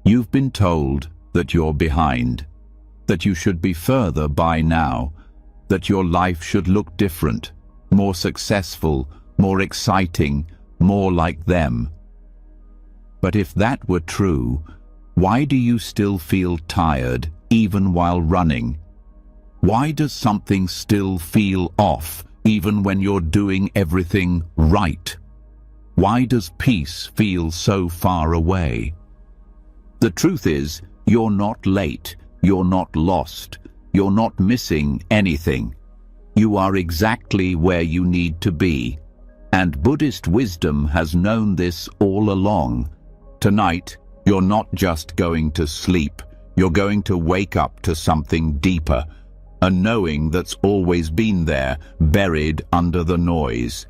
You've been told that you're behind, that you should be further by now, that your life should look different, more successful, more exciting, more like them. But if that were true, why do you still feel tired even while running? Why does something still feel off even when you're doing everything right? Why does peace feel so far away? The truth is, you're not late, you're not lost, you're not missing anything. You are exactly where you need to be. And Buddhist wisdom has known this all along. Tonight, you're not just going to sleep, you're going to wake up to something deeper, a knowing that's always been there, buried under the noise.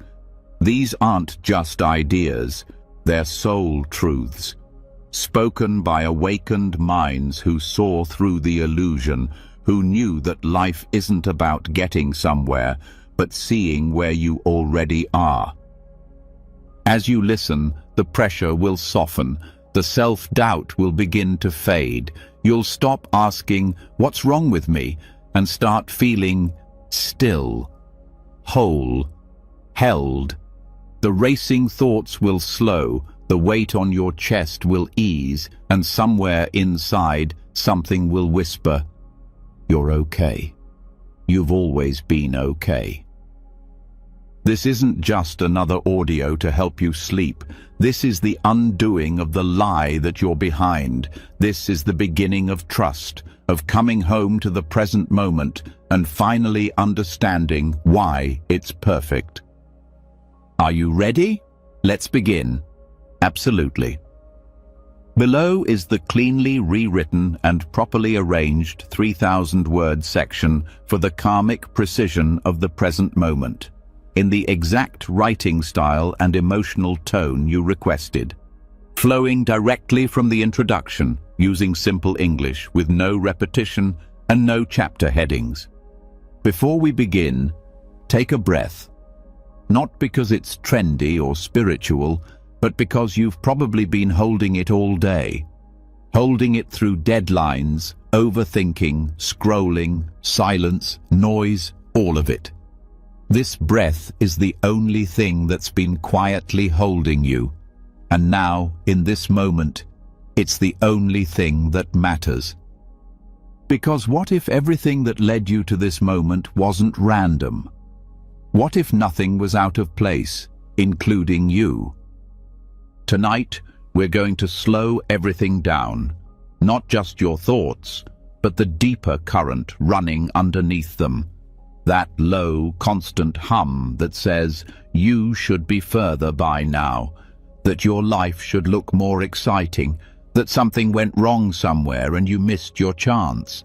These aren't just ideas, they're soul truths, spoken by awakened minds who saw through the illusion, who knew that life isn't about getting somewhere, but seeing where you already are. As you listen, the pressure will soften, the self-doubt will begin to fade. You'll stop asking, "What's wrong with me?" and start feeling still, whole, held. The racing thoughts will slow, the weight on your chest will ease, and somewhere inside, something will whisper, "You're okay. You've always been okay." This isn't just another audio to help you sleep. This is the undoing of the lie that you're behind. This is the beginning of trust, of coming home to the present moment and finally understanding why it's perfect. Are you ready? Let's begin. Absolutely. Below is the cleanly rewritten and properly arranged 3,000-word section for the karmic precision of the present moment, in the exact writing style and emotional tone you requested, flowing directly from the introduction, using simple English with no repetition and no chapter headings. Before we begin, take a breath. Not because it's trendy or spiritual, but because you've probably been holding it all day. Holding it through deadlines, overthinking, scrolling, silence, noise, all of it. This breath is the only thing that's been quietly holding you. And now, in this moment, it's the only thing that matters. Because what if everything that led you to this moment wasn't random? What if nothing was out of place, including you? Tonight, we're going to slow everything down. Not just your thoughts, but the deeper current running underneath them. That low, constant hum that says, you should be further by now, that your life should look more exciting, that something went wrong somewhere and you missed your chance.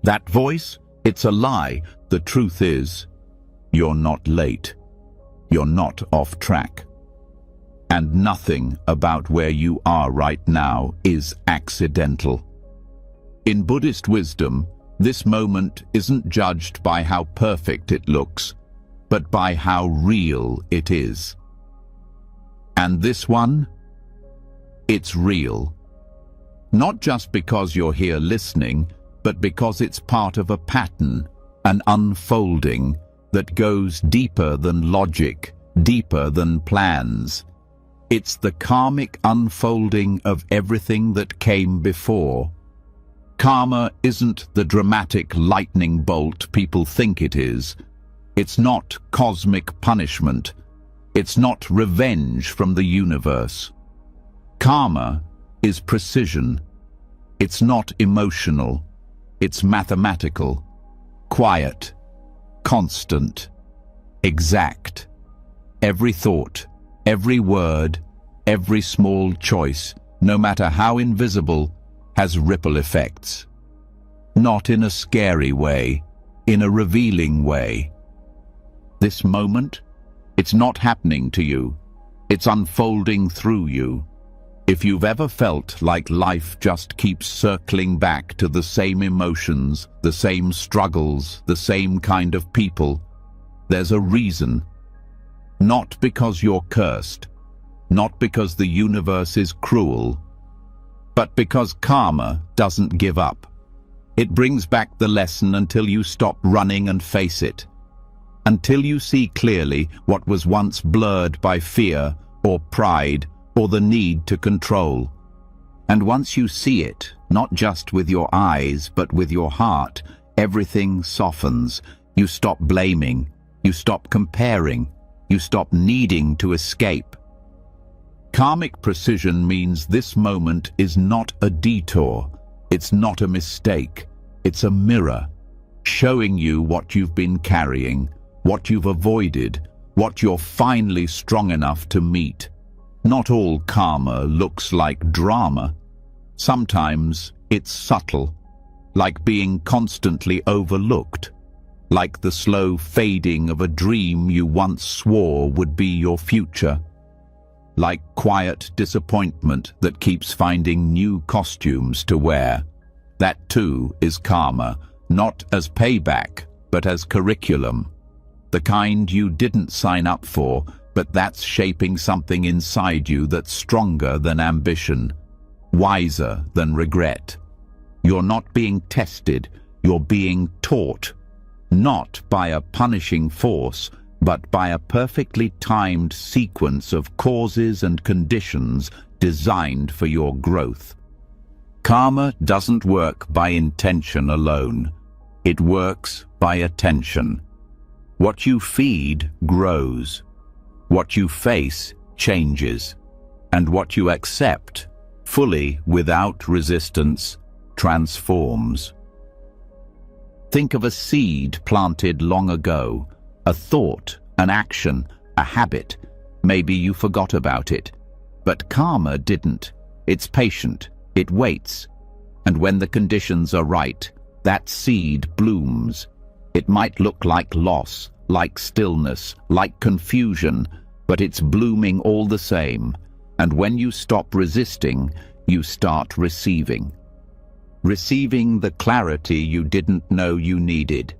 That voice, it's a lie. The truth is, you're not late. You're not off track. And nothing about where you are right now is accidental. In Buddhist wisdom, this moment isn't judged by how perfect it looks, but by how real it is. And this one? It's real. Not just because you're here listening, but because it's part of a pattern, an unfolding that goes deeper than logic, deeper than plans. It's the karmic unfolding of everything that came before. Karma isn't the dramatic lightning bolt people think it is. It's not cosmic punishment. It's not revenge from the universe. Karma is precision. It's not emotional. It's mathematical, quiet, constant, exact. Every thought, every word, every small choice, no matter how invisible, has ripple effects. Not in a scary way, in a revealing way. This moment, it's not happening to you. It's unfolding through you. If you've ever felt like life just keeps circling back to the same emotions, the same struggles, the same kind of people, there's a reason. Not because you're cursed, not because the universe is cruel, but because karma doesn't give up. It brings back the lesson until you stop running and face it. Until you see clearly what was once blurred by fear or pride or the need to control. And once you see it, not just with your eyes but with your heart, everything softens. You stop blaming, you stop comparing, you stop needing to escape. Karmic precision means this moment is not a detour, it's not a mistake, it's a mirror, showing you what you've been carrying, what you've avoided, what you're finally strong enough to meet. Not all karma looks like drama. Sometimes it's subtle, like being constantly overlooked, like the slow fading of a dream you once swore would be your future, like quiet disappointment that keeps finding new costumes to wear. That too is karma, not as payback, but as curriculum. The kind you didn't sign up for, but that's shaping something inside you that's stronger than ambition, wiser than regret. You're not being tested, you're being taught, not by a punishing force, but by a perfectly timed sequence of causes and conditions designed for your growth. Karma doesn't work by intention alone. It works by attention. What you feed grows. What you face changes. And what you accept, fully without resistance, transforms. Think of a seed planted long ago, a thought, an action, a habit. Maybe you forgot about it. But karma didn't. It's patient. It waits. And when the conditions are right, that seed blooms. It might look like loss, like stillness, like confusion, but it's blooming all the same. And when you stop resisting, you start receiving. Receiving the clarity you didn't know you needed,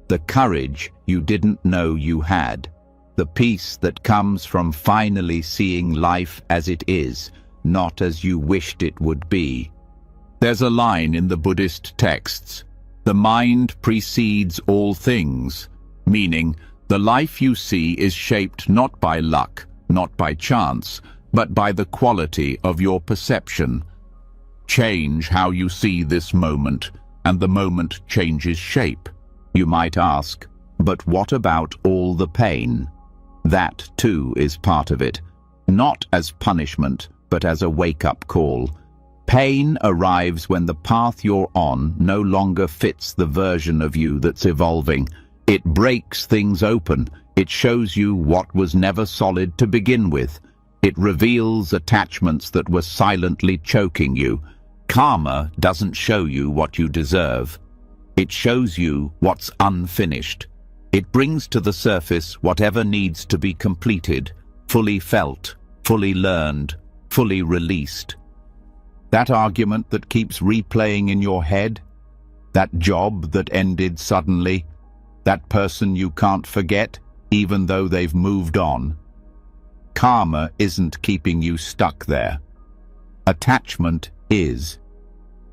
the courage you didn't know you had, the peace that comes from finally seeing life as it is, not as you wished it would be. There's a line in the Buddhist texts, "The mind precedes all things," meaning the life you see is shaped not by luck, not by chance, but by the quality of your perception. Change how you see this moment, and the moment changes shape. You might ask, but what about all the pain? That too is part of it, not as punishment, but as a wake-up call. Pain arrives when the path you're on no longer fits the version of you that's evolving. It breaks things open. It shows you what was never solid to begin with. It reveals attachments that were silently choking you. Karma doesn't show you what you deserve. It shows you what's unfinished. It brings to the surface whatever needs to be completed, fully felt, fully learned, fully released. That argument that keeps replaying in your head, that job that ended suddenly, that person you can't forget, even though they've moved on. Karma isn't keeping you stuck there. Attachment is.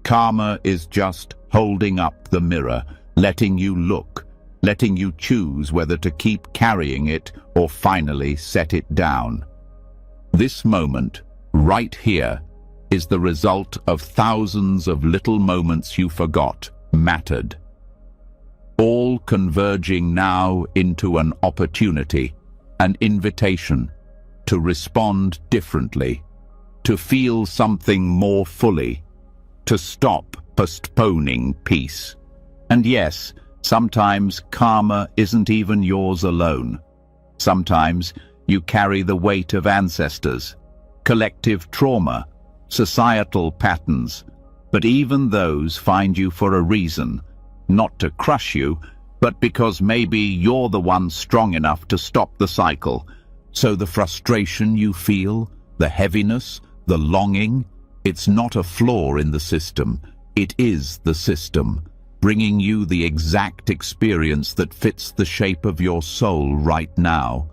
Karma is just holding up the mirror, letting you look, letting you choose whether to keep carrying it or finally set it down. This moment, right here, is the result of thousands of little moments you forgot mattered, all converging now into an opportunity, an invitation to respond differently, to feel something more fully, to stop postponing peace. And yes, sometimes karma isn't even yours alone. Sometimes you carry the weight of ancestors, collective trauma, societal patterns, but even those find you for a reason, not to crush you, but because maybe you're the one strong enough to stop the cycle. So the frustration you feel, the heaviness, the longing, it's not a flaw in the system, it is the system, bringing you the exact experience that fits the shape of your soul right now.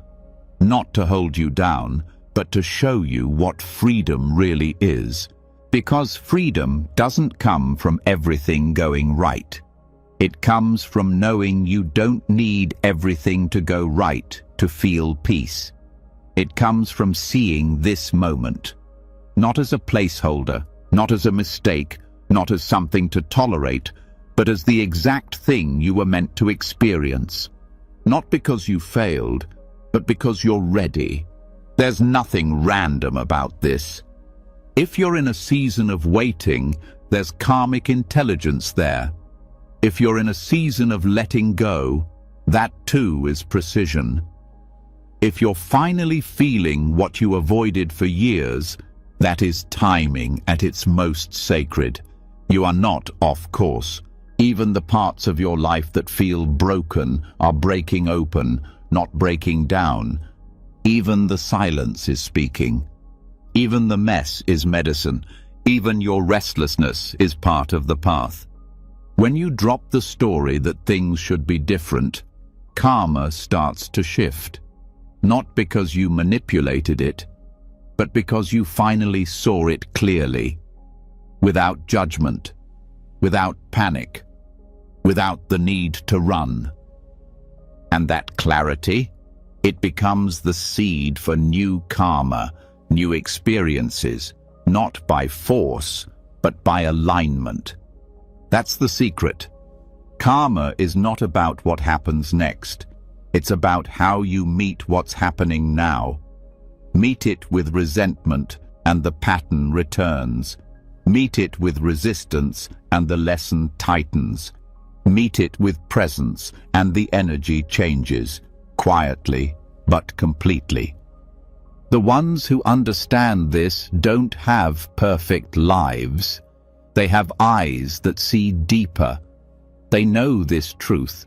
Not to hold you down, but to show you what freedom really is. Because freedom doesn't come from everything going right. It comes from knowing you don't need everything to go right to feel peace. It comes from seeing this moment, not as a placeholder, not as a mistake, not as something to tolerate, but as the exact thing you were meant to experience. Not because you failed, but because you're ready. There's nothing random about this. If you're in a season of waiting, there's karmic intelligence there. If you're in a season of letting go, that too is precision. If you're finally feeling what you avoided for years, that is timing at its most sacred. You are not off course. Even the parts of your life that feel broken are breaking open, not breaking down. Even the silence is speaking. Even the mess is medicine. Even your restlessness is part of the path. When you drop the story that things should be different, karma starts to shift. Not because you manipulated it, but because you finally saw it clearly, without judgment, without panic, without the need to run. And that clarity, it becomes the seed for new karma, new experiences, not by force, but by alignment. That's the secret. Karma is not about what happens next. It's about how you meet what's happening now. Meet it with resentment, and the pattern returns. Meet it with resistance, and the lesson tightens. Meet it with presence, and the energy changes, quietly but completely. The ones who understand this don't have perfect lives. They have eyes that see deeper. They know this truth.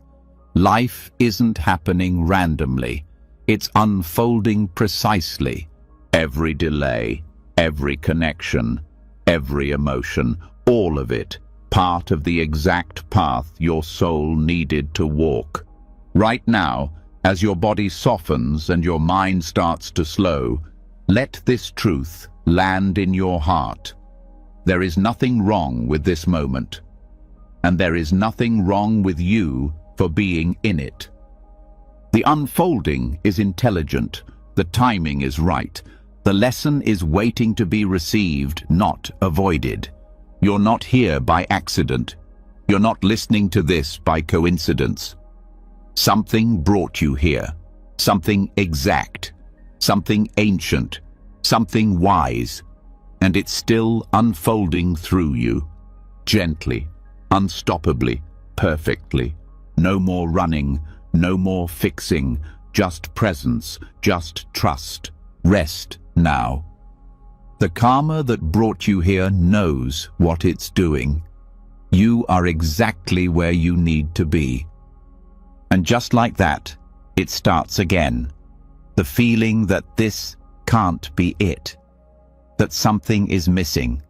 Life isn't happening randomly. It's unfolding precisely. Every delay, every connection, every emotion, all of it, part of the exact path your soul needed to walk. Right now, as your body softens and your mind starts to slow, let this truth land in your heart. There is nothing wrong with this moment, and there is nothing wrong with you for being in it. The unfolding is intelligent, the timing is right, the lesson is waiting to be received, not avoided. You're not here by accident. You're not listening to this by coincidence. Something brought you here, something exact, something ancient, something wise, and it's still unfolding through you, gently, unstoppably, perfectly. No more running, no more fixing, just presence, just trust. Rest now. The karma that brought you here knows what it's doing. You are exactly where you need to be. And just like that, it starts again. The feeling that this can't be it. That something is missing.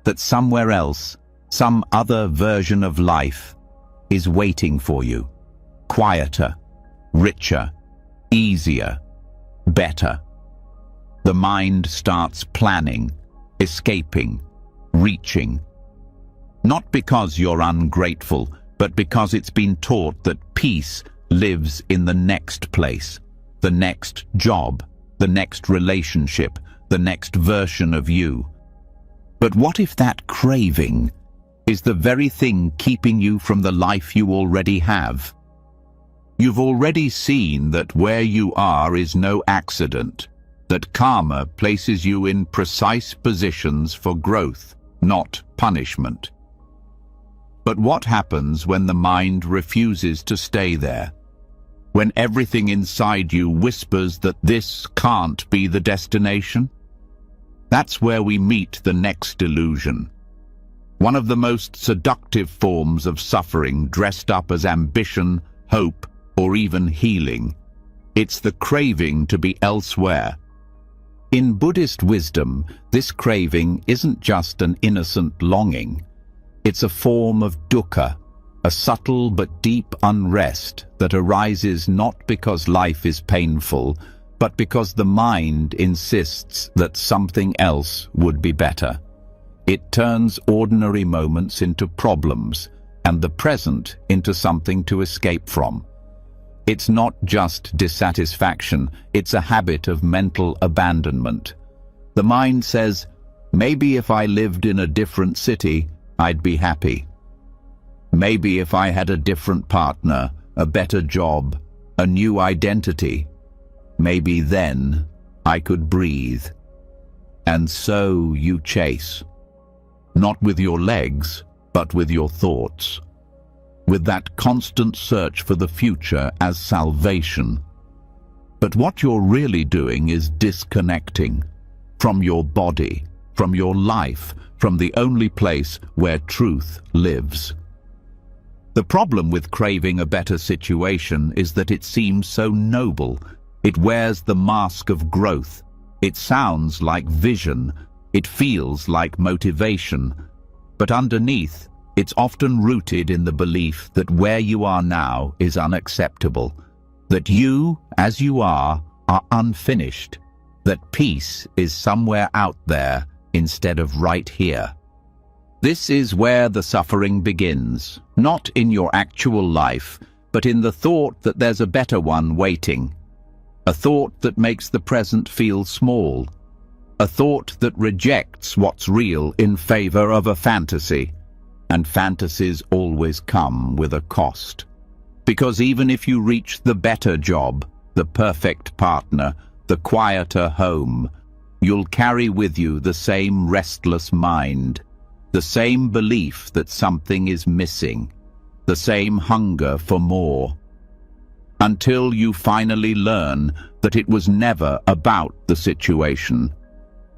That somewhere else, some other version of life, is waiting for you. Quieter, richer, easier, better. The mind starts planning, escaping, reaching. Not because you're ungrateful, but because it's been taught that peace lives in the next place, the next job, the next relationship, the next version of you. But what if that craving is the very thing keeping you from the life you already have? You've already seen that where you are is no accident, that karma places you in precise positions for growth, not punishment. But what happens when the mind refuses to stay there? When everything inside you whispers that this can't be the destination? That's where we meet the next illusion. One of the most seductive forms of suffering dressed up as ambition, hope, or even healing. It's the craving to be elsewhere. In Buddhist wisdom, this craving isn't just an innocent longing. It's a form of dukkha, a subtle but deep unrest that arises not because life is painful, but because the mind insists that something else would be better. It turns ordinary moments into problems and the present into something to escape from. It's not just dissatisfaction, it's a habit of mental abandonment. The mind says, maybe if I lived in a different city, I'd be happy. Maybe if I had a different partner, a better job, a new identity, maybe then I could breathe. And so you chase. Not with your legs, but with your thoughts. With that constant search for the future as salvation. But what you're really doing is disconnecting from your body, from your life, from the only place where truth lives. The problem with craving a better situation is that it seems so noble. It wears the mask of growth. It sounds like vision. It feels like motivation. But underneath, it's often rooted in the belief that where you are now is unacceptable, that you, as you are unfinished, that peace is somewhere out there instead of right here. This is where the suffering begins, not in your actual life, but in the thought that there's a better one waiting, a thought that makes the present feel small, a thought that rejects what's real in favor of a fantasy. And fantasies always come with a cost. Because even if you reach the better job, the perfect partner, the quieter home, you'll carry with you the same restless mind, the same belief that something is missing, the same hunger for more. Until you finally learn that it was never about the situation.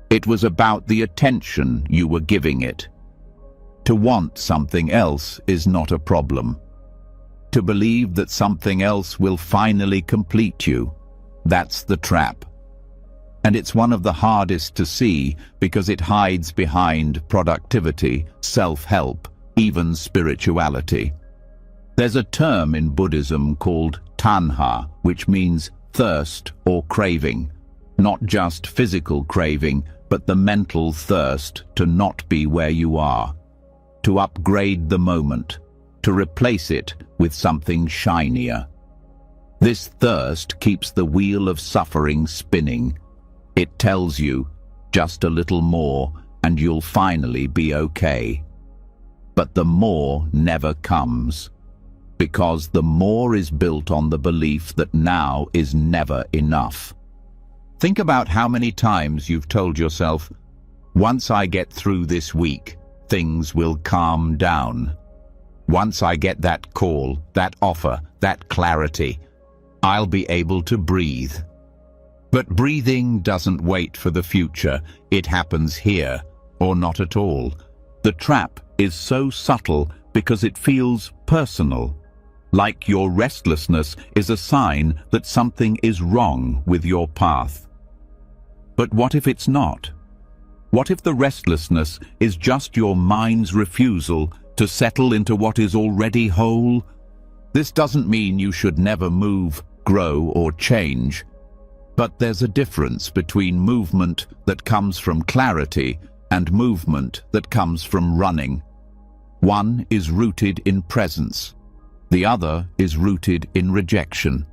It was about the attention you were giving it. To want something else is not a problem. To believe that something else will finally complete you, that's the trap. And it's one of the hardest to see because it hides behind productivity, self-help, even spirituality. There's a term in Buddhism called tanha, which means thirst or craving. Not just physical craving, but the mental thirst to not be where you are. To upgrade the moment, to replace it with something shinier. This thirst keeps the wheel of suffering spinning. It tells you, just a little more and you'll finally be okay. But the more never comes, because the more is built on the belief that now is never enough. Think about how many times you've told yourself, once I get through this week, things will calm down. Once I get that call, that offer, that clarity, I'll be able to breathe. But breathing doesn't wait for the future. It happens here, or not at all. The trap is so subtle because it feels personal. Like your restlessness is a sign that something is wrong with your path. But what if it's not? What if the restlessness is just your mind's refusal to settle into what is already whole? This doesn't mean you should never move, grow, or change. But there's a difference between movement that comes from clarity and movement that comes from running. One is rooted in presence. The other is rooted in rejection.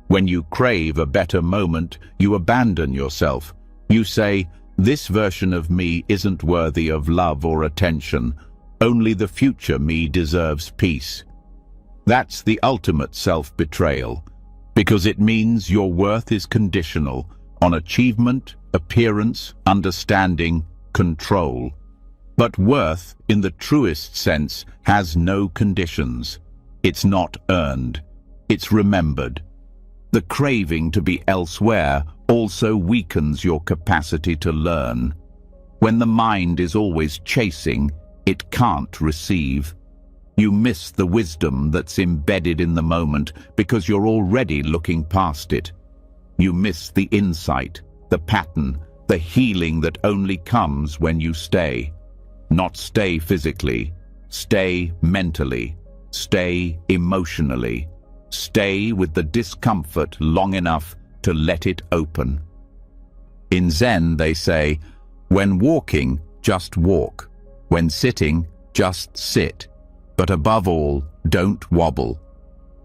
When you crave a better moment, you abandon yourself. You say, this version of me isn't worthy of love or attention. Only the future me deserves peace. That's the ultimate self-betrayal, because it means your worth is conditional on achievement, appearance, understanding, control. But worth, in the truest sense, has no conditions. It's not earned. It's remembered. The craving to be elsewhere also weakens your capacity to learn. When the mind is always chasing, it can't receive. You miss the wisdom that's embedded in the moment because you're already looking past it. You miss the insight, the pattern, the healing that only comes when you stay. Not stay physically, stay mentally, stay emotionally. Stay with the discomfort long enough to let it open. In Zen, they say, when walking, just walk. When sitting, just sit. But above all, don't wobble.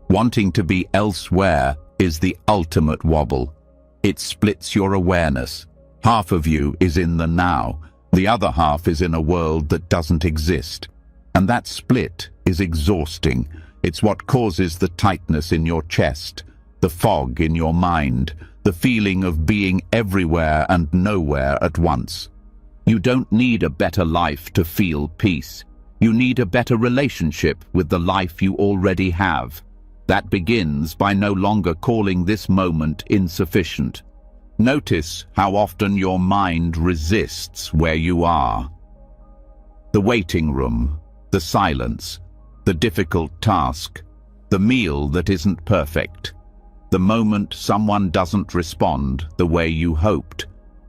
Wanting to be elsewhere is the ultimate wobble. It splits your awareness. Half of you is in the now. The other half is in a world that doesn't exist. And that split is exhausting. It's what causes the tightness in your chest, the fog in your mind, the feeling of being everywhere and nowhere at once. You don't need a better life to feel peace. You need a better relationship with the life you already have. That begins by no longer calling this moment insufficient. Notice how often your mind resists where you are. The waiting room, the silence, the difficult task, the meal that isn't perfect, the moment someone doesn't respond the way you hoped.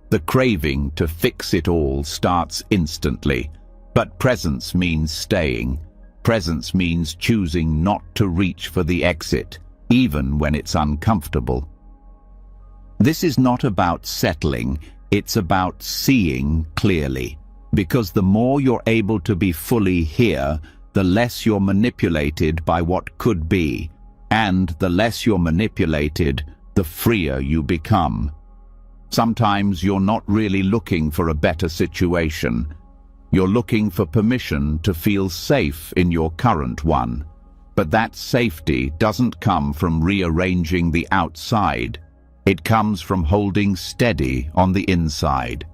The craving to fix it all starts instantly. But presence means staying. Presence means choosing not to reach for the exit, even when it's uncomfortable. This is not about settling, it's about seeing clearly. Because the more you're able to be fully here, the less you're manipulated by what could be. And the less you're manipulated, the freer you become. Sometimes you're not really looking for a better situation. You're looking for permission to feel safe in your current one. But that safety doesn't come from rearranging the outside. It comes from holding steady on the inside.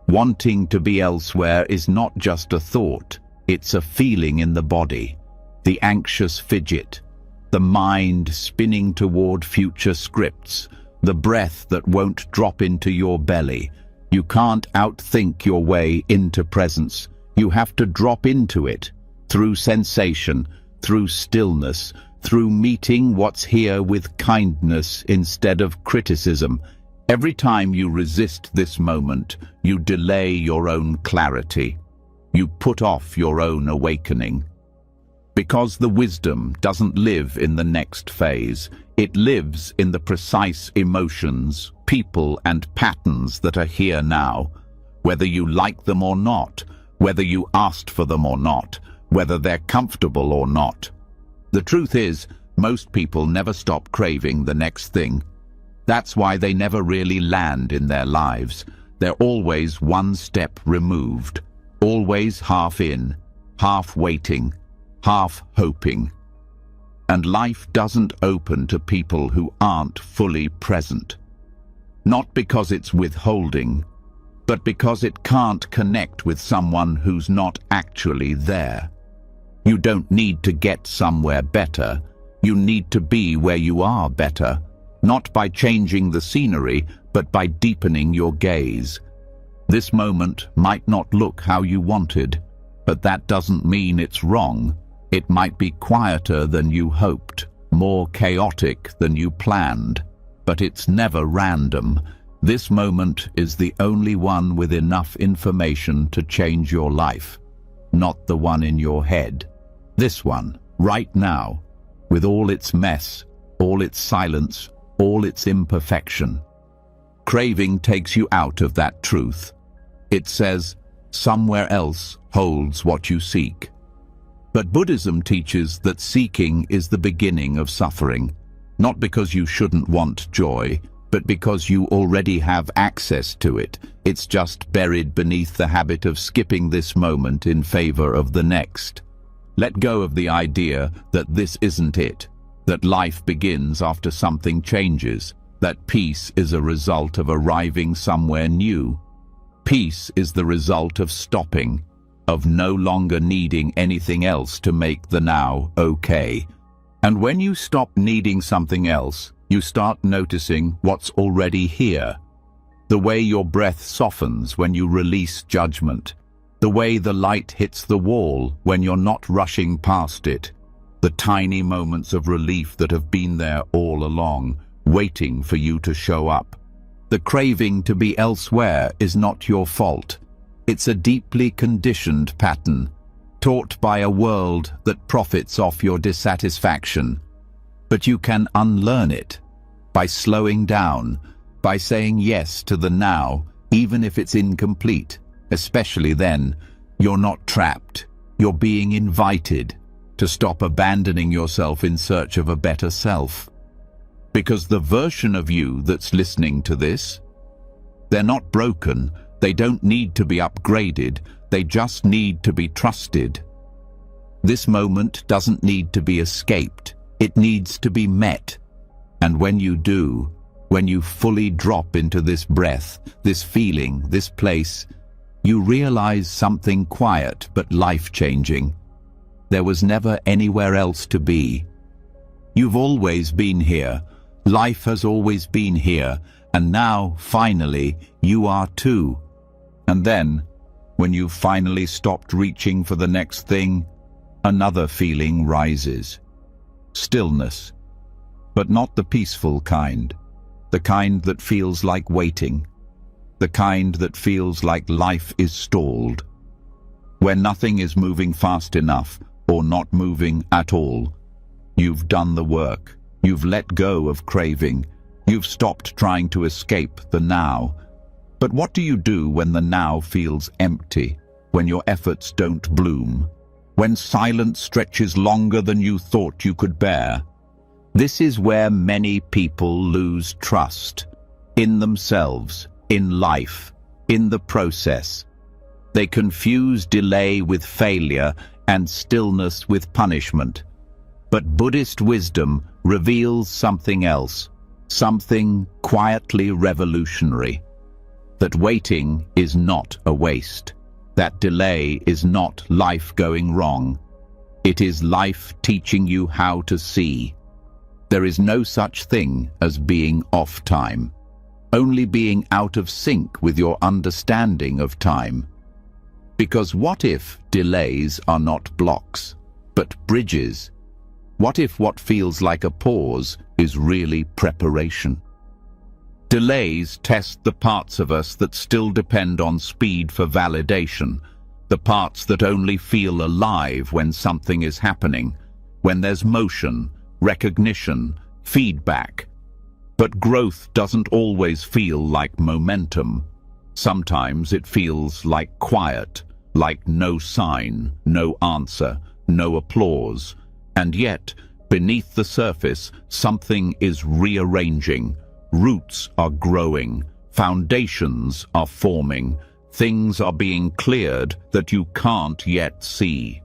Wanting to be elsewhere is not just a thought, it's a feeling in the body. The anxious fidget, the mind spinning toward future scripts, the breath that won't drop into your belly. You can't outthink your way into presence. You have to drop into it, through sensation, through stillness, through meeting what's here with kindness instead of criticism. Every time you resist this moment, you delay your own clarity. You put off your own awakening. Because the wisdom doesn't live in the next phase. It lives in the precise emotions, people, and patterns that are here now. Whether you like them or not, whether you asked for them or not, whether they're comfortable or not. The truth is, most people never stop craving the next thing. That's why they never really land in their lives. They're always one step removed, always half in, half waiting, half hoping. And life doesn't open to people who aren't fully present. Not because it's withholding, but because it can't connect with someone who's not actually there. You don't need to get somewhere better. You need to be where you are better, not by changing the scenery, but by deepening your gaze. This moment might not look how you wanted, but that doesn't mean it's wrong. It might be quieter than you hoped, more chaotic than you planned, but it's never random. This moment is the only one with enough information to change your life, not the one in your head. This one, right now, with all its mess, all its silence, all its imperfection. Craving takes you out of that truth. It says, somewhere else holds what you seek. But Buddhism teaches that seeking is the beginning of suffering, not because you shouldn't want joy, but because you already have access to it. It's just buried beneath the habit of skipping this moment in favor of the next. Let go of the idea that this isn't it, that life begins after something changes, that peace is a result of arriving somewhere new. Peace is the result of stopping, of no longer needing anything else to make the now okay. And when you stop needing something else, you start noticing what's already here. The way your breath softens when you release judgment. The way the light hits the wall when you're not rushing past it. The tiny moments of relief that have been there all along, waiting for you to show up. The craving to be elsewhere is not your fault. It's a deeply conditioned pattern, taught by a world that profits off your dissatisfaction. But you can unlearn it by slowing down, by saying yes to the now, even if it's incomplete. Especially then, You're not trapped. You're being invited to stop abandoning yourself in search of a better self. Because the version of you that's listening to this, they're not broken. They don't need to be upgraded. They just need to be trusted. This moment doesn't need to be escaped. It needs to be met. And when you do, when you fully drop into this breath, this feeling, this place, you realize something quiet but life-changing. There was never anywhere else to be. You've always been here. Life has always been here. And now, finally, you are too. And then, when you've finally stopped reaching for the next thing, another feeling rises. Stillness. But not the peaceful kind. The kind that feels like waiting. The kind that feels like life is stalled. Where nothing is moving fast enough, or not moving at all. You've done the work. You've let go of craving. You've stopped trying to escape the now. But what do you do when the now feels empty? When your efforts don't bloom? When silence stretches longer than you thought you could bear? This is where many people lose trust. In themselves, in life, in the process. They confuse delay with failure and stillness with punishment. But Buddhist wisdom reveals something else, something quietly revolutionary. That waiting is not a waste. That delay is not life going wrong. It is life teaching you how to see. There is no such thing as being off time, only being out of sync with your understanding of time. Because what if delays are not blocks, but bridges? What if what feels like a pause is really preparation? Delays test the parts of us that still depend on speed for validation, the parts that only feel alive when something is happening, when there's motion, recognition, feedback. But growth doesn't always feel like momentum. Sometimes it feels like quiet, like no sign, no answer, no applause. And yet, beneath the surface, something is rearranging. Roots are growing, foundations are forming, things are being cleared that you can't yet see.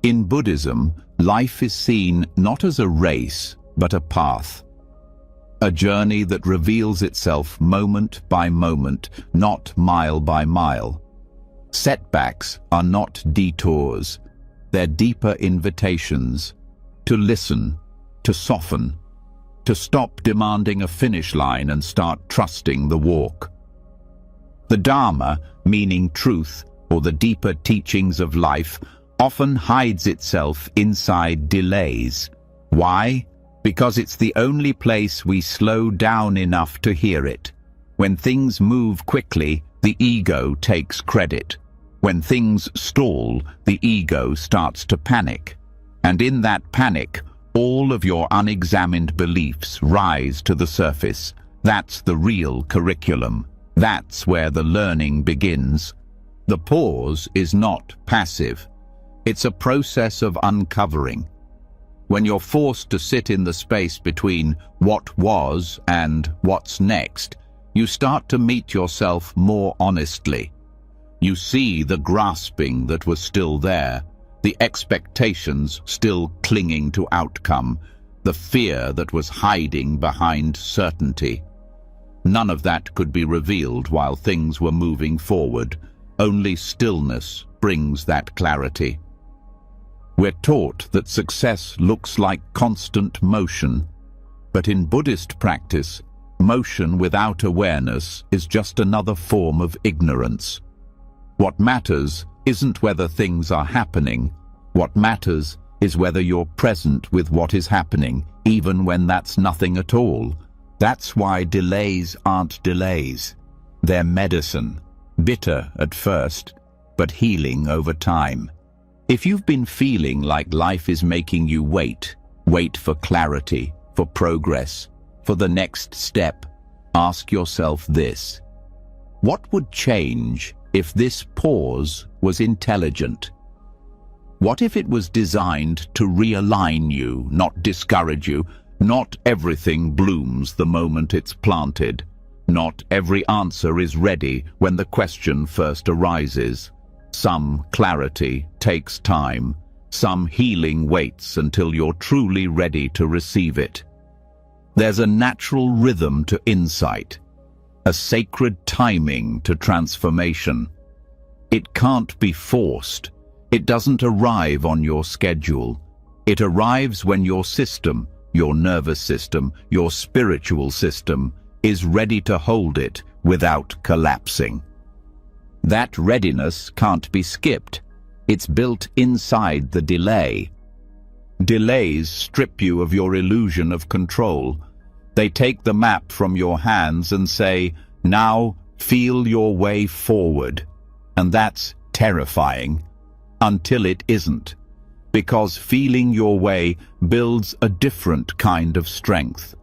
In Buddhism, life is seen not as a race, but a path. A journey that reveals itself moment by moment, not mile by mile. Setbacks are not detours, they're deeper invitations to listen, to soften, to stop demanding a finish line and start trusting the walk. The Dharma, meaning truth, or the deeper teachings of life, often hides itself inside delays. Why? Because it's the only place we slow down enough to hear it. When things move quickly, the ego takes credit. When things stall, the ego starts to panic. And in that panic, all of your unexamined beliefs rise to the surface. That's the real curriculum. That's where the learning begins. The pause is not passive. It's a process of uncovering. When you're forced to sit in the space between what was and what's next, you start to meet yourself more honestly. You see the grasping that was still there, the expectations still clinging to outcome, the fear that was hiding behind certainty. None of that could be revealed while things were moving forward. Only stillness brings that clarity. We're taught that success looks like constant motion, but in Buddhist practice, motion without awareness is just another form of ignorance. What matters isn't whether things are happening. What matters is whether you're present with what is happening, even when that's nothing at all. That's why delays aren't delays. They're medicine, bitter at first, but healing over time. If you've been feeling like life is making you wait for clarity, for progress, for the next step, ask yourself this: what would change if this pause was intelligent? What if it was designed to realign you, not discourage you? Not everything blooms the moment it's planted. Not every answer is ready when the question first arises. Some clarity takes time. Some healing waits until you're truly ready to receive it. There's a natural rhythm to insight, a sacred timing to transformation. It can't be forced. It doesn't arrive on your schedule. It arrives when your system, your nervous system, your spiritual system, is ready to hold it without collapsing. That readiness can't be skipped. It's built inside the delay. Delays strip you of your illusion of control. They take the map from your hands and say, "Now feel your way forward." And that's terrifying, until it isn't. Because feeling your way builds a different kind of strength.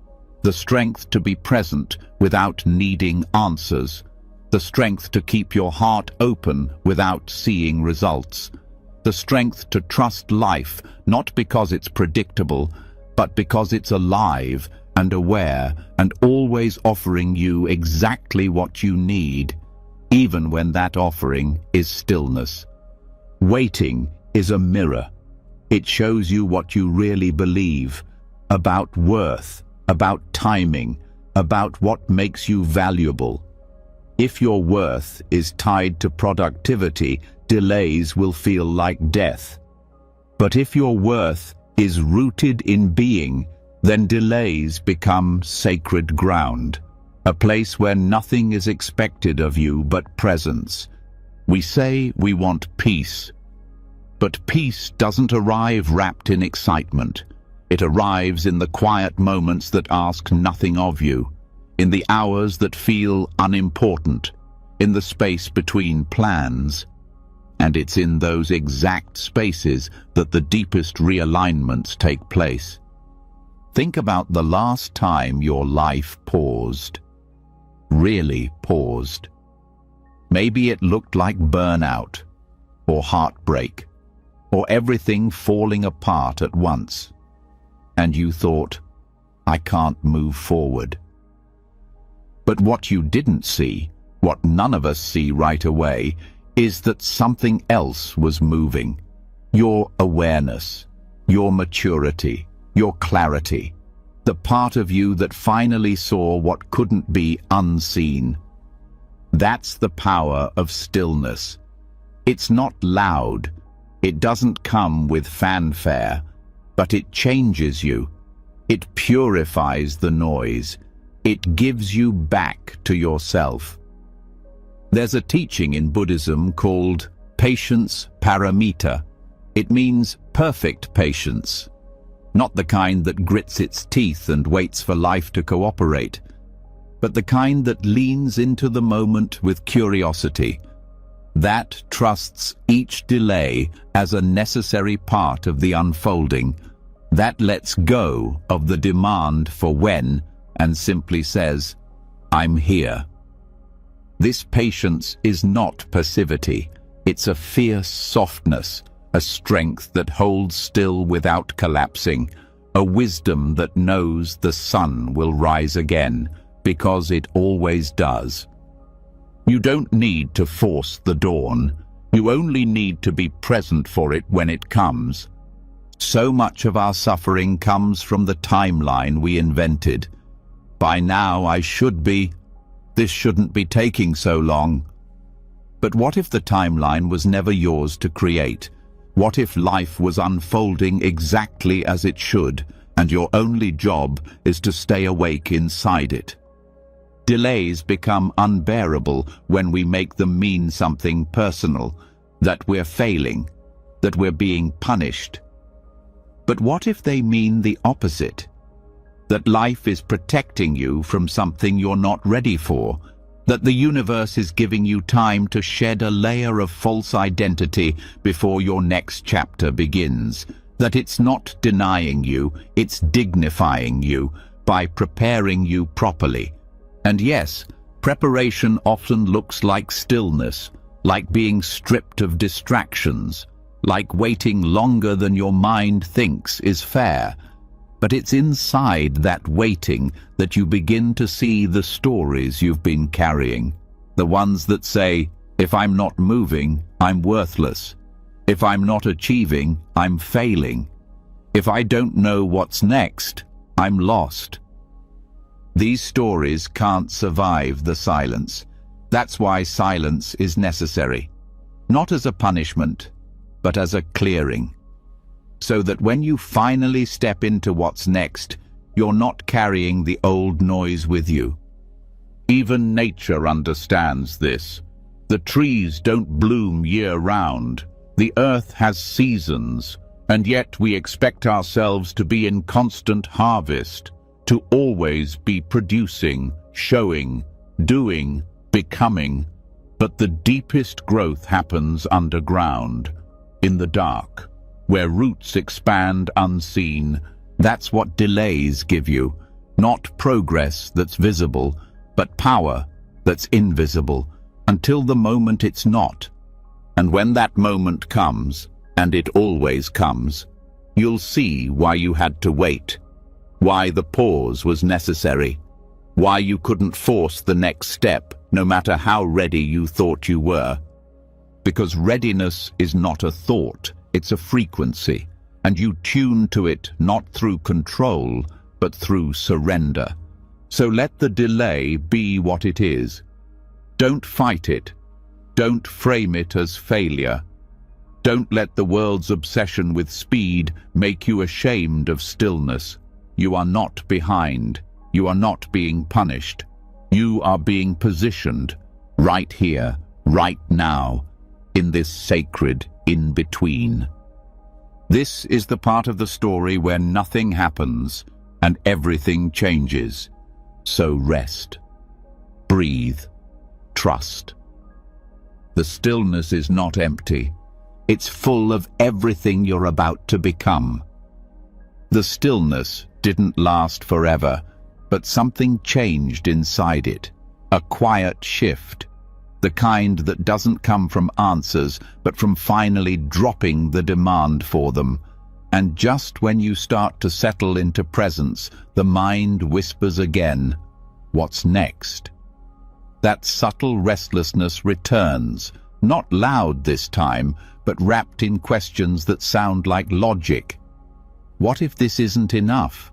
The strength to be present without needing answers. The strength to keep your heart open without seeing results. The strength to trust life, not because it's predictable, but because it's alive and aware and always offering you exactly what you need, even when that offering is stillness. Waiting is a mirror. It shows you what you really believe about worth, about timing, about what makes you valuable. If your worth is tied to productivity, delays will feel like death. But if your worth is rooted in being, then delays become sacred ground, a place where nothing is expected of you but presence. We say we want peace, but peace doesn't arrive wrapped in excitement. It arrives in the quiet moments that ask nothing of you, in the hours that feel unimportant, in the space between plans. And it's in those exact spaces that the deepest realignments take place. Think about the last time your life paused, really paused. Maybe it looked like burnout, or heartbreak, or everything falling apart at once. And you thought, I can't move forward. But what you didn't see, what none of us see right away, is that something else was moving. Your awareness, your maturity, your clarity, the part of you that finally saw what couldn't be unseen. That's the power of stillness. It's not loud. It doesn't come with fanfare, but it changes you. It purifies the noise. It gives you back to yourself. There's a teaching in Buddhism called patience paramita. It means perfect patience, not the kind that grits its teeth and waits for life to cooperate, but the kind that leans into the moment with curiosity, that trusts each delay as a necessary part of the unfolding, that lets go of the demand for when and simply says, I'm here. This patience is not passivity. It's a fierce softness, a strength that holds still without collapsing, a wisdom that knows the sun will rise again, because it always does. You don't need to force the dawn. You only need to be present for it when it comes. So much of our suffering comes from the timeline we invented. By now I should be. This shouldn't be taking so long. But what if the timeline was never yours to create? What if life was unfolding exactly as it should, and your only job is to stay awake inside it? Delays become unbearable when we make them mean something personal, that we're failing, that we're being punished. But what if they mean the opposite? That life is protecting you from something you're not ready for, that the universe is giving you time to shed a layer of false identity before your next chapter begins, that it's not denying you, it's dignifying you by preparing you properly. And yes, preparation often looks like stillness, like being stripped of distractions, like waiting longer than your mind thinks is fair. But it's inside that waiting that you begin to see the stories you've been carrying. The ones that say, if I'm not moving, I'm worthless. If I'm not achieving, I'm failing. If I don't know what's next, I'm lost. These stories can't survive the silence. That's why silence is necessary. Not as a punishment, but as a clearing. So that when you finally step into what's next, you're not carrying the old noise with you. Even nature understands this. The trees don't bloom year-round. The earth has seasons, and yet we expect ourselves to be in constant harvest, to always be producing, showing, doing, becoming. But the deepest growth happens underground, in the dark, where roots expand unseen. That's what delays give you, not progress that's visible, but power that's invisible, until the moment it's not. And when that moment comes, and it always comes, you'll see why you had to wait, why the pause was necessary, why you couldn't force the next step, no matter how ready you thought you were. Because readiness is not a thought, it's a frequency, and you tune to it not through control, but through surrender. So let the delay be what it is. Don't fight it. Don't frame it as failure. Don't let the world's obsession with speed make you ashamed of stillness. You are not behind. You are not being punished. You are being positioned right here, right now, in this sacred in-between. This is the part of the story where nothing happens and everything changes. So rest, breathe, trust. The stillness is not empty. It's full of everything you're about to become. The stillness didn't last forever, but something changed inside it. A quiet shift, the kind that doesn't come from answers, but from finally dropping the demand for them. And just when you start to settle into presence, the mind whispers again, "What's next?" That subtle restlessness returns, not loud this time, but wrapped in questions that sound like logic. What if this isn't enough?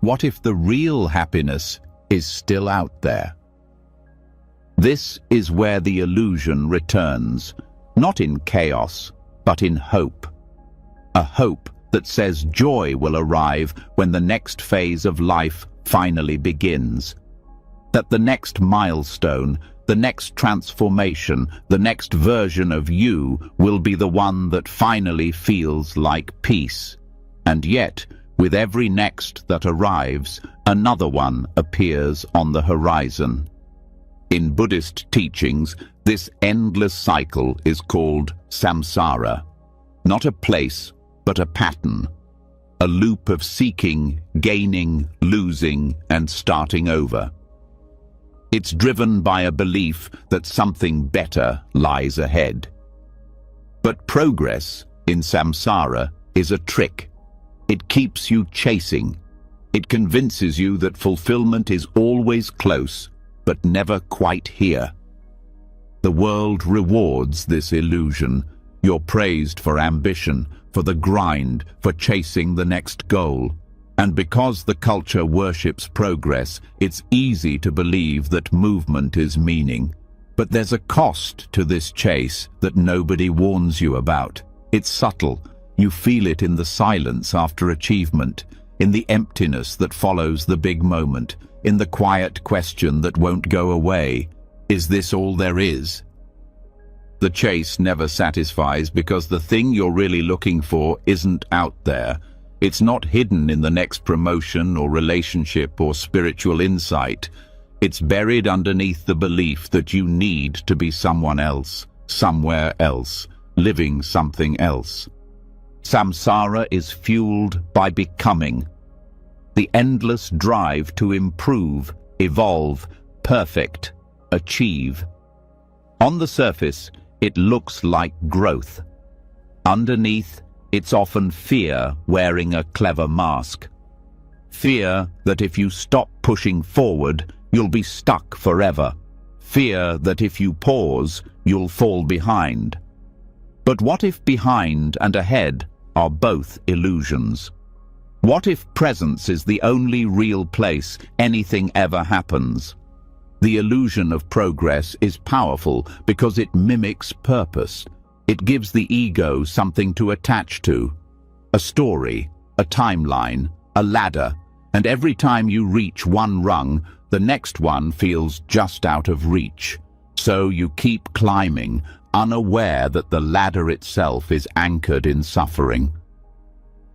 What if the real happiness is still out there? This is where the illusion returns, not in chaos, but in hope. A hope that says joy will arrive when the next phase of life finally begins. That the next milestone, the next transformation, the next version of you will be the one that finally feels like peace. And yet, with every next that arrives, another one appears on the horizon. In Buddhist teachings, this endless cycle is called samsara. Not a place, but a pattern. A loop of seeking, gaining, losing, and starting over. It's driven by a belief that something better lies ahead. But progress in samsara is a trick. It keeps you chasing. It convinces you that fulfillment is always close, but never quite here. The world rewards this illusion. You're praised for ambition, for the grind, for chasing the next goal. And because the culture worships progress, it's easy to believe that movement is meaning. But there's a cost to this chase that nobody warns you about. It's subtle. You feel it in the silence after achievement, in the emptiness that follows the big moment, in the quiet question that won't go away. Is this all there is? The chase never satisfies because the thing you're really looking for isn't out there. It's not hidden in the next promotion or relationship or spiritual insight. It's buried underneath the belief that you need to be someone else, somewhere else, living something else. Samsara is fueled by becoming. The endless drive to improve, evolve, perfect, achieve. On the surface, it looks like growth. Underneath, it's often fear wearing a clever mask. Fear that if you stop pushing forward, you'll be stuck forever. Fear that if you pause, you'll fall behind. But what if behind and ahead are both illusions? What if presence is the only real place anything ever happens? The illusion of progress is powerful because it mimics purpose. It gives the ego something to attach to. A story, a timeline, a ladder, and every time you reach one rung, the next one feels just out of reach. So you keep climbing, unaware that the ladder itself is anchored in suffering.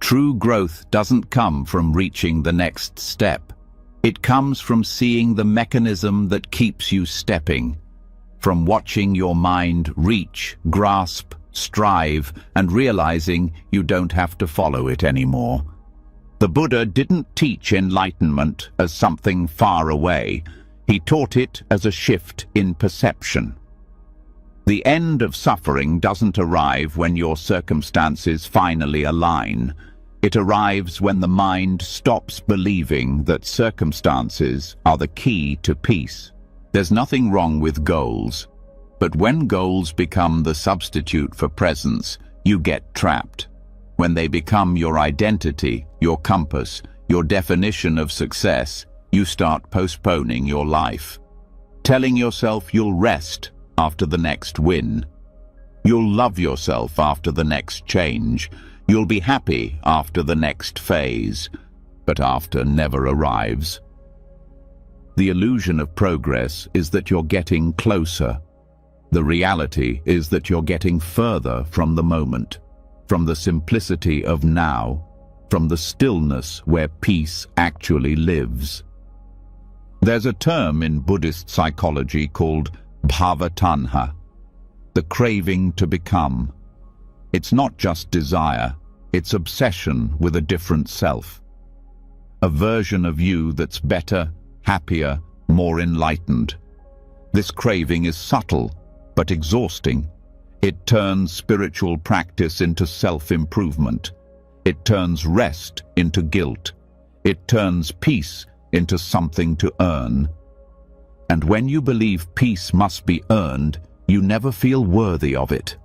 True growth doesn't come from reaching the next step. It comes from seeing the mechanism that keeps you stepping, from watching your mind reach, grasp, strive, and realizing you don't have to follow it anymore. The Buddha didn't teach enlightenment as something far away. He taught it as a shift in perception. The end of suffering doesn't arrive when your circumstances finally align. It arrives when the mind stops believing that circumstances are the key to peace. There's nothing wrong with goals, but when goals become the substitute for presence, you get trapped. When they become your identity, your compass, your definition of success, you start postponing your life. Telling yourself you'll rest after the next win. You'll love yourself after the next change. You'll be happy after the next phase, but after never arrives. The illusion of progress is that you're getting closer. The reality is that you're getting further from the moment, from the simplicity of now, from the stillness where peace actually lives. There's a term in Buddhist psychology called bhavatanha, the craving to become. It's not just desire, it's obsession with a different self. A version of you that's better, happier, more enlightened. This craving is subtle, but exhausting. It turns spiritual practice into self-improvement. It turns rest into guilt. It turns peace into something to earn. And when you believe peace must be earned, you never feel worthy of it.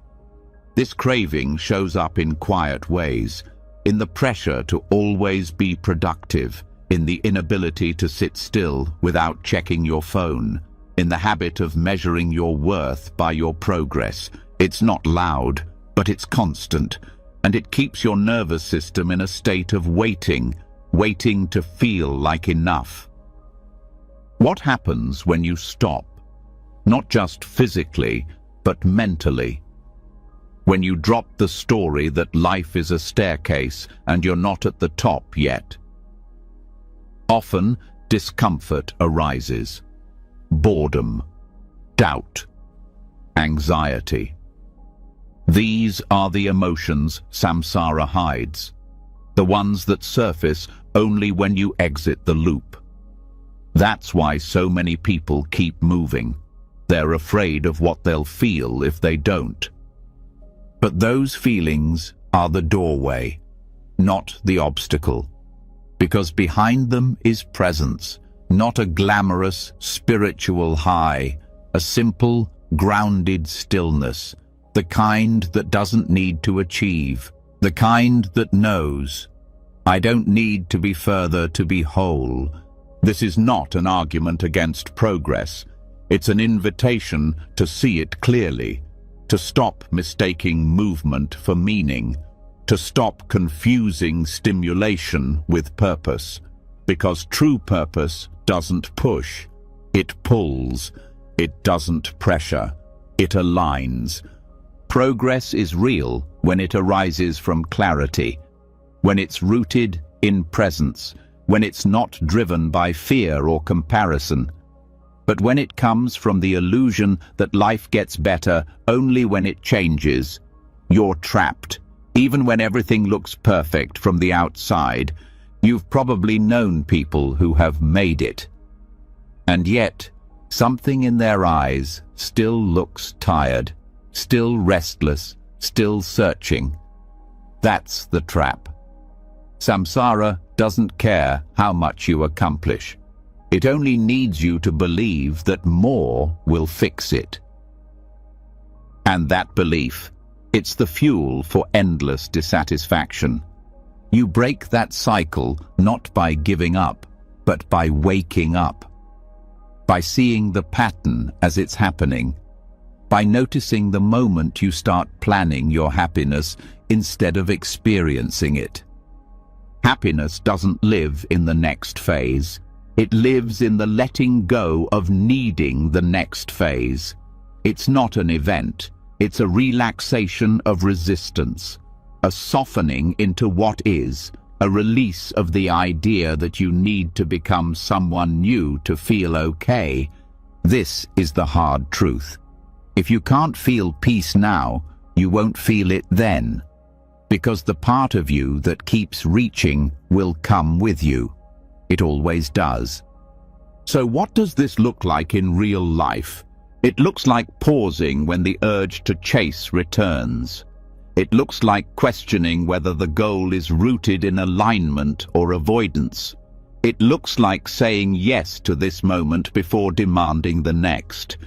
This craving shows up in quiet ways, in the pressure to always be productive, in the inability to sit still without checking your phone, in the habit of measuring your worth by your progress. It's not loud, but it's constant, and it keeps your nervous system in a state of waiting to feel like enough. What happens when you stop? Not just physically, but mentally. When you drop the story that life is a staircase and you're not at the top yet. Often, discomfort arises. Boredom, doubt, anxiety. These are the emotions samsara hides, the ones that surface only when you exit the loop. That's why so many people keep moving. They're afraid of what they'll feel if they don't. But those feelings are the doorway, not the obstacle, because behind them is presence, not a glamorous spiritual high, a simple, grounded stillness, the kind that doesn't need to achieve, the kind that knows, I don't need to be further to be whole. This is not an argument against progress. It's an invitation to see it clearly, to stop mistaking movement for meaning, to stop confusing stimulation with purpose, because true purpose doesn't push, it pulls, it doesn't pressure, it aligns. Progress is real when it arises from clarity, when it's rooted in presence, when it's not driven by fear or comparison. But when it comes from the illusion that life gets better only when it changes, you're trapped. Even when everything looks perfect from the outside, you've probably known people who have made it. And yet, something in their eyes still looks tired, still restless, still searching. That's the trap. Samsara doesn't care how much you accomplish. It only needs you to believe that more will fix it. And that belief, it's the fuel for endless dissatisfaction. You break that cycle not by giving up, but by waking up. By seeing the pattern as it's happening. By noticing the moment you start planning your happiness instead of experiencing it. Happiness doesn't live in the next phase. It lives in the letting go of needing the next phase. It's not an event. It's a relaxation of resistance, a softening into what is, a release of the idea that you need to become someone new to feel okay. This is the hard truth. If you can't feel peace now, you won't feel it then, because the part of you that keeps reaching will come with you. It always does. So what does this look like in real life? It looks like pausing when the urge to chase returns. It looks like questioning whether the goal is rooted in alignment or avoidance. It looks like saying yes to this moment before demanding the next.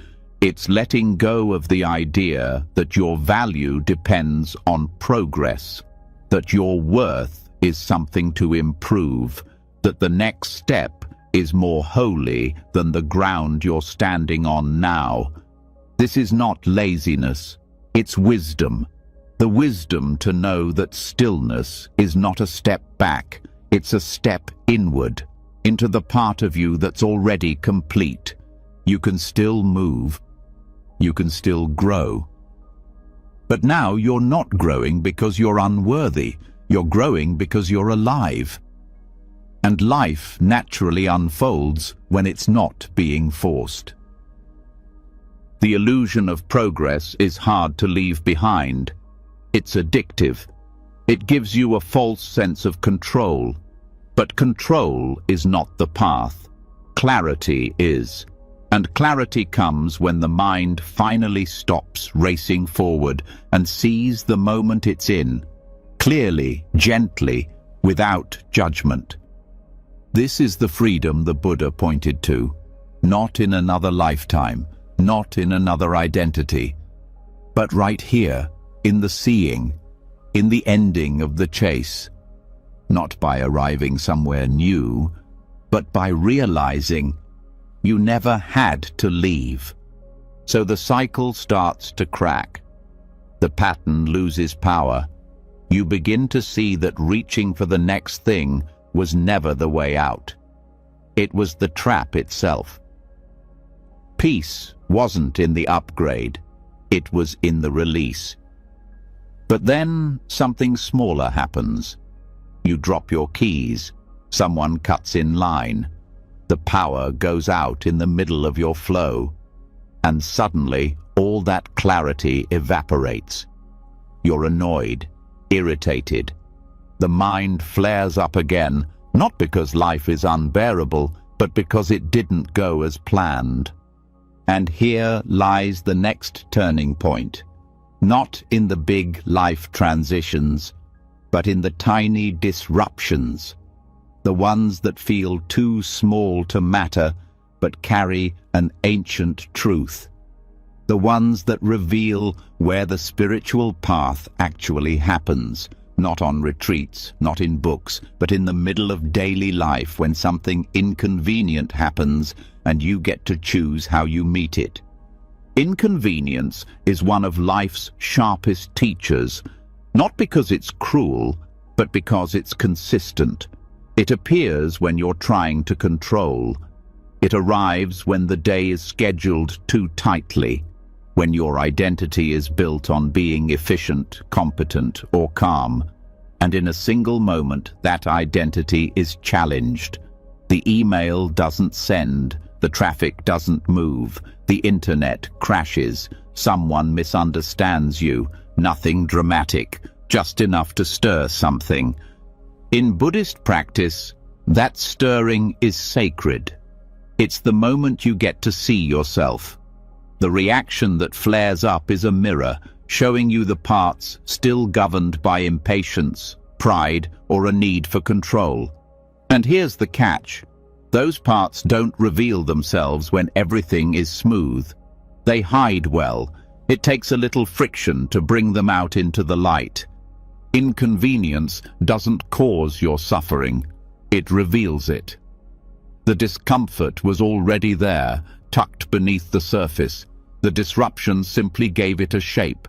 It's letting go of the idea that your value depends on progress, that your worth is something to improve, that the next step is more holy than the ground you're standing on now. This is not laziness, it's wisdom. The wisdom to know that stillness is not a step back, it's a step inward, into the part of you that's already complete. You can still move. You can still grow. But now you're not growing because you're unworthy. You're growing because you're alive. And life naturally unfolds when it's not being forced. The illusion of progress is hard to leave behind. It's addictive. It gives you a false sense of control. But control is not the path. Clarity is. And clarity comes when the mind finally stops racing forward and sees the moment it's in, clearly, gently, without judgment. This is the freedom the Buddha pointed to, not in another lifetime, not in another identity, but right here, in the seeing, in the ending of the chase, not by arriving somewhere new, but by realizing you never had to leave. So the cycle starts to crack. The pattern loses power. You begin to see that reaching for the next thing was never the way out. It was the trap itself. Peace wasn't in the upgrade. It was in the release. But then something smaller happens. You drop your keys. Someone cuts in line. The power goes out in the middle of your flow, and suddenly all that clarity evaporates. You're annoyed, irritated. The mind flares up again, not because life is unbearable, but because it didn't go as planned. And here lies the next turning point, not in the big life transitions, but in the tiny disruptions. The ones that feel too small to matter, but carry an ancient truth. The ones that reveal where the spiritual path actually happens, not on retreats, not in books, but in the middle of daily life when something inconvenient happens and you get to choose how you meet it. Inconvenience is one of life's sharpest teachers, not because it's cruel, but because it's consistent. It appears when you're trying to control. It arrives when the day is scheduled too tightly, when your identity is built on being efficient, competent, or calm, and in a single moment that identity is challenged. The email doesn't send, the traffic doesn't move, the internet crashes, someone misunderstands you, nothing dramatic, just enough to stir something. In Buddhist practice, that stirring is sacred. It's the moment you get to see yourself. The reaction that flares up is a mirror, showing you the parts still governed by impatience, pride, or a need for control. And here's the catch. Those parts don't reveal themselves when everything is smooth. They hide well. It takes a little friction to bring them out into the light. Inconvenience doesn't cause your suffering. It reveals it. The discomfort was already there, tucked beneath the surface. The disruption simply gave it a shape,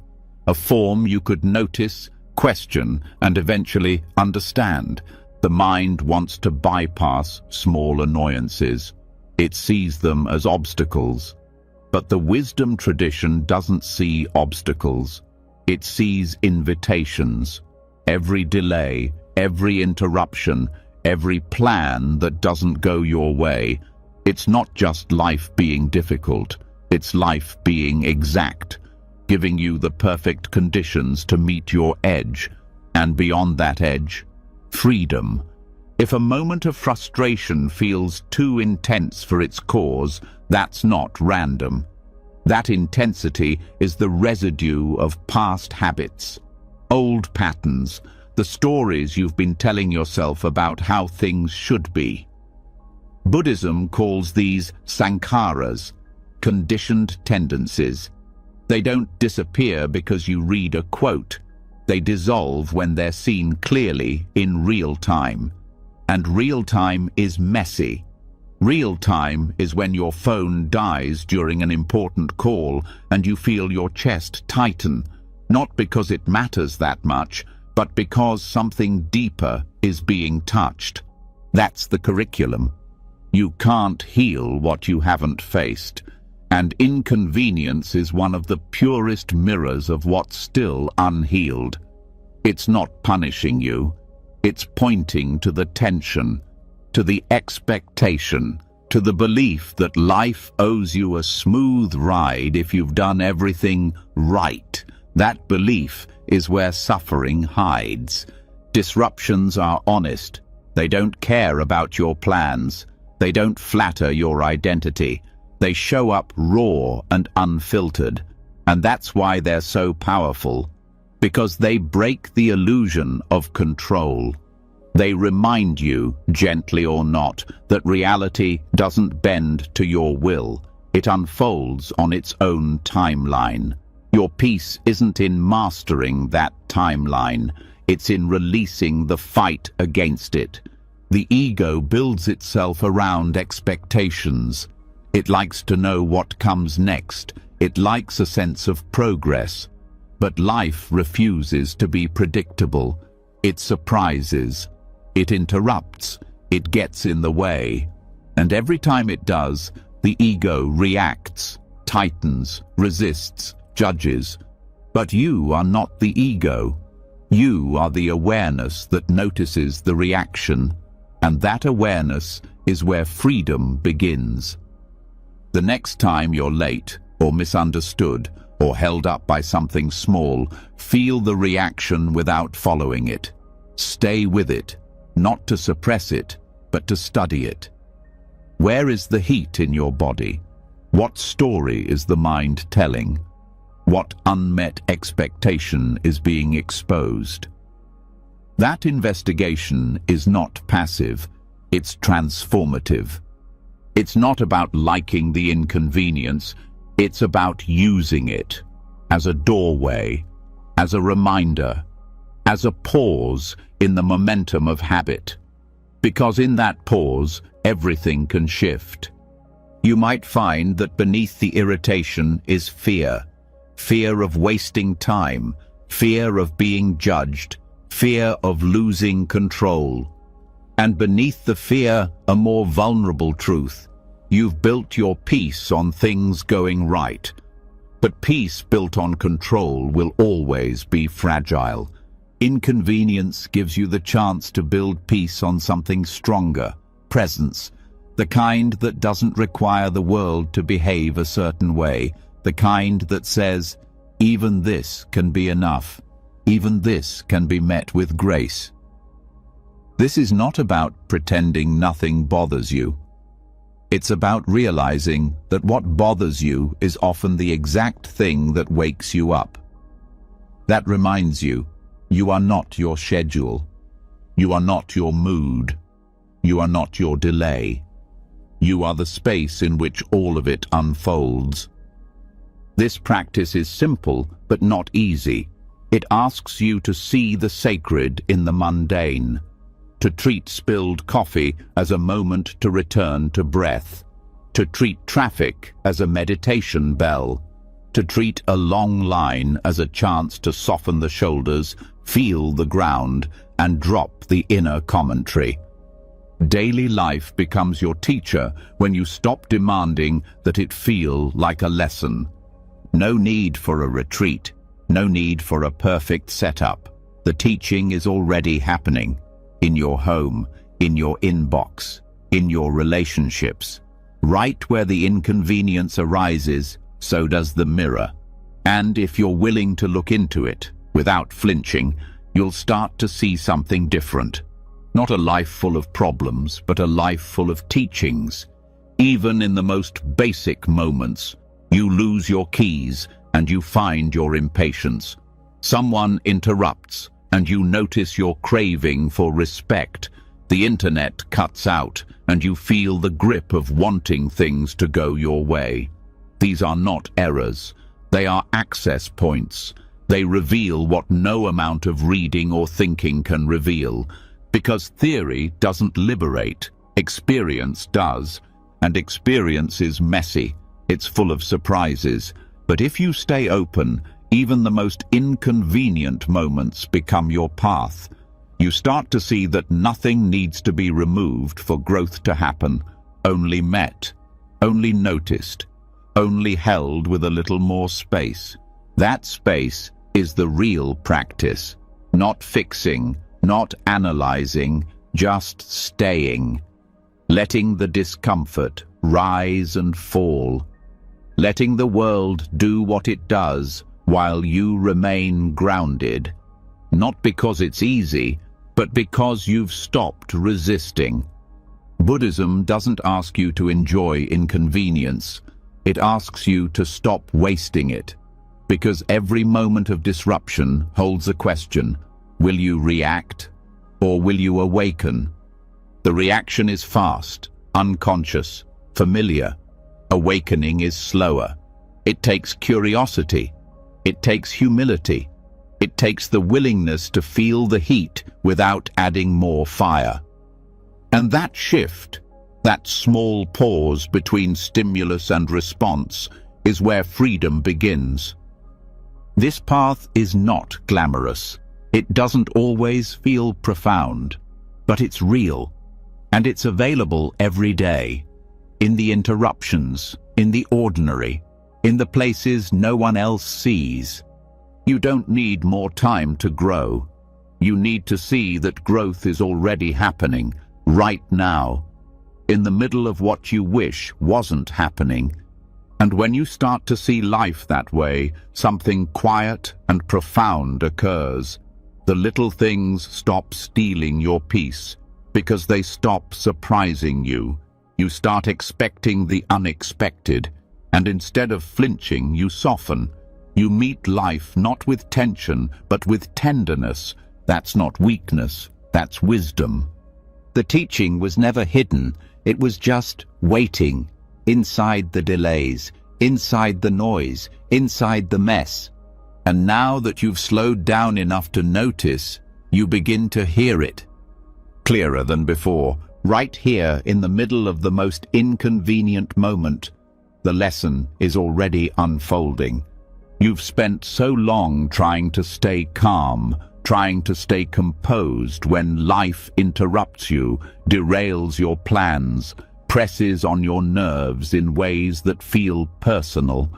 a form you could notice, question, and eventually understand. The mind wants to bypass small annoyances. It sees them as obstacles. But the wisdom tradition doesn't see obstacles. It sees invitations. Every delay, every interruption, every plan that doesn't go your way, it's not just life being difficult, it's life being exact, giving you the perfect conditions to meet your edge, and beyond that edge, freedom. If a moment of frustration feels too intense for its cause, that's not random. That intensity is the residue of past habits, old patterns, the stories you've been telling yourself about how things should be. Buddhism calls these sankharas, conditioned tendencies. They don't disappear because you read a quote. They dissolve when they're seen clearly in real time. And real time is messy. Real time is when your phone dies during an important call and you feel your chest tighten, not because it matters that much, but because something deeper is being touched. That's the curriculum. You can't heal what you haven't faced, and inconvenience is one of the purest mirrors of what's still unhealed. It's not punishing you. It's pointing to the tension, to the expectation, to the belief that life owes you a smooth ride if you've done everything right. That belief is where suffering hides. Disruptions are honest. They don't care about your plans. They don't flatter your identity. They show up raw and unfiltered. And that's why they're so powerful. Because they break the illusion of control. They remind you, gently or not, that reality doesn't bend to your will. It unfolds on its own timeline. Your peace isn't in mastering that timeline. It's in releasing the fight against it. The ego builds itself around expectations. It likes to know what comes next. It likes a sense of progress. But life refuses to be predictable. It surprises. It interrupts. It gets in the way. And every time it does, the ego reacts, tightens, resists, judges. But you are not the ego. You are the awareness that notices the reaction. And that awareness is where freedom begins. The next time you're late, or misunderstood, or held up by something small, feel the reaction without following it. Stay with it, not to suppress it, but to study it. Where is the heat in your body? What story is the mind telling? What unmet expectation is being exposed? That investigation is not passive, it's transformative. It's not about liking the inconvenience, it's about using it as a doorway, as a reminder, as a pause in the momentum of habit. Because in that pause, everything can shift. You might find that beneath the irritation is fear. Fear of wasting time, fear of being judged, fear of losing control. And beneath the fear, a more vulnerable truth. You've built your peace on things going right. But peace built on control will always be fragile. Inconvenience gives you the chance to build peace on something stronger, presence, the kind that doesn't require the world to behave a certain way, the kind that says, even this can be enough, even this can be met with grace. This is not about pretending nothing bothers you. It's about realizing that what bothers you is often the exact thing that wakes you up. That reminds you, you are not your schedule. You are not your mood. You are not your delay. You are the space in which all of it unfolds. This practice is simple, but not easy. It asks you to see the sacred in the mundane, to treat spilled coffee as a moment to return to breath, to treat traffic as a meditation bell, to treat a long line as a chance to soften the shoulders, feel the ground, and drop the inner commentary. Daily life becomes your teacher when you stop demanding that it feel like a lesson. No need for a retreat, no need for a perfect setup. The teaching is already happening. In your home, in your inbox, in your relationships. Right where the inconvenience arises, so does the mirror. And if you're willing to look into it, without flinching, you'll start to see something different. Not a life full of problems, but a life full of teachings. Even in the most basic moments, you lose your keys and you find your impatience. Someone interrupts, and you notice your craving for respect. The internet cuts out, and you feel the grip of wanting things to go your way. These are not errors. They are access points. They reveal what no amount of reading or thinking can reveal. Because theory doesn't liberate, experience does. And experience is messy. It's full of surprises. But if you stay open, even the most inconvenient moments become your path. You start to see that nothing needs to be removed for growth to happen, only met, only noticed, only held with a little more space. That space is the real practice, not fixing, not analyzing, just staying, letting the discomfort rise and fall, letting the world do what it does while you remain grounded, not because it's easy, but because you've stopped resisting. Buddhism doesn't ask you to enjoy inconvenience. It asks you to stop wasting it, because every moment of disruption holds a question. Will you react, or will you awaken? The reaction is fast, unconscious, familiar. Awakening is slower. It takes curiosity. It takes humility. It takes the willingness to feel the heat without adding more fire. And that shift, that small pause between stimulus and response, is where freedom begins. This path is not glamorous. It doesn't always feel profound, but it's real, and it's available every day. In the interruptions, in the ordinary, in the places no one else sees. You don't need more time to grow. You need to see that growth is already happening, right now, in the middle of what you wish wasn't happening. And when you start to see life that way, something quiet and profound occurs. The little things stop stealing your peace, because they stop surprising you. You start expecting the unexpected, and instead of flinching, you soften. You meet life not with tension, but with tenderness. That's not weakness, that's wisdom. The teaching was never hidden. It was just waiting, inside the delays, inside the noise, inside the mess. And now that you've slowed down enough to notice, you begin to hear it. Clearer than before, right here in the middle of the most inconvenient moment. The lesson is already unfolding. You've spent so long trying to stay calm, trying to stay composed when life interrupts you, derails your plans, presses on your nerves in ways that feel personal.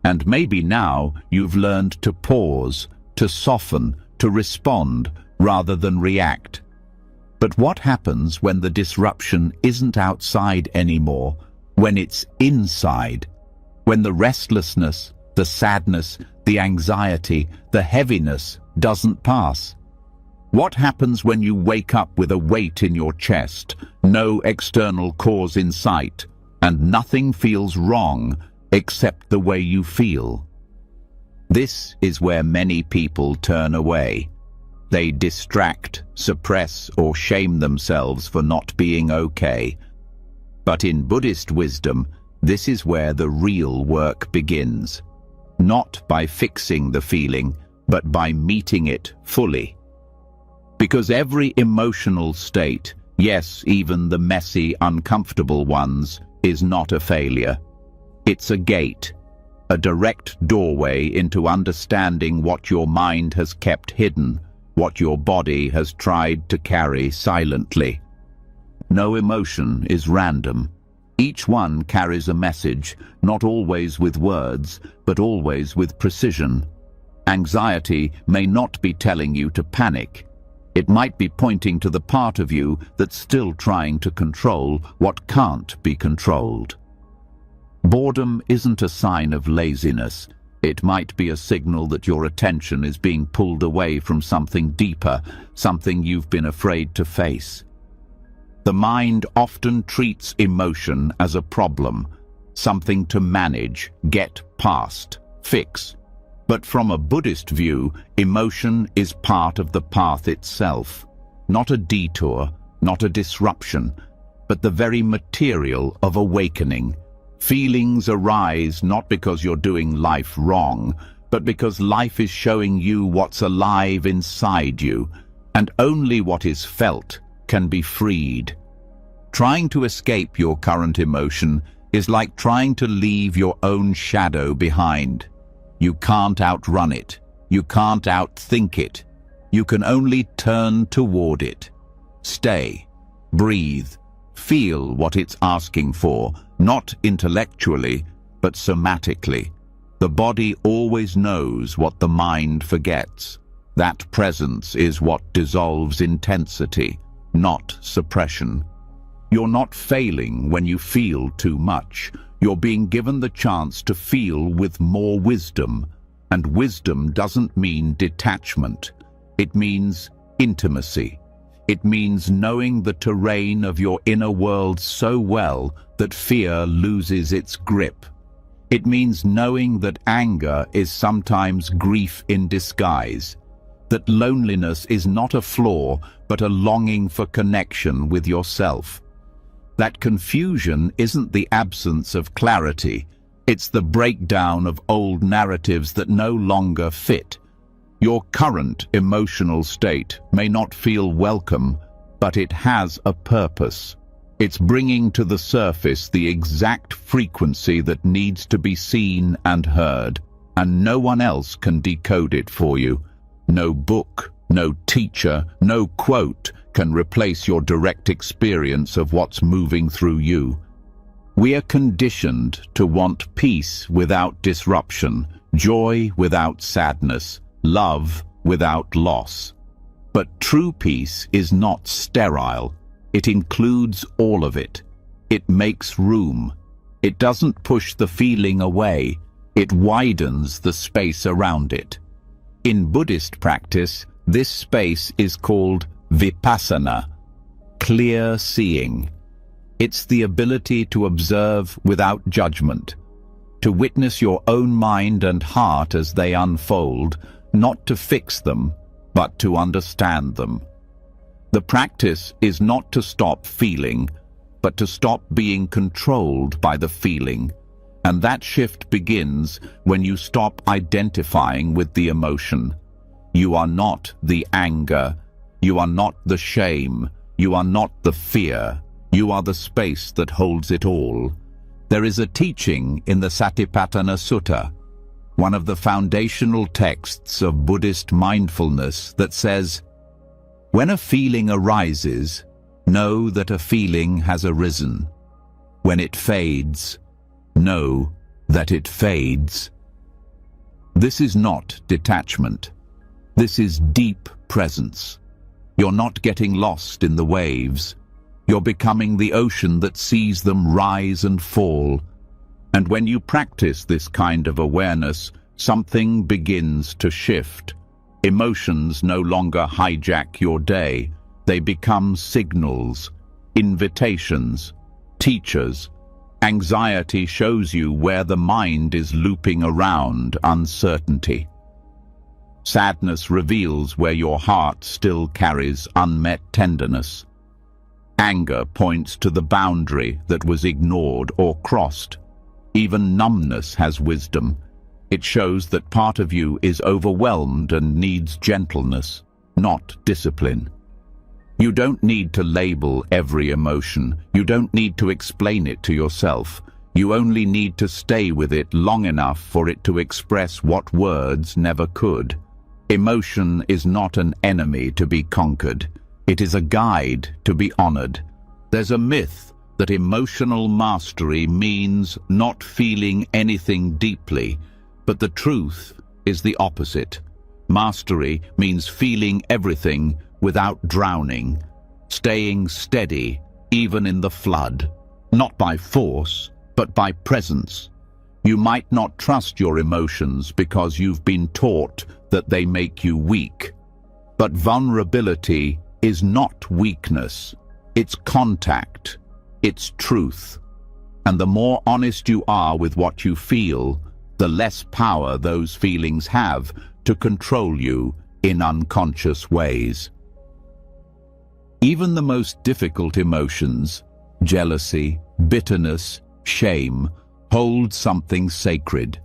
And maybe now you've learned to pause, to soften, to respond rather than react. But what happens when the disruption isn't outside anymore, when it's inside? When the restlessness, the sadness, the anxiety, the heaviness doesn't pass? What happens when you wake up with a weight in your chest, no external cause in sight, and nothing feels wrong except the way you feel. This is where many people turn away. They distract, suppress, or shame themselves for not being okay. But in Buddhist wisdom, this is where the real work begins. Not by fixing the feeling, but by meeting it fully. Because every emotional state, yes, even the messy, uncomfortable ones, is not a failure. It's a gate, a direct doorway into understanding what your mind has kept hidden, what your body has tried to carry silently. No emotion is random. Each one carries a message, not always with words, but always with precision. Anxiety may not be telling you to panic. It might be pointing to the part of you that's still trying to control what can't be controlled. Boredom isn't a sign of laziness. It might be a signal that your attention is being pulled away from something deeper, something you've been afraid to face. The mind often treats emotion as a problem, something to manage, get past, fix. But from a Buddhist view, emotion is part of the path itself, not a detour, not a disruption, but the very material of awakening. Feelings arise not because you're doing life wrong, but because life is showing you what's alive inside you, and only what is felt can be freed. Trying to escape your current emotion is like trying to leave your own shadow behind. You can't outrun it. You can't outthink it. You can only turn toward it. Stay, breathe, feel what it's asking for, not intellectually, but somatically. The body always knows what the mind forgets. That presence is what dissolves intensity, not suppression. You're not failing when you feel too much. You're being given the chance to feel with more wisdom. And wisdom doesn't mean detachment. It means intimacy. It means knowing the terrain of your inner world so well that fear loses its grip. It means knowing that anger is sometimes grief in disguise, that loneliness is not a flaw, but a longing for connection with yourself. That confusion isn't the absence of clarity, it's the breakdown of old narratives that no longer fit. Your current emotional state may not feel welcome, but it has a purpose. It's bringing to the surface the exact frequency that needs to be seen and heard, and no one else can decode it for you. No book, no teacher, no quote can replace your direct experience of what's moving through you. We are conditioned to want peace without disruption, joy without sadness, love without loss. But true peace is not sterile. It includes all of it. It makes room. It doesn't push the feeling away. It widens the space around it. In Buddhist practice, this space is called vipassana, clear seeing. It's the ability to observe without judgment, to witness your own mind and heart as they unfold, not to fix them, but to understand them. The practice is not to stop feeling, but to stop being controlled by the feeling. And that shift begins when you stop identifying with the emotion. You are not the anger. You are not the shame. You are not the fear. You are the space that holds it all. There is a teaching in the Satipatthana Sutta, one of the foundational texts of Buddhist mindfulness, that says, "When a feeling arises, know that a feeling has arisen. When it fades, know that it fades." This is not detachment. This is deep presence. You're not getting lost in the waves. You're becoming the ocean that sees them rise and fall. And when you practice this kind of awareness, something begins to shift. Emotions no longer hijack your day. They become signals, invitations, teachers, Anxiety shows you where the mind is looping around uncertainty. Sadness reveals where your heart still carries unmet tenderness. Anger points to the boundary that was ignored or crossed. Even numbness has wisdom. It shows that part of you is overwhelmed and needs gentleness, not discipline. You don't need to label every emotion. You don't need to explain it to yourself. You only need to stay with it long enough for it to express what words never could. Emotion is not an enemy to be conquered. It is a guide to be honored. There's a myth that emotional mastery means not feeling anything deeply, but the truth is the opposite. Mastery means feeling everything without drowning, staying steady even in the flood, not by force, but by presence. You might not trust your emotions because you've been taught that they make you weak. But vulnerability is not weakness. It's contact. It's truth. And the more honest you are with what you feel, the less power those feelings have to control you in unconscious ways. Even the most difficult emotions, jealousy, bitterness, shame, hold something sacred.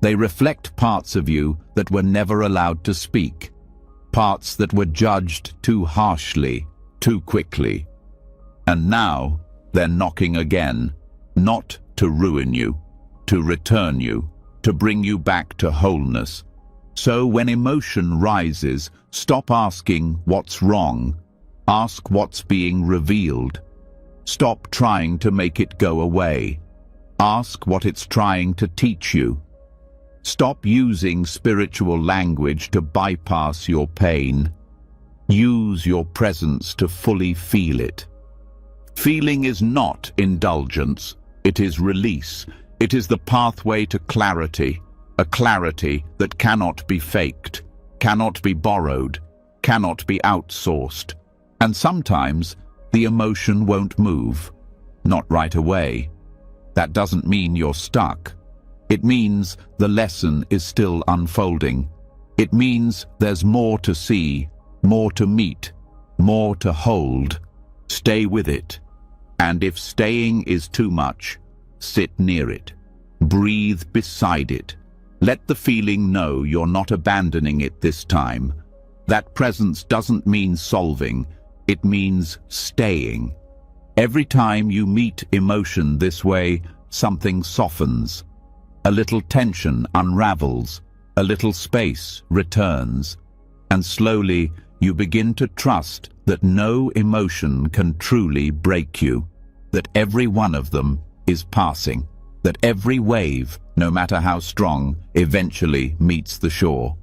They reflect parts of you that were never allowed to speak, parts that were judged too harshly, too quickly. And now they're knocking again, not to ruin you, to return you, to bring you back to wholeness. So when emotion rises, stop asking what's wrong. Ask what's being revealed. Stop trying to make it go away. Ask what it's trying to teach you. Stop using spiritual language to bypass your pain. Use your presence to fully feel it. Feeling is not indulgence. It is release. It is the pathway to clarity, a clarity that cannot be faked, cannot be borrowed, cannot be outsourced. And sometimes the emotion won't move, not right away. That doesn't mean you're stuck. It means the lesson is still unfolding. It means there's more to see, more to meet, more to hold. Stay with it. And if staying is too much, sit near it. Breathe beside it. Let the feeling know you're not abandoning it this time. That presence doesn't mean solving. It means staying. Every time you meet emotion this way, something softens. A little tension unravels. A little space returns. And slowly you begin to trust that no emotion can truly break you. That every one of them is passing. That every wave, no matter how strong, eventually meets the shore.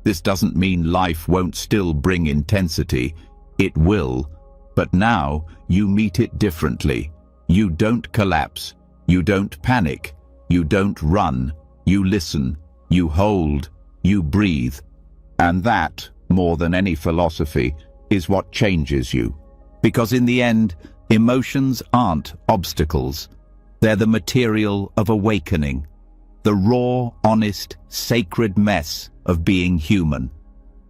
This doesn't mean life won't still bring intensity. It will, but now you meet it differently. You don't collapse, you don't panic, you don't run, you listen, you hold, you breathe. And that, more than any philosophy, is what changes you. Because in the end, emotions aren't obstacles. They're the material of awakening, the raw, honest, sacred mess of being human.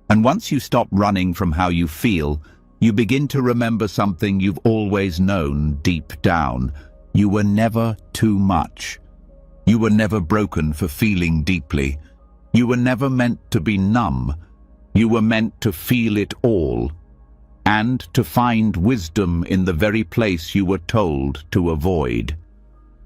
And once you stop running from how you feel, you begin to remember something you've always known deep down. You were never too much. You were never broken for feeling deeply. You were never meant to be numb. You were meant to feel it all, and to find wisdom in the very place you were told to avoid.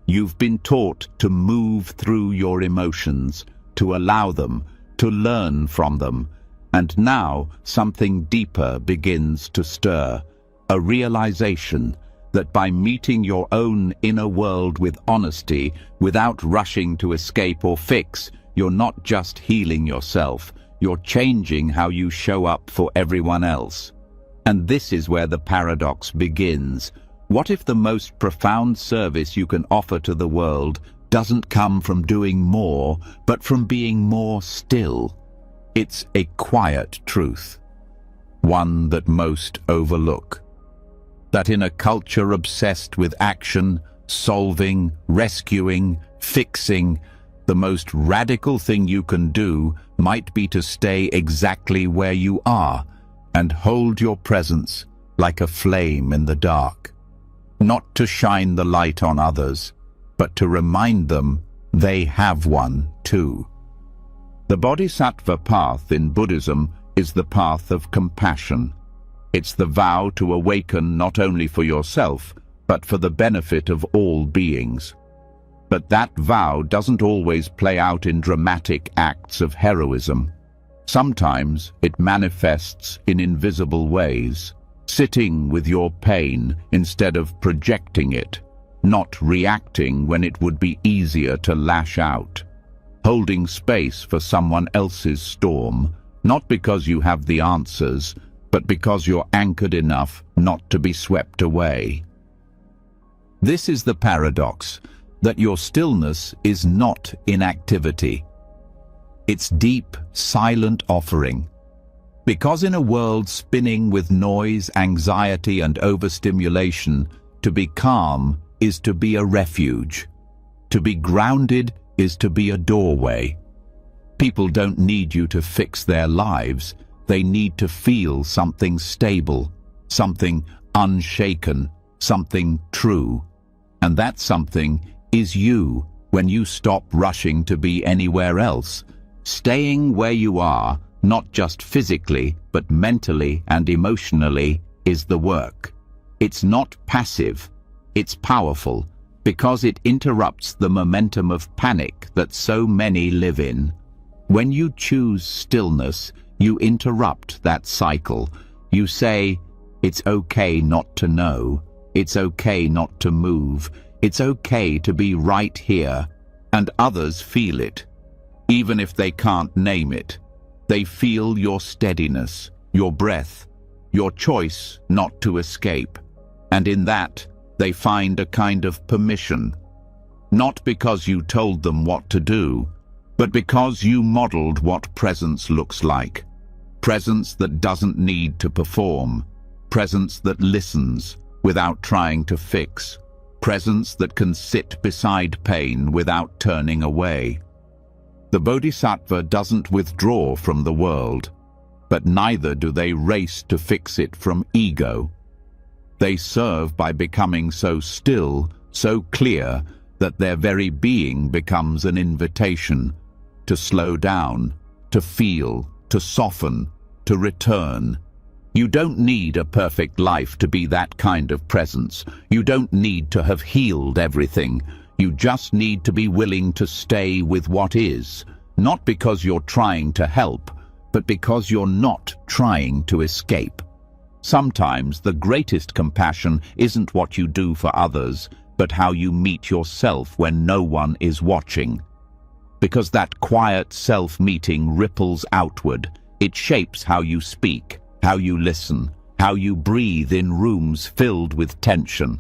You've been taught to move through your emotions, to allow them, to learn from them. And now something deeper begins to stir, a realization that by meeting your own inner world with honesty, without rushing to escape or fix, you're not just healing yourself, you're changing how you show up for everyone else. And this is where the paradox begins. What if the most profound service you can offer to the world doesn't come from doing more, but from being more still? It's a quiet truth, one that most overlook. That in a culture obsessed with action, solving, rescuing, fixing. The most radical thing you can do might be to stay exactly where you are and hold your presence like a flame in the dark. Not to shine the light on others, but to remind them they have one too. The Bodhisattva path in Buddhism is the path of compassion. It's the vow to awaken not only for yourself, but for the benefit of all beings. But that vow doesn't always play out in dramatic acts of heroism. Sometimes it manifests in invisible ways, sitting with your pain instead of projecting it, not reacting when it would be easier to lash out, holding space for someone else's storm, not because you have the answers, but because you're anchored enough not to be swept away. This is the paradox, that your stillness is not inactivity. It's deep, silent offering. Because in a world spinning with noise, anxiety, and overstimulation, to be calm is to be a refuge. To be grounded is to be a doorway. People don't need you to fix their lives. They need to feel something stable, something unshaken, something true. And that something is you when you stop rushing to be anywhere else. Staying where you are, not just physically, but mentally and emotionally, is the work. It's not passive, it's powerful, because it interrupts the momentum of panic that so many live in. When you choose stillness, you interrupt that cycle. You say, it's okay not to know, it's okay not to move, it's okay to be right here, and others feel it. Even if they can't name it, they feel your steadiness, your breath, your choice not to escape. And in that, they find a kind of permission. Not because you told them what to do, but because you modeled what presence looks like. Presence that doesn't need to perform. Presence that listens without trying to fix. Presence that can sit beside pain without turning away. The Bodhisattva doesn't withdraw from the world, but neither do they race to fix it from ego. They serve by becoming so still, so clear, that their very being becomes an invitation to slow down, to feel, to soften, to return. You don't need a perfect life to be that kind of presence. You don't need to have healed everything. You just need to be willing to stay with what is, not because you're trying to help, but because you're not trying to escape. Sometimes the greatest compassion isn't what you do for others, but how you meet yourself when no one is watching. Because that quiet self-meeting ripples outward. It shapes how you speak, how you listen, how you breathe in rooms filled with tension.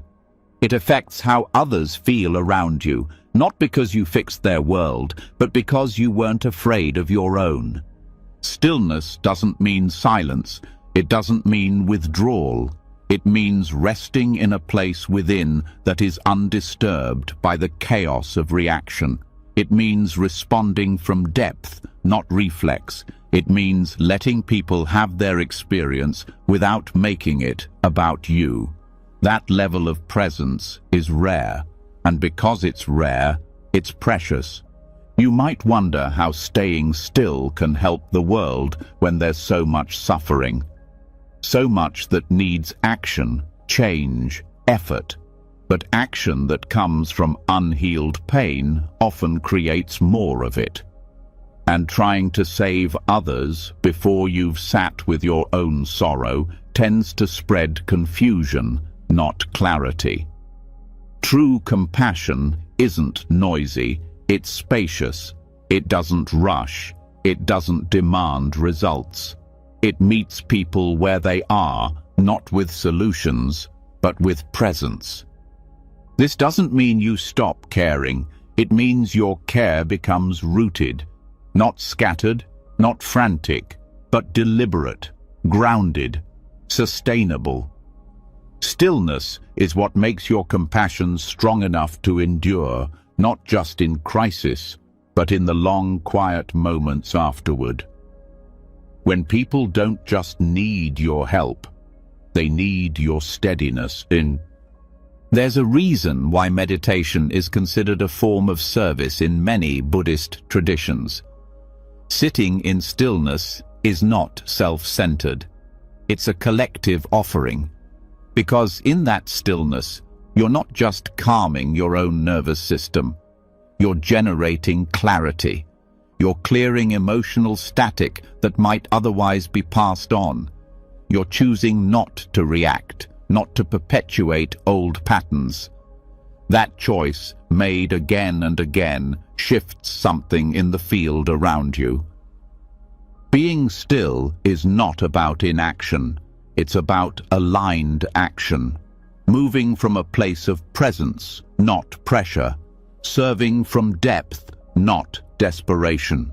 It affects how others feel around you, not because you fixed their world, but because you weren't afraid of your own. Stillness doesn't mean silence. It doesn't mean withdrawal. It means resting in a place within that is undisturbed by the chaos of reaction. It means responding from depth, not reflex. It means letting people have their experience without making it about you. That level of presence is rare, and because it's rare, it's precious. You might wonder how staying still can help the world when there's so much suffering. So much that needs action, change, effort. But action that comes from unhealed pain often creates more of it. And trying to save others before you've sat with your own sorrow tends to spread confusion, not clarity. True compassion isn't noisy, it's spacious. It doesn't rush. It doesn't demand results. It meets people where they are, not with solutions, but with presence. This doesn't mean you stop caring. It means your care becomes rooted, not scattered, not frantic, but deliberate, grounded, sustainable. Stillness is what makes your compassion strong enough to endure, not just in crisis, but in the long, quiet moments afterward. When people don't just need your help, they need your steadiness. There's a reason why meditation is considered a form of service in many Buddhist traditions. Sitting in stillness is not self-centered. It's a collective offering. Because in that stillness, you're not just calming your own nervous system. You're generating clarity. You're clearing emotional static that might otherwise be passed on. You're choosing not to react, not to perpetuate old patterns. That choice, made again and again, shifts something in the field around you. Being still is not about inaction. It's about aligned action. Moving from a place of presence, not pressure. Serving from depth, not desperation.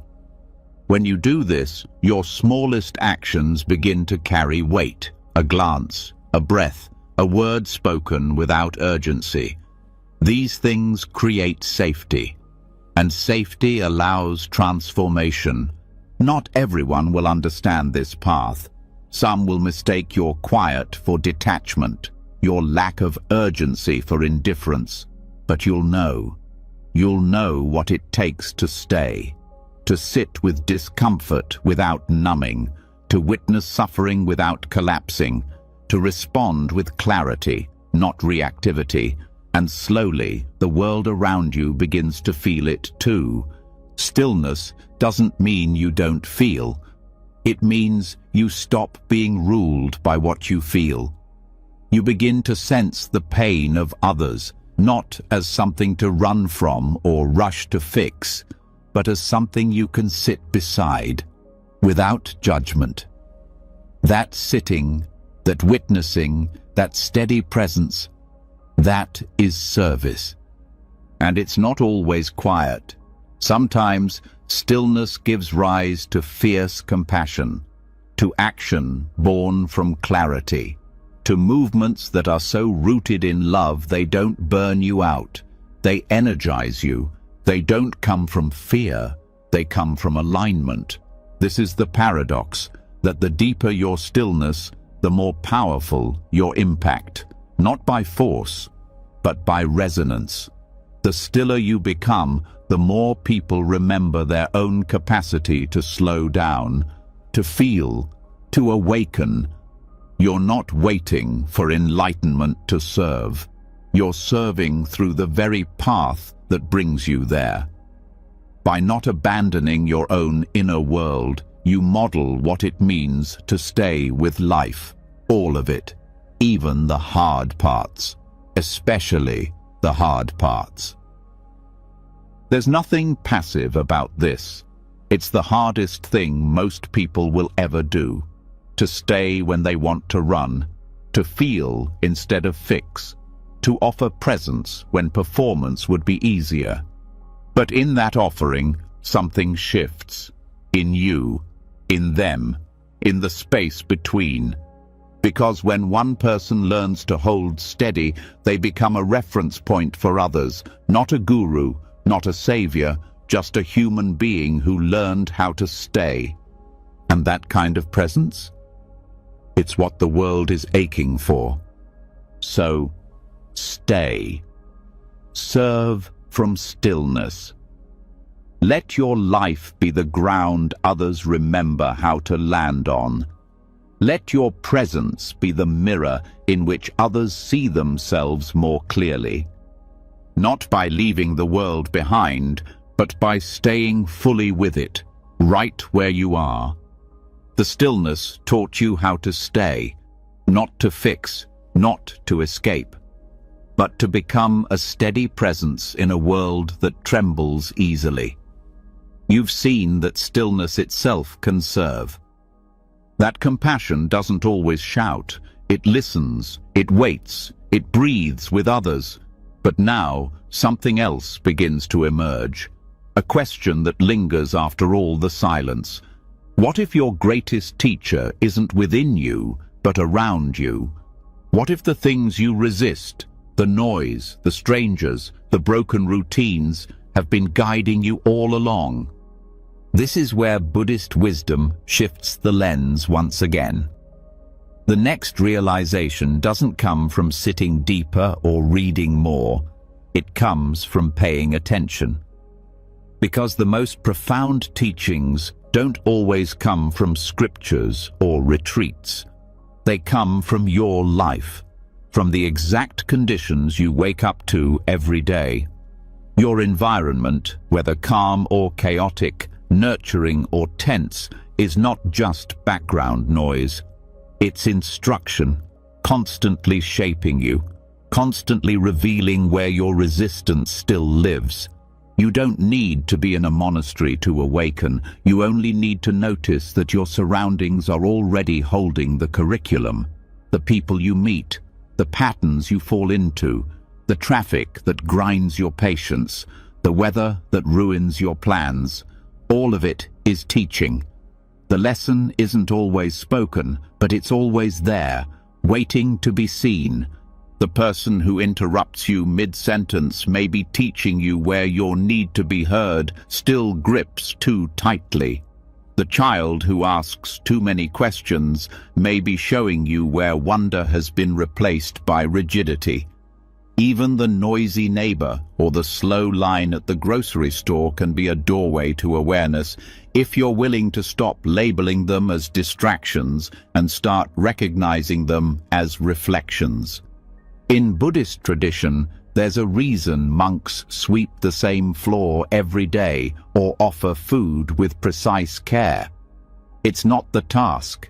When you do this, your smallest actions begin to carry weight. A glance, a breath, a word spoken without urgency. These things create safety. And safety allows transformation. Not everyone will understand this path. Some will mistake your quiet for detachment, your lack of urgency for indifference. But you'll know what it takes to stay, to sit with discomfort without numbing, to witness suffering without collapsing, to respond with clarity, not reactivity, and slowly the world around you begins to feel it too. Stillness doesn't mean you don't feel. It means you stop being ruled by what you feel. You begin to sense the pain of others, not as something to run from or rush to fix, but as something you can sit beside, without judgment. That sitting, that witnessing, that steady presence, that is service. And it's not always quiet. Sometimes stillness gives rise to fierce compassion, to action born from clarity, to movements that are so rooted in love they don't burn you out, they energize you. They don't come from fear, they come from alignment. This is the paradox, that the deeper your stillness, the more powerful your impact, not by force, but by resonance. The stiller you become, the more people remember their own capacity to slow down, to feel, to awaken. You're not waiting for enlightenment to serve. You're serving through the very path that brings you there. By not abandoning your own inner world, you model what it means to stay with life, all of it, even the hard parts, especially the hard parts. There's nothing passive about this. It's the hardest thing most people will ever do, to stay when they want to run, to feel instead of fix, to offer presence when performance would be easier. But in that offering, something shifts. In you, in them, in the space between. Because when one person learns to hold steady, they become a reference point for others, not a guru, not a savior, just a human being who learned how to stay. And that kind of presence? It's what the world is aching for. So, stay. Serve from stillness. Let your life be the ground others remember how to land on. Let your presence be the mirror in which others see themselves more clearly. Not by leaving the world behind, but by staying fully with it, right where you are. The stillness taught you how to stay, not to fix, not to escape, but to become a steady presence in a world that trembles easily. You've seen that stillness itself can serve. That compassion doesn't always shout. It listens, it waits, it breathes with others. But now, something else begins to emerge. A question that lingers after all the silence. What if your greatest teacher isn't within you, but around you? What if the things you resist, the noise, the strangers, the broken routines, have been guiding you all along? This is where Buddhist wisdom shifts the lens once again. The next realization doesn't come from sitting deeper or reading more. It comes from paying attention. Because the most profound teachings don't always come from scriptures or retreats. They come from your life, from the exact conditions you wake up to every day. Your environment, whether calm or chaotic, nurturing or tense, is not just background noise. It's instruction, constantly shaping you, constantly revealing where your resistance still lives. You don't need to be in a monastery to awaken. You only need to notice that your surroundings are already holding the curriculum, the people you meet, the patterns you fall into, the traffic that grinds your patience, the weather that ruins your plans. All of it is teaching. The lesson isn't always spoken, but it's always there, waiting to be seen. The person who interrupts you mid-sentence may be teaching you where your need to be heard still grips too tightly. The child who asks too many questions may be showing you where wonder has been replaced by rigidity. Even the noisy neighbor or the slow line at the grocery store can be a doorway to awareness if you're willing to stop labeling them as distractions and start recognizing them as reflections. In Buddhist tradition, there's a reason monks sweep the same floor every day or offer food with precise care. It's not the task,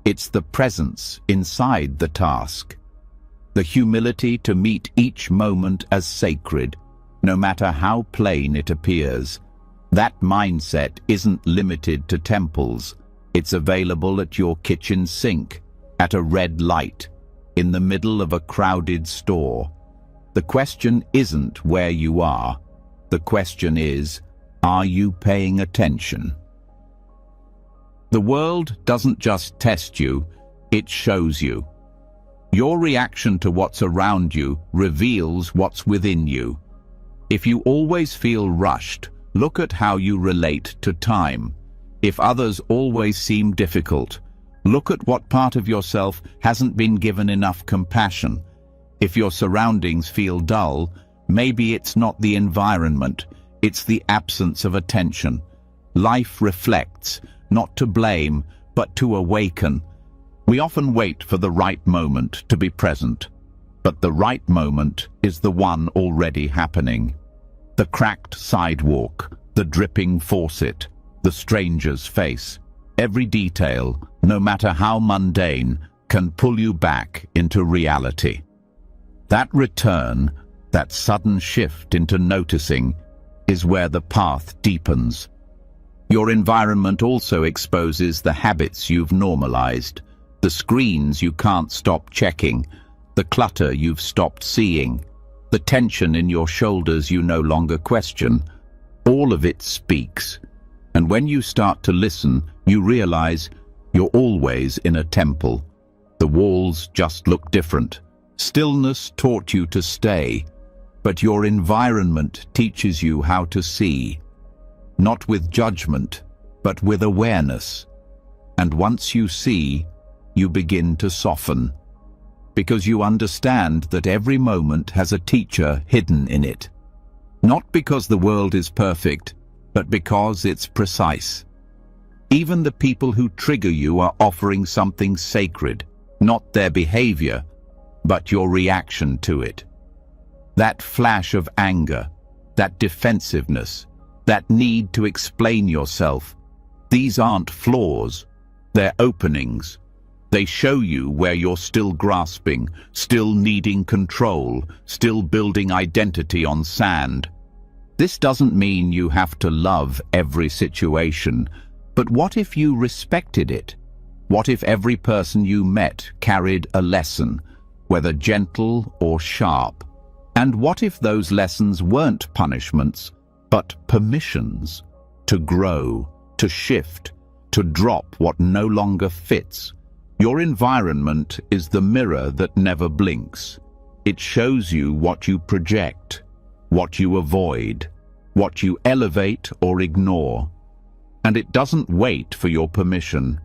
it's the presence inside the task. The humility to meet each moment as sacred, no matter how plain it appears. That mindset isn't limited to temples. It's available at your kitchen sink, at a red light, in the middle of a crowded store. The question isn't where you are. The question is, are you paying attention? The world doesn't just test you, it shows you. Your reaction to what's around you reveals what's within you. If you always feel rushed, look at how you relate to time. If others always seem difficult, look at what part of yourself hasn't been given enough compassion. If your surroundings feel dull, maybe it's not the environment, it's the absence of attention. Life reflects, not to blame, but to awaken. We often wait for the right moment to be present, but the right moment is the one already happening. The cracked sidewalk, the dripping faucet, the stranger's face. Every detail, no matter how mundane, can pull you back into reality. That return, that sudden shift into noticing, is where the path deepens. Your environment also exposes the habits you've normalized, the screens you can't stop checking, the clutter you've stopped seeing, the tension in your shoulders you no longer question. All of it speaks. And when you start to listen, you realize you're always in a temple. The walls just look different. Stillness taught you to stay, but your environment teaches you how to see. Not with judgment, but with awareness. And once you see, you begin to soften. Because you understand that every moment has a teacher hidden in it. Not because the world is perfect, but because it's precise. Even the people who trigger you are offering something sacred, not their behavior, but your reaction to it. That flash of anger, that defensiveness, that need to explain yourself, these aren't flaws, they're openings. They show you where you're still grasping, still needing control, still building identity on sand. This doesn't mean you have to love every situation, but what if you respected it? What if every person you met carried a lesson, whether gentle or sharp? And what if those lessons weren't punishments, but permissions to grow, to shift, to drop what no longer fits? Your environment is the mirror that never blinks. It shows you what you project, what you avoid, what you elevate or ignore. And it doesn't wait for your permission.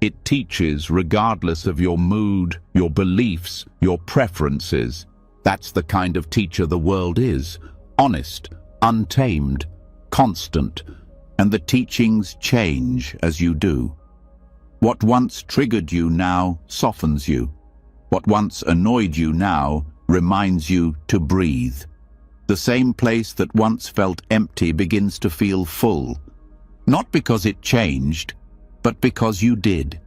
It teaches regardless of your mood, your beliefs, your preferences. That's the kind of teacher the world is. Honest, untamed, constant. And the teachings change as you do. What once triggered you now softens you. What once annoyed you now reminds you to breathe. The same place that once felt empty begins to feel full. Not because it changed, but because you did.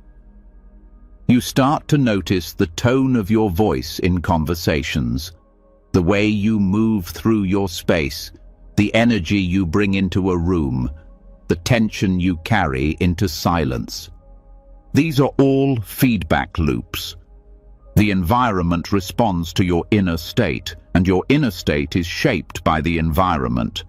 You start to notice the tone of your voice in conversations, the way you move through your space, the energy you bring into a room, the tension you carry into silence. These are all feedback loops. The environment responds to your inner state, and your inner state is shaped by the environment.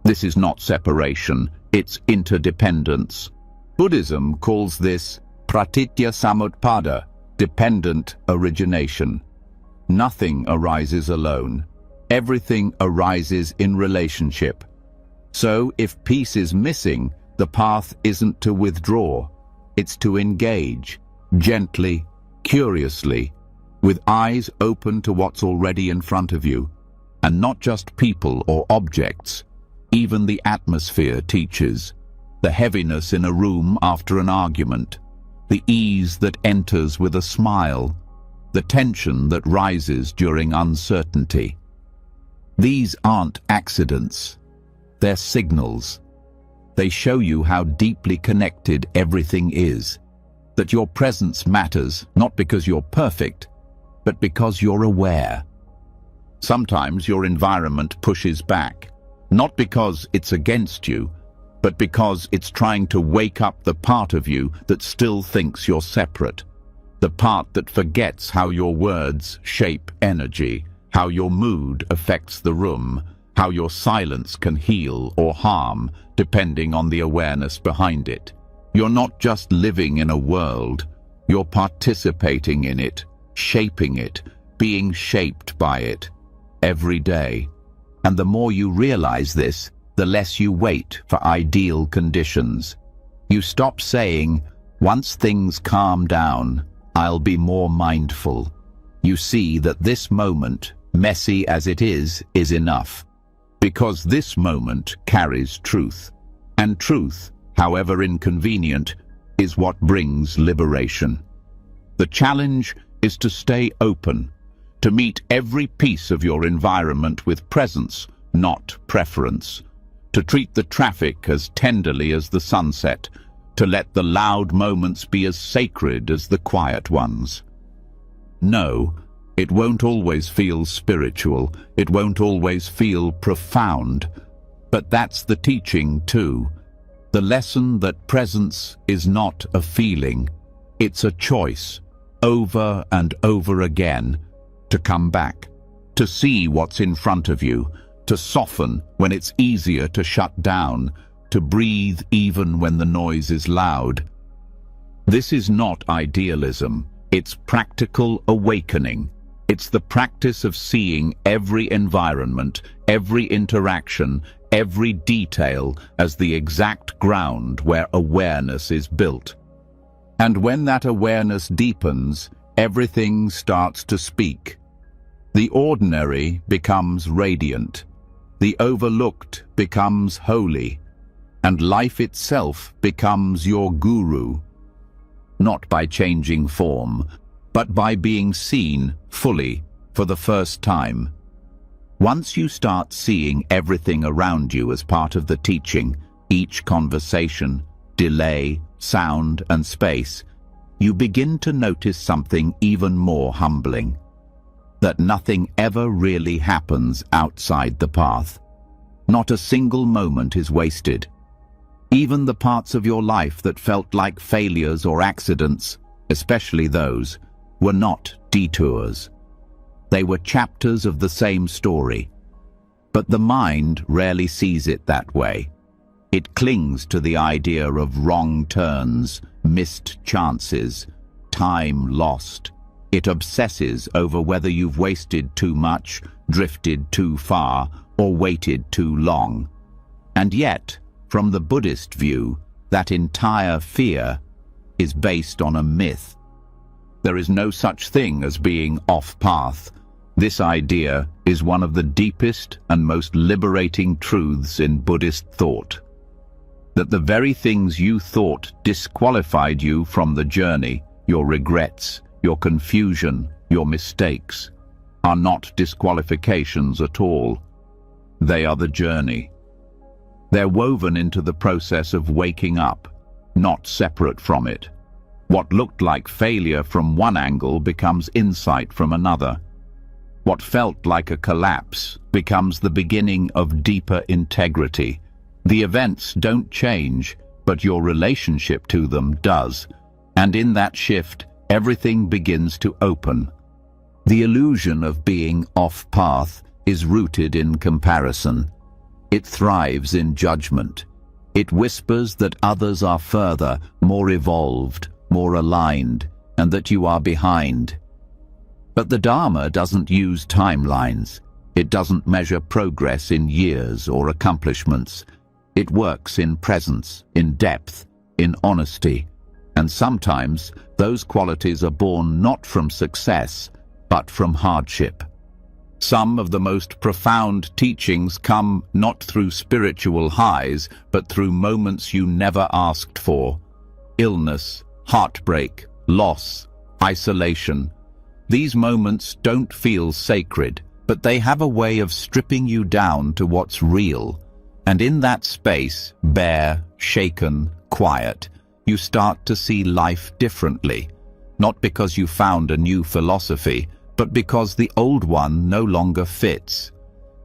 This is not separation, it's interdependence. Buddhism calls this pratitya samutpada, dependent origination. Nothing arises alone. Everything arises in relationship. So, if peace is missing, the path isn't to withdraw. It's to engage, gently, curiously, with eyes open to what's already in front of you. And not just people or objects. Even the atmosphere teaches. The heaviness in a room after an argument. The ease that enters with a smile. The tension that rises during uncertainty. These aren't accidents. They're signals. They show you how deeply connected everything is. That your presence matters, not because you're perfect, but because you're aware. Sometimes your environment pushes back, not because it's against you, but because it's trying to wake up the part of you that still thinks you're separate. The part that forgets how your words shape energy, how your mood affects the room, how your silence can heal or harm, depending on the awareness behind it. You're not just living in a world, you're participating in it, shaping it, being shaped by it, every day. And the more you realize this, the less you wait for ideal conditions. You stop saying, once things calm down, I'll be more mindful. You see that this moment, messy as it is enough. Because this moment carries truth. And truth, however inconvenient, is what brings liberation. The challenge is to stay open, to meet every piece of your environment with presence, not preference. To treat the traffic as tenderly as the sunset, to let the loud moments be as sacred as the quiet ones. No, it won't always feel spiritual, it won't always feel profound, but that's the teaching too. The lesson that presence is not a feeling, it's a choice, over and over again, to come back, to see what's in front of you, to soften when it's easier to shut down, to breathe even when the noise is loud. This is not idealism, it's practical awakening. It's the practice of seeing every environment, every interaction, every detail as the exact ground where awareness is built. And when that awareness deepens, everything starts to speak. The ordinary becomes radiant. The overlooked becomes holy, and life itself becomes your guru. Not by changing form, but by being seen fully for the first time. Once you start seeing everything around you as part of the teaching, each conversation, delay, sound, and space, you begin to notice something even more humbling. That nothing ever really happens outside the path. Not a single moment is wasted. Even the parts of your life that felt like failures or accidents, especially those, were not detours. They were chapters of the same story. But the mind rarely sees it that way. It clings to the idea of wrong turns, missed chances, time lost. It obsesses over whether you've wasted too much, drifted too far, or waited too long. And yet, from the Buddhist view, that entire fear is based on a myth. There is no such thing as being off-path. This idea is one of the deepest and most liberating truths in Buddhist thought. That the very things you thought disqualified you from the journey, your regrets, your confusion, your mistakes, are not disqualifications at all. They are the journey. They're woven into the process of waking up, not separate from it. What looked like failure from one angle becomes insight from another. What felt like a collapse becomes the beginning of deeper integrity. The events don't change, but your relationship to them does. And in that shift, everything begins to open. The illusion of being off-path is rooted in comparison. It thrives in judgment. It whispers that others are further, more evolved, more aligned, and that you are behind. But the Dharma doesn't use timelines. It doesn't measure progress in years or accomplishments. It works in presence, in depth, in honesty. And sometimes those qualities are born not from success, but from hardship. Some of the most profound teachings come not through spiritual highs, but through moments you never asked for. Illness, heartbreak, loss, isolation. These moments don't feel sacred, but they have a way of stripping you down to what's real. And in that space, bare, shaken, quiet, you start to see life differently. Not because you found a new philosophy, but because the old one no longer fits.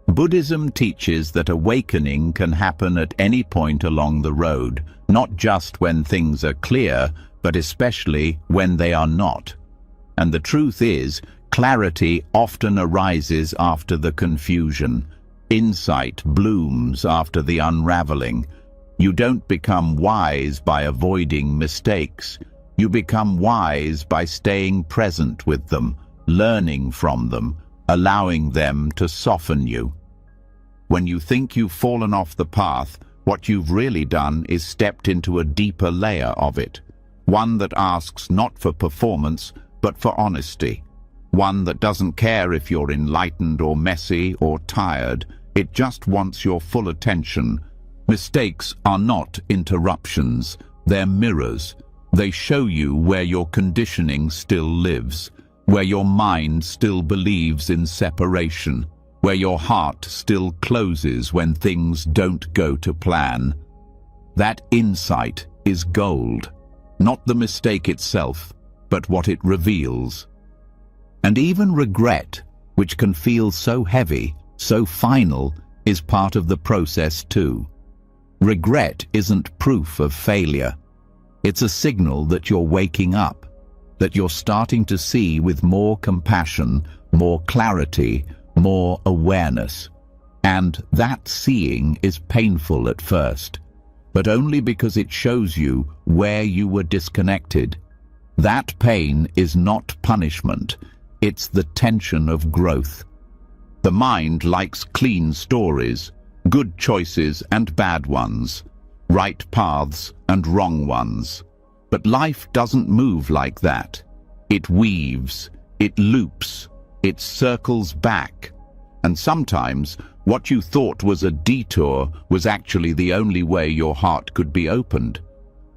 Buddhism teaches that awakening can happen at any point along the road, not just when things are clear, but especially when they are not. And the truth is, clarity often arises after the confusion. Insight blooms after the unraveling. You don't become wise by avoiding mistakes. You become wise by staying present with them, learning from them, allowing them to soften you. When you think you've fallen off the path, what you've really done is stepped into a deeper layer of it. One that asks not for performance, but for honesty. One that doesn't care if you're enlightened or messy or tired. It just wants your full attention. Mistakes are not interruptions. They're mirrors. They show you where your conditioning still lives, where your mind still believes in separation, where your heart still closes when things don't go to plan. That insight is gold. Not the mistake itself, but what it reveals. And even regret, which can feel so heavy, so final, is part of the process too. Regret isn't proof of failure. It's a signal that you're waking up, that you're starting to see with more compassion, more clarity, more awareness. And that seeing is painful at first, but only because it shows you where you were disconnected. That pain is not punishment, it's the tension of growth. The mind likes clean stories, good choices and bad ones, right paths and wrong ones. But life doesn't move like that. It weaves, it loops, it circles back. And sometimes what you thought was a detour was actually the only way your heart could be opened.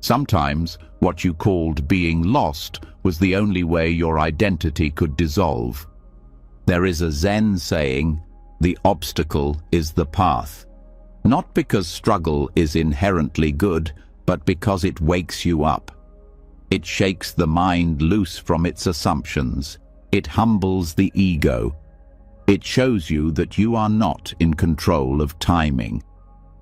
Sometimes what you called being lost was the only way your identity could dissolve. There is a Zen saying, "The obstacle is the path." Not because struggle is inherently good, but because it wakes you up. It shakes the mind loose from its assumptions. It humbles the ego. It shows you that you are not in control of timing.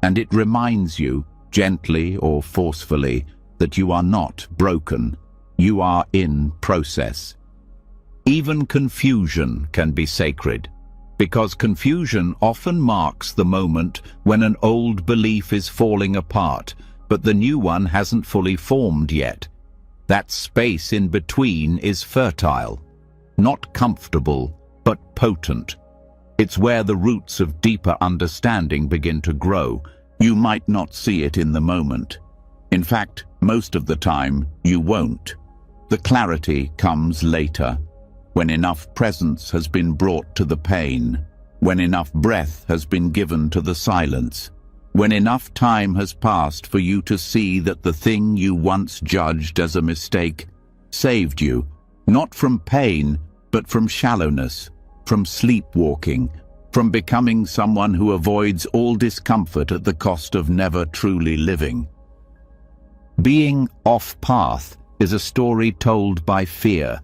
And it reminds you, gently or forcefully, that you are not broken. You are in process. Even confusion can be sacred, because confusion often marks the moment when an old belief is falling apart, but the new one hasn't fully formed yet. That space in between is fertile, not comfortable, but potent. It's where the roots of deeper understanding begin to grow. You might not see it in the moment. In fact, most of the time, you won't. The clarity comes later, when enough presence has been brought to the pain, when enough breath has been given to the silence, when enough time has passed for you to see that the thing you once judged as a mistake saved you, not from pain, but from shallowness, from sleepwalking, from becoming someone who avoids all discomfort at the cost of never truly living. Being off-path is a story told by fear,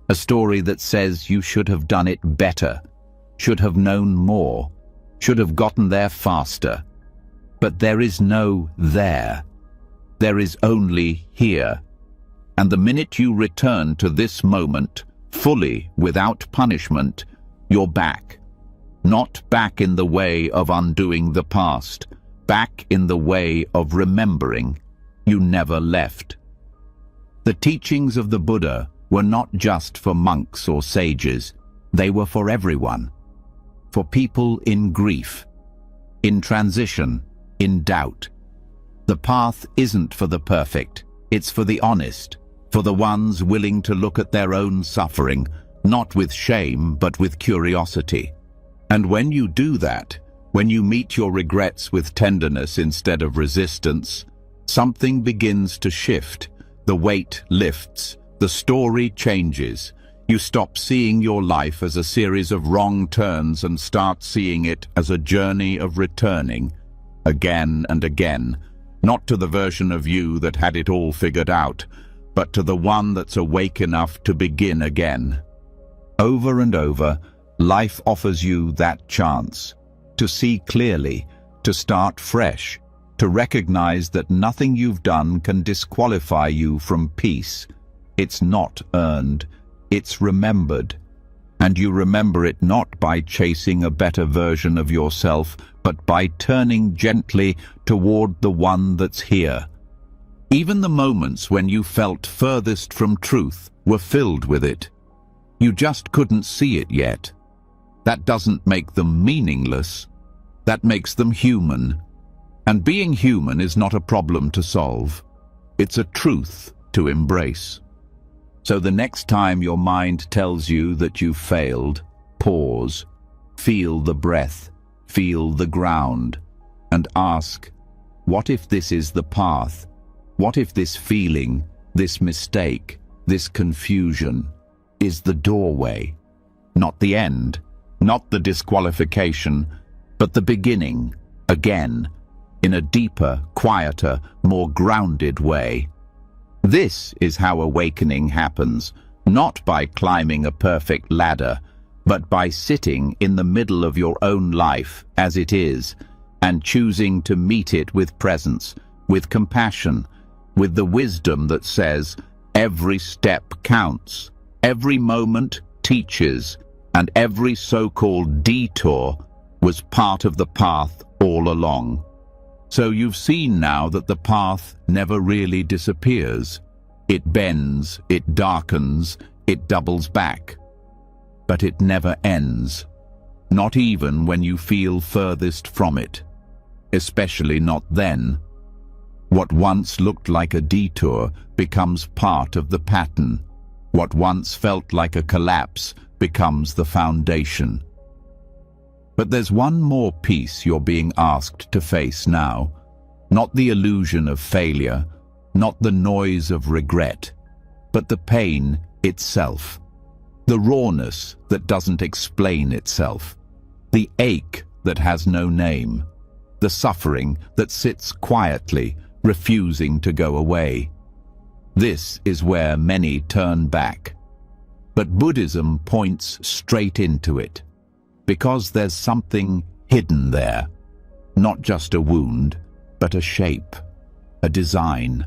a story that says you should have done it better, should have known more, should have gotten there faster. But there is no there. There is only here. And the minute you return to this moment, fully, without punishment, you're back. Not back in the way of undoing the past, back in the way of remembering. You never left. The teachings of the Buddha were not just for monks or sages. They were for everyone. For people in grief, in transition, in doubt. The path isn't for the perfect, it's for the honest, for the ones willing to look at their own suffering, not with shame, but with curiosity. And when you do that, when you meet your regrets with tenderness instead of resistance, something begins to shift. The weight lifts, the story changes. You stop seeing your life as a series of wrong turns and start seeing it as a journey of returning, again and again, not to the version of you that had it all figured out, but to the one that's awake enough to begin again. Over and over, life offers you that chance, to see clearly, to start fresh, to recognize that nothing you've done can disqualify you from peace. It's not earned, it's remembered. And you remember it not by chasing a better version of yourself, but by turning gently toward the one that's here. Even the moments when you felt furthest from truth were filled with it. You just couldn't see it yet. That doesn't make them meaningless. That makes them human. And being human is not a problem to solve. It's a truth to embrace. So the next time your mind tells you that you've failed, pause, feel the breath, feel the ground, and ask, what if this is the path? What if this feeling, this mistake, this confusion is the doorway? Not the end, not the disqualification, but the beginning, again, in a deeper, quieter, more grounded way. This is how awakening happens, not by climbing a perfect ladder, but by sitting in the middle of your own life as it is, and choosing to meet it with presence, with compassion, with the wisdom that says, every step counts, every moment teaches, and every so-called detour was part of the path all along. So you've seen now that the path never really disappears. It bends, it darkens, it doubles back. But it never ends, not even when you feel furthest from it, especially not then. What once looked like a detour becomes part of the pattern. What once felt like a collapse becomes the foundation. But there's one more piece you're being asked to face now. Not the illusion of failure, not the noise of regret, but the pain itself. The rawness that doesn't explain itself. The ache that has no name. The suffering that sits quietly, refusing to go away. This is where many turn back. But Buddhism points straight into it. Because there's something hidden there. Not just a wound, but a shape, a design,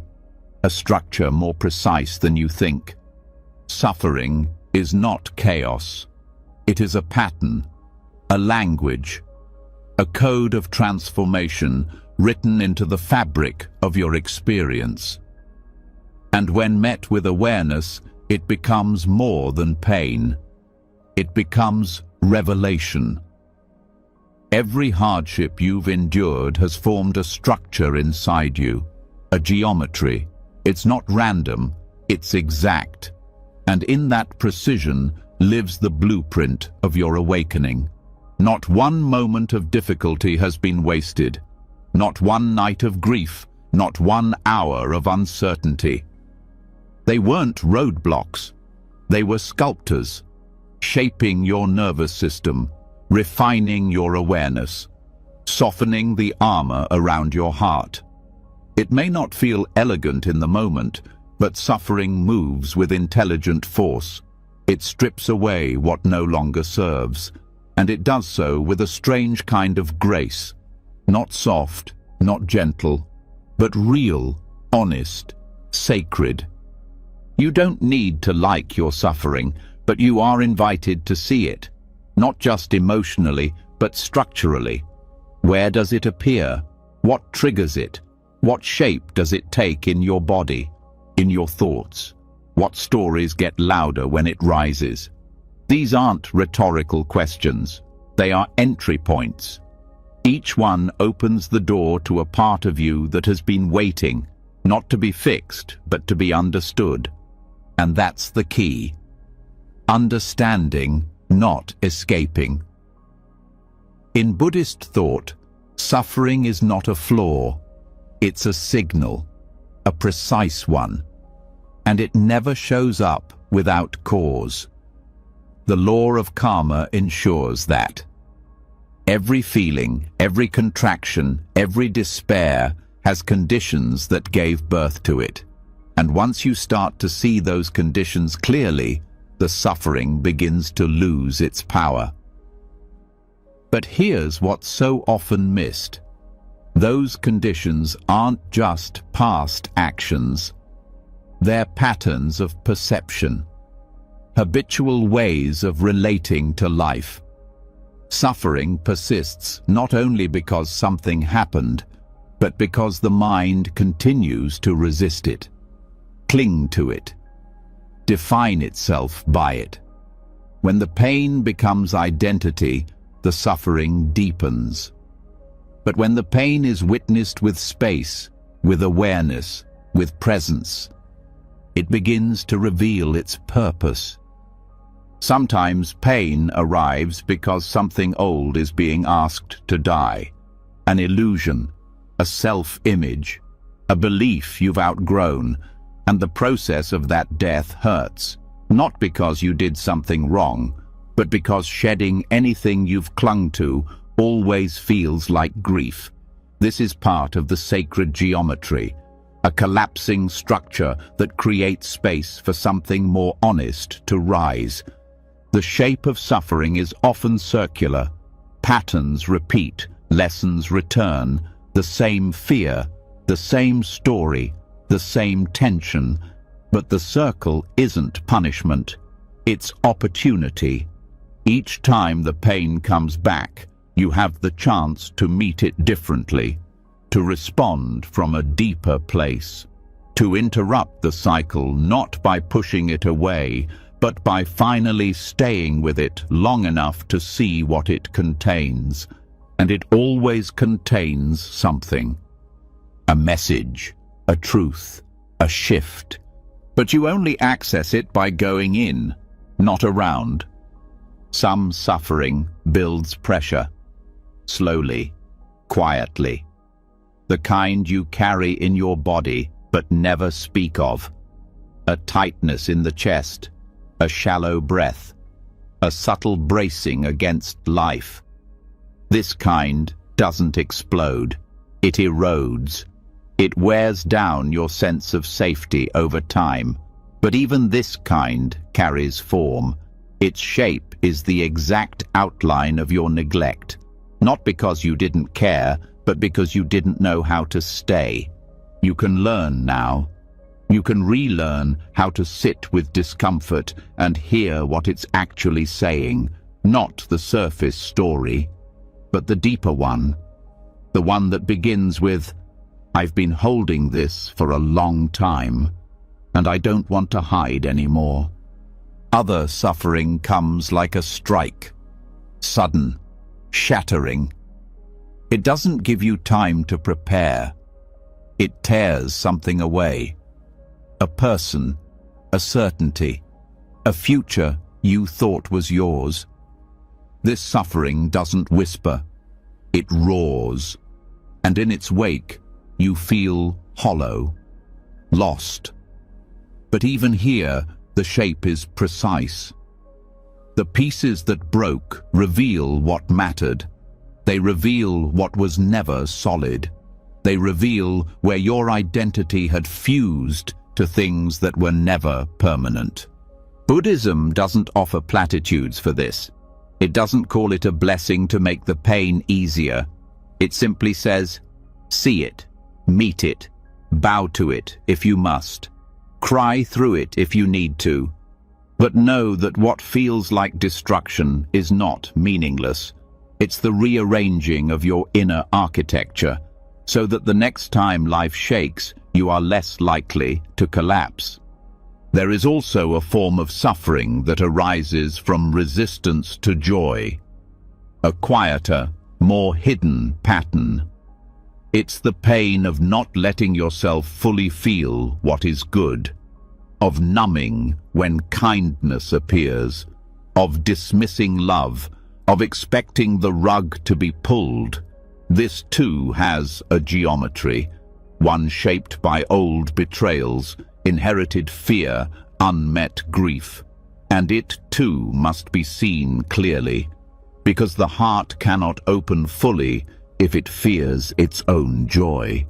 a structure more precise than you think. Suffering is not chaos. It is a pattern, a language, a code of transformation written into the fabric of your experience. And when met with awareness, it becomes more than pain. It becomes revelation. Every hardship you've endured has formed a structure inside you, a geometry. It's not random, it's exact. And in that precision lives the blueprint of your awakening. Not one moment of difficulty has been wasted. Not one night of grief, not 1 hour of uncertainty. They weren't roadblocks. They were sculptors, shaping your nervous system, refining your awareness, softening the armor around your heart. It may not feel elegant in the moment, but suffering moves with intelligent force. It strips away what no longer serves, and it does so with a strange kind of grace. Not soft, not gentle, but real, honest, sacred. You don't need to like your suffering, but you are invited to see it, not just emotionally, but structurally. Where does it appear? What triggers it? What shape does it take in your body, in your thoughts? What stories get louder when it rises? These aren't rhetorical questions. They are entry points. Each one opens the door to a part of you that has been waiting, not to be fixed, but to be understood. And that's the key. Understanding, not escaping. In Buddhist thought, suffering is not a flaw. It's a signal, a precise one. And it never shows up without cause. The law of karma ensures that. Every feeling, every contraction, every despair has conditions that gave birth to it. And once you start to see those conditions clearly, the suffering begins to lose its power. But here's what's so often missed. Those conditions aren't just past actions. They're patterns of perception, habitual ways of relating to life. Suffering persists not only because something happened, but because the mind continues to resist it, cling to it, define itself by it. When the pain becomes identity, the suffering deepens. But when the pain is witnessed with space, with awareness, with presence, it begins to reveal its purpose. Sometimes pain arrives because something old is being asked to die. An illusion, a self-image, a belief you've outgrown, and the process of that death hurts, not because you did something wrong, but because shedding anything you've clung to always feels like grief. This is part of the sacred geometry, a collapsing structure that creates space for something more honest to rise. The shape of suffering is often circular. Patterns repeat, lessons return, the same fear, the same story, the same tension. But the circle isn't punishment, it's opportunity. Each time the pain comes back, you have the chance to meet it differently, to respond from a deeper place, to interrupt the cycle not by pushing it away, but by finally staying with it long enough to see what it contains. And it always contains something. A message, a truth, a shift. But you only access it by going in, not around. Some suffering builds pressure, slowly, quietly. The kind you carry in your body but never speak of. A tightness in the chest, a shallow breath, a subtle bracing against life. This kind doesn't explode, it erodes. It wears down your sense of safety over time. But even this kind carries form. Its shape is the exact outline of your neglect. Not because you didn't care, but because you didn't know how to stay. You can learn now. You can relearn how to sit with discomfort and hear what it's actually saying. Not the surface story, but the deeper one. The one that begins with, "I've been holding this for a long time." and I don't want to hide anymore. Other suffering comes like a strike, sudden, shattering. It doesn't give you time to prepare. It tears something away. A person, a certainty, a future you thought was yours. This suffering doesn't whisper, it roars, and in its wake you feel hollow, lost. But even here, the shape is precise. The pieces that broke reveal what mattered. They reveal what was never solid. They reveal where your identity had fused to things that were never permanent. Buddhism doesn't offer platitudes for this. It doesn't call it a blessing to make the pain easier. It simply says, see it, meet it, bow to it if you must, cry through it if you need to. But know that what feels like destruction is not meaningless. It's the rearranging of your inner architecture, so that the next time life shakes, you are less likely to collapse. There is also a form of suffering that arises from resistance to joy, a quieter, more hidden pattern. It's the pain of not letting yourself fully feel what is good, of numbing when kindness appears, of dismissing love, of expecting the rug to be pulled. This too has a geometry, one shaped by old betrayals, inherited fear, unmet grief. And it too must be seen clearly, because the heart cannot open fully if it fears its own joy.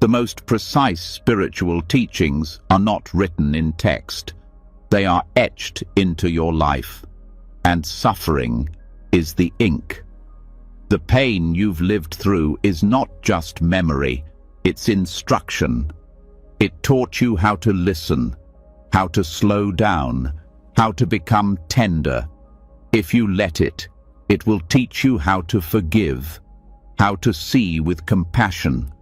The most precise spiritual teachings are not written in text. They are etched into your life, and suffering is the ink. The pain you've lived through is not just memory, it's instruction. It taught you how to listen, how to slow down, how to become tender. If you let it, it will teach you how to forgive, how to see with compassion,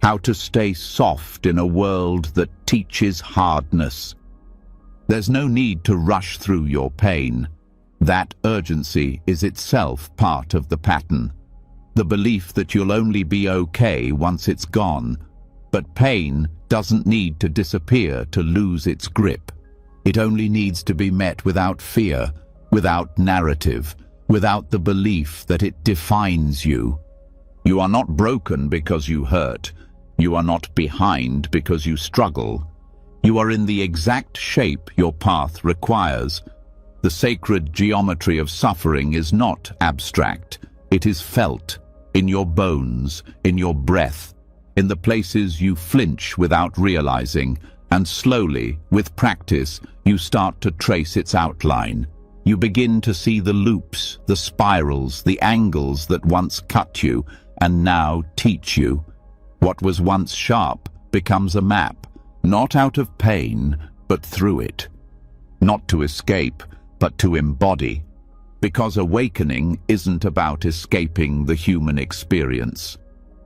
how to stay soft in a world that teaches hardness. There's no need to rush through your pain. That urgency is itself part of the pattern. The belief that you'll only be okay once it's gone. But pain doesn't need to disappear to lose its grip. It only needs to be met without fear, without narrative, without the belief that it defines you. You are not broken because you hurt. You are not behind because you struggle. You are in the exact shape your path requires. The sacred geometry of suffering is not abstract. It is felt in your bones, in your breath, in the places you flinch without realizing, and slowly, with practice, you start to trace its outline. You begin to see the loops, the spirals, the angles that once cut you and now teach you. What was once sharp becomes a map, not out of pain, but through it. Not to escape, but to embody. Because awakening isn't about escaping the human experience.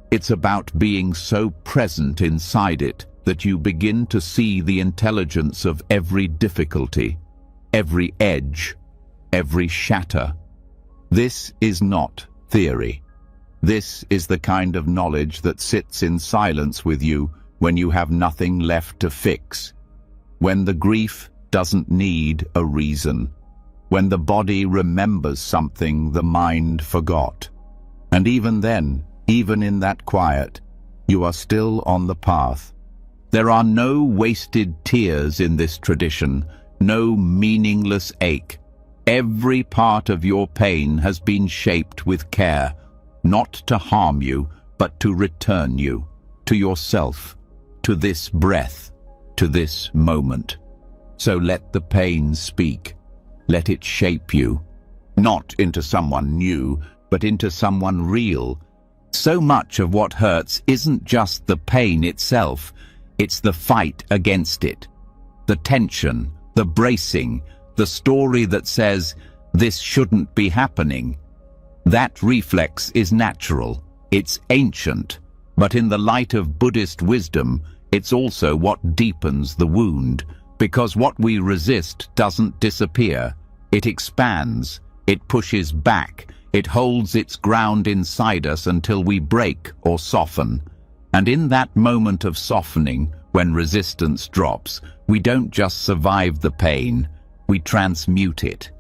It's about being so present inside it that you begin to see the intelligence of every difficulty, every edge, every shatter. This is not theory. This is the kind of knowledge that sits in silence with you when you have nothing left to fix, when the grief doesn't need a reason, when the body remembers something the mind forgot. And even then, even in that quiet, you are still on the path. There are no wasted tears in this tradition, no meaningless ache. Every part of your pain has been shaped with care, not to harm you, but to return you, to yourself, to this breath, to this moment. So let the pain speak. Let it shape you, not into someone new, but into someone real. So much of what hurts isn't just the pain itself, it's the fight against it. The tension, the bracing, the story that says, this shouldn't be happening. That reflex is natural, it's ancient, but in the light of Buddhist wisdom, It's also what deepens the wound, because what we resist doesn't disappear. It expands, it pushes back, it holds its ground inside us until we break or soften. And in that moment of softening, when resistance drops, we don't just survive the pain, we transmute it.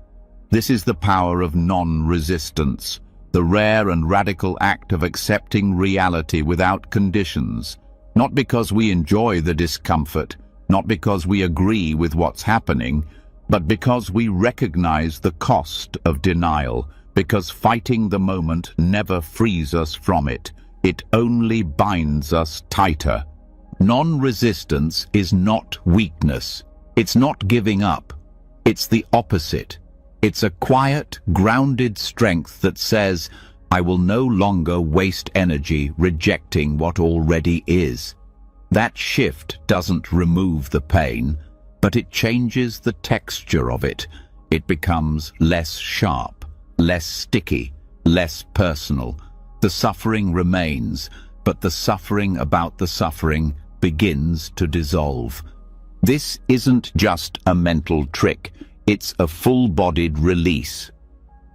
This is the power of non-resistance, the rare and radical act of accepting reality without conditions, not because we enjoy the discomfort, not because we agree with what's happening, but because we recognize the cost of denial, because fighting the moment never frees us from it. It only binds us tighter. Non-resistance is not weakness. It's not giving up. It's the opposite. It's a quiet, grounded strength that says, I will no longer waste energy rejecting what already is. That shift doesn't remove the pain, but it changes the texture of it. It becomes less sharp, less sticky, less personal. The suffering remains, but the suffering about the suffering begins to dissolve. This isn't just a mental trick. It's a full-bodied release,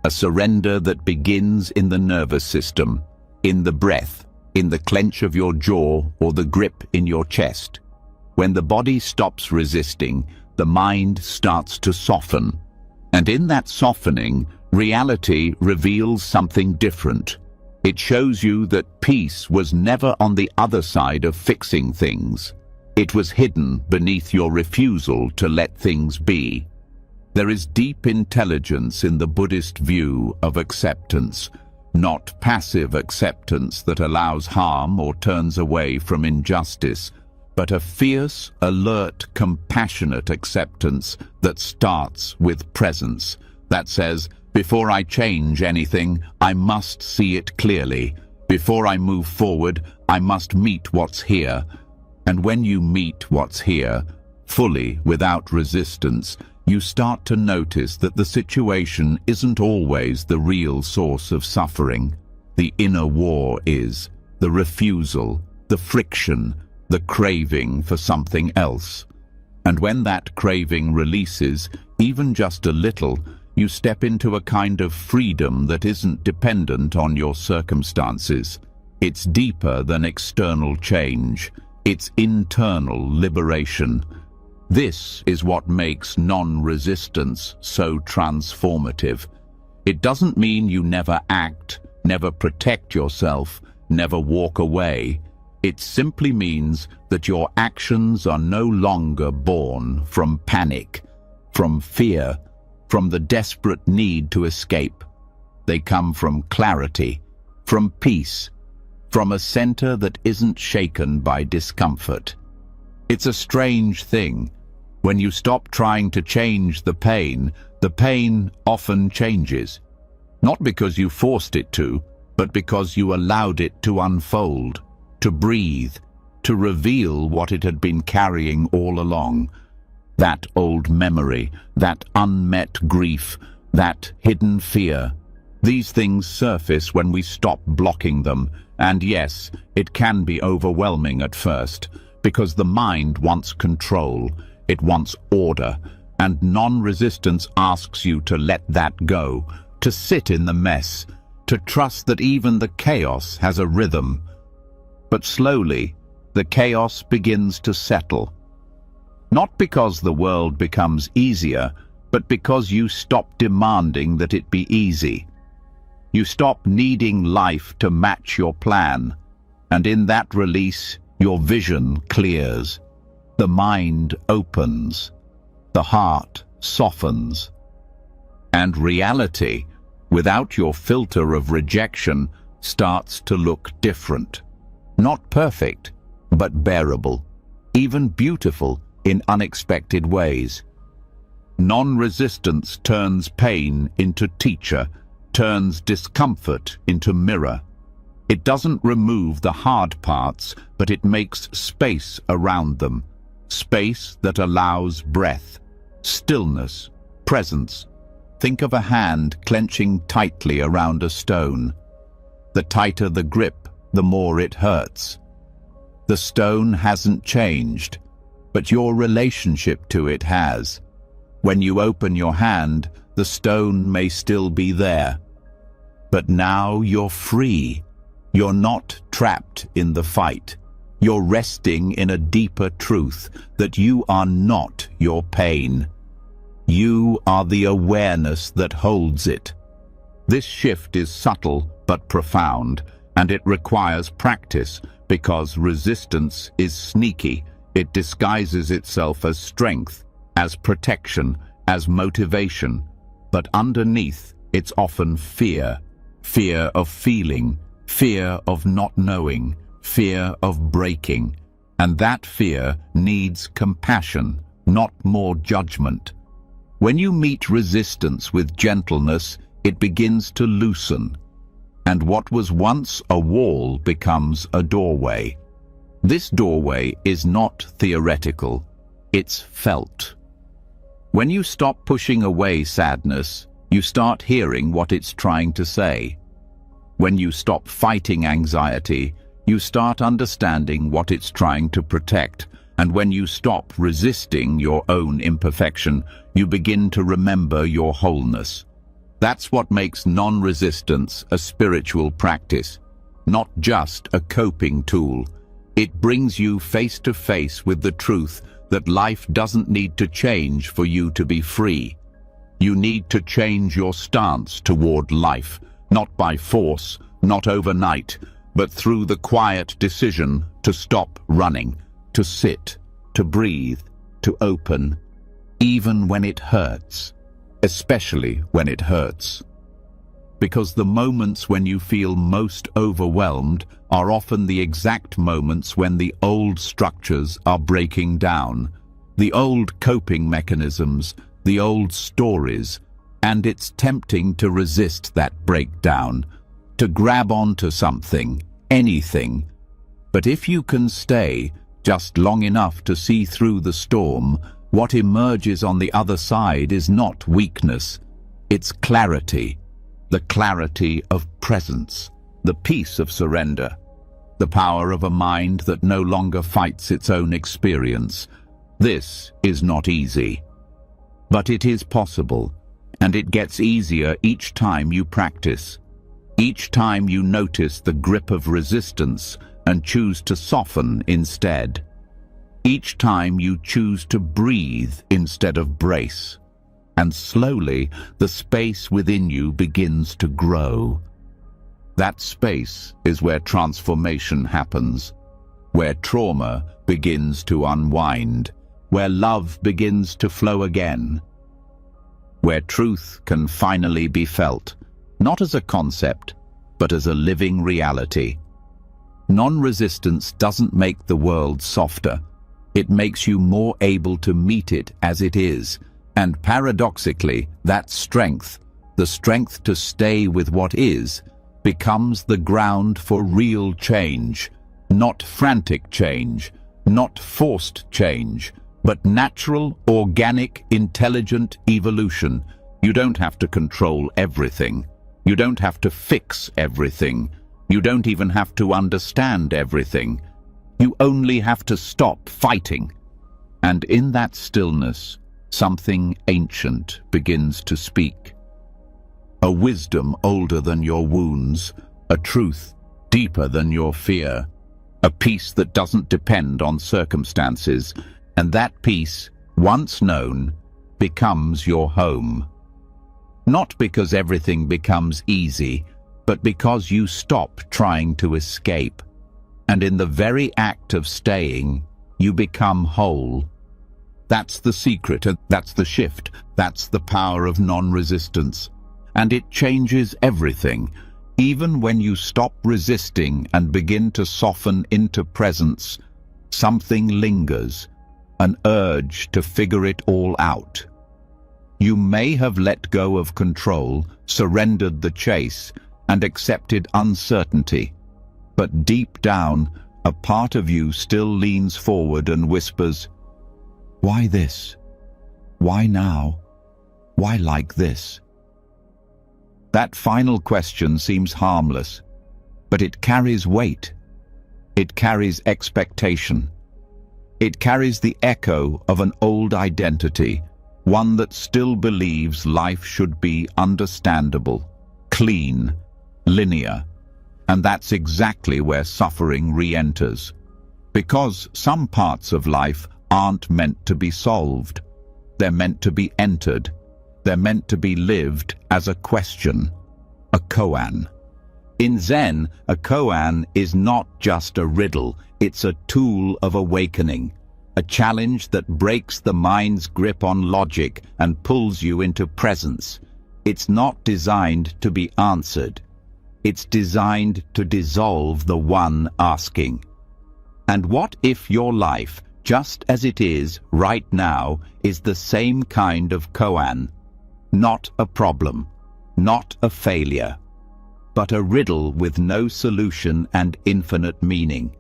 a surrender that begins in the nervous system, in the breath, in the clench of your jaw or the grip in your chest. When the body stops resisting, the mind starts to soften. And in that softening, reality reveals something different. It shows you that peace was never on the other side of fixing things. It was hidden beneath your refusal to let things be. There is deep intelligence in the Buddhist view of acceptance, not passive acceptance that allows harm or turns away from injustice, but a fierce, alert, compassionate acceptance that starts with presence, that says, before I change anything, I must see it clearly. Before I move forward, I must meet what's here. And when you meet what's here, fully, without resistance, you start to notice that the situation isn't always the real source of suffering. The inner war is, the refusal, the friction, the craving for something else. And when that craving releases, even just a little, you step into a kind of freedom that isn't dependent on your circumstances. It's deeper than external change. It's internal liberation. This is what makes non-resistance so transformative. It doesn't mean you never act, never protect yourself, never walk away. It simply means that your actions are no longer born from panic, from fear, from the desperate need to escape. They come from clarity, from peace, from a center that isn't shaken by discomfort. It's a strange thing. When you stop trying to change the pain often changes. Not because you forced it to, but because you allowed it to unfold, to breathe, to reveal what it had been carrying all along. That old memory, that unmet grief, that hidden fear. These things surface when we stop blocking them, and yes, it can be overwhelming at first, because the mind wants control, it wants order, and non-resistance asks you to let that go, to sit in the mess, to trust that even the chaos has a rhythm. But slowly, the chaos begins to settle. Not because the world becomes easier, but because you stop demanding that it be easy. You stop needing life to match your plan, and in that release, your vision clears. The mind opens, the heart softens, and reality, without your filter of rejection, starts to look different. Not perfect, but bearable, even beautiful in unexpected ways. Non-resistance turns pain into teacher, turns discomfort into mirror. It doesn't remove the hard parts, but it makes space around them. Space that allows breath, stillness, presence. Think of a hand clenching tightly around a stone. The tighter the grip, the more it hurts. The stone hasn't changed, but your relationship to it has. When you open your hand, the stone may still be there. But now you're free. You're not trapped in the fight. You're resting in a deeper truth that you are not your pain. You are the awareness that holds it. This shift is subtle but profound, and it requires practice because resistance is sneaky. It disguises itself as strength, as protection, as motivation. But underneath, it's often fear. Fear of feeling, fear of not knowing, fear of breaking. And that fear needs compassion, not more judgment. When you meet resistance with gentleness, it begins to loosen. And what was once a wall becomes a doorway. This doorway is not theoretical, it's felt. When you stop pushing away sadness, you start hearing what it's trying to say. When you stop fighting anxiety, you start understanding what it's trying to protect. And when you stop resisting your own imperfection, you begin to remember your wholeness. That's what makes non-resistance a spiritual practice, not just a coping tool. It brings you face to face with the truth that life doesn't need to change for you to be free. You need to change your stance toward life, not by force, not overnight, but through the quiet decision to stop running, to sit, to breathe, to open, even when it hurts. Especially when it hurts. Because the moments when you feel most overwhelmed are often the exact moments when the old structures are breaking down, the old coping mechanisms, the old stories, and it's tempting to resist that breakdown, to grab onto something, anything. But if you can stay just long enough to see through the storm, what emerges on the other side is not weakness, it's clarity, the clarity of presence, the peace of surrender, the power of a mind that no longer fights its own experience. This is not easy, but it is possible, and it gets easier each time you practice, each time you notice the grip of resistance and choose to soften instead. Each time you choose to breathe instead of brace, and slowly the space within you begins to grow. That space is where transformation happens, where trauma begins to unwind, where love begins to flow again, where truth can finally be felt, not as a concept, but as a living reality. Non-resistance doesn't make the world softer. It makes you more able to meet it as it is, and paradoxically, that strength, the strength to stay with what is, becomes the ground for real change, not frantic change, not forced change, but natural, organic, intelligent evolution. You don't have to control everything. You don't have to fix everything. You don't even have to understand everything. You only have to stop fighting. And in that stillness, something ancient begins to speak. A wisdom older than your wounds, a truth deeper than your fear, a peace that doesn't depend on circumstances, and that peace, once known, becomes your home. Not because everything becomes easy, but because you stop trying to escape. And in the very act of staying, you become whole. That's the secret, and that's the shift. That's the power of non-resistance. And it changes everything. Even when you stop resisting and begin to soften into presence, something lingers, an urge to figure it all out. You may have let go of control, surrendered the chase, and accepted uncertainty. But deep down, a part of you still leans forward and whispers, "Why this? Why now? Why like this?" That final question seems harmless, but it carries weight. It carries expectation. It carries the echo of an old identity, one that still believes life should be understandable, clean, linear. And that's exactly where suffering re-enters. Because some parts of life aren't meant to be solved. They're meant to be entered. They're meant to be lived as a question, a koan. In Zen, a koan is not just a riddle, it's a tool of awakening, a challenge that breaks the mind's grip on logic and pulls you into presence. It's not designed to be answered. It's designed to dissolve the one asking. And what if your life, just as it is right now, is the same kind of koan? Not a problem, not a failure, but a riddle with no solution and infinite meaning.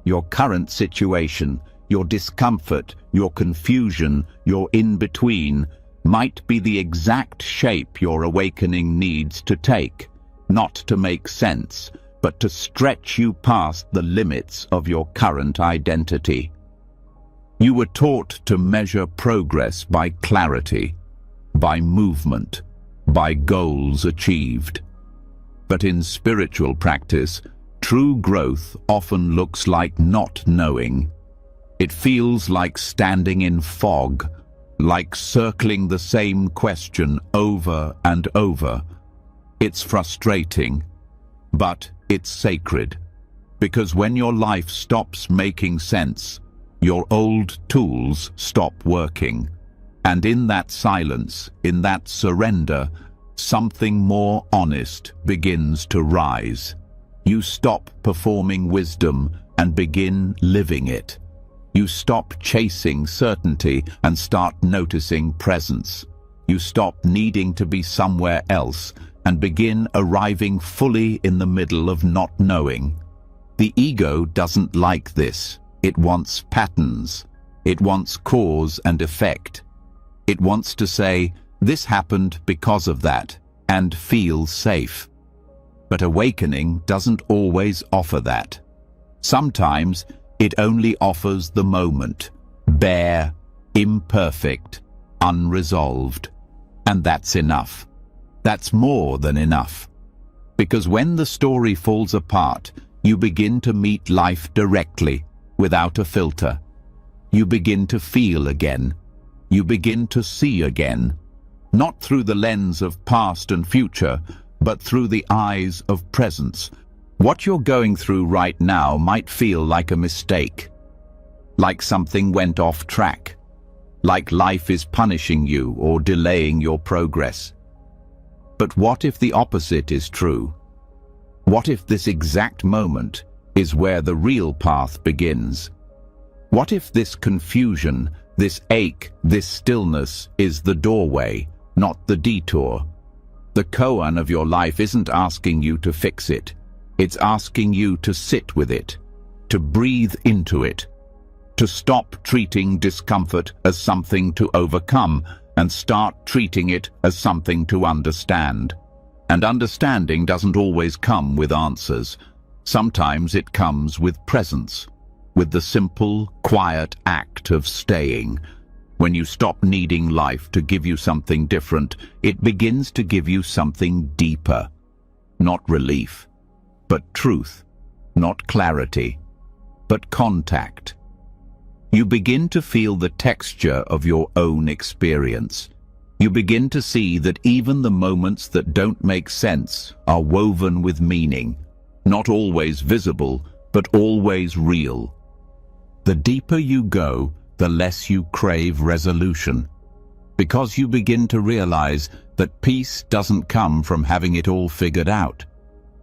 Your current situation, your discomfort, your confusion, your in-between, might be the exact shape your awakening needs to take, not to make sense, but to stretch you past the limits of your current identity. You were taught to measure progress by clarity, by movement, by goals achieved. But in spiritual practice, true growth often looks like not knowing. It feels like standing in fog, like circling the same question over and over. It's frustrating, but it's sacred, because when your life stops making sense, your old tools stop working. And in that silence, in that surrender, something more honest begins to rise. You stop performing wisdom and begin living it. You stop chasing certainty and start noticing presence. You stop needing to be somewhere else and begin arriving fully in the middle of not knowing. The ego doesn't like this. It wants patterns. It wants cause and effect. It wants to say, this happened because of that, and feel safe. But awakening doesn't always offer that. Sometimes it only offers the moment, bare, imperfect, unresolved. And that's enough. That's more than enough. Because when the story falls apart, you begin to meet life directly, without a filter. You begin to feel again. You begin to see again. Not through the lens of past and future, but through the eyes of presence. What you're going through right now might feel like a mistake, like something went off track, like life is punishing you or delaying your progress. But what if the opposite is true? What if this exact moment is where the real path begins? What if this confusion, this ache, this stillness is the doorway, not the detour? The koan of your life isn't asking you to fix it. It's asking you to sit with it, to breathe into it, to stop treating discomfort as something to overcome and start treating it as something to understand. And understanding doesn't always come with answers. Sometimes it comes with presence, with the simple, quiet act of staying. When you stop needing life to give you something different, it begins to give you something deeper. Not relief, but truth. Not clarity, but contact. You begin to feel the texture of your own experience. You begin to see that even the moments that don't make sense are woven with meaning, not always visible, but always real. The deeper you go, the less you crave resolution, because you begin to realize that peace doesn't come from having it all figured out.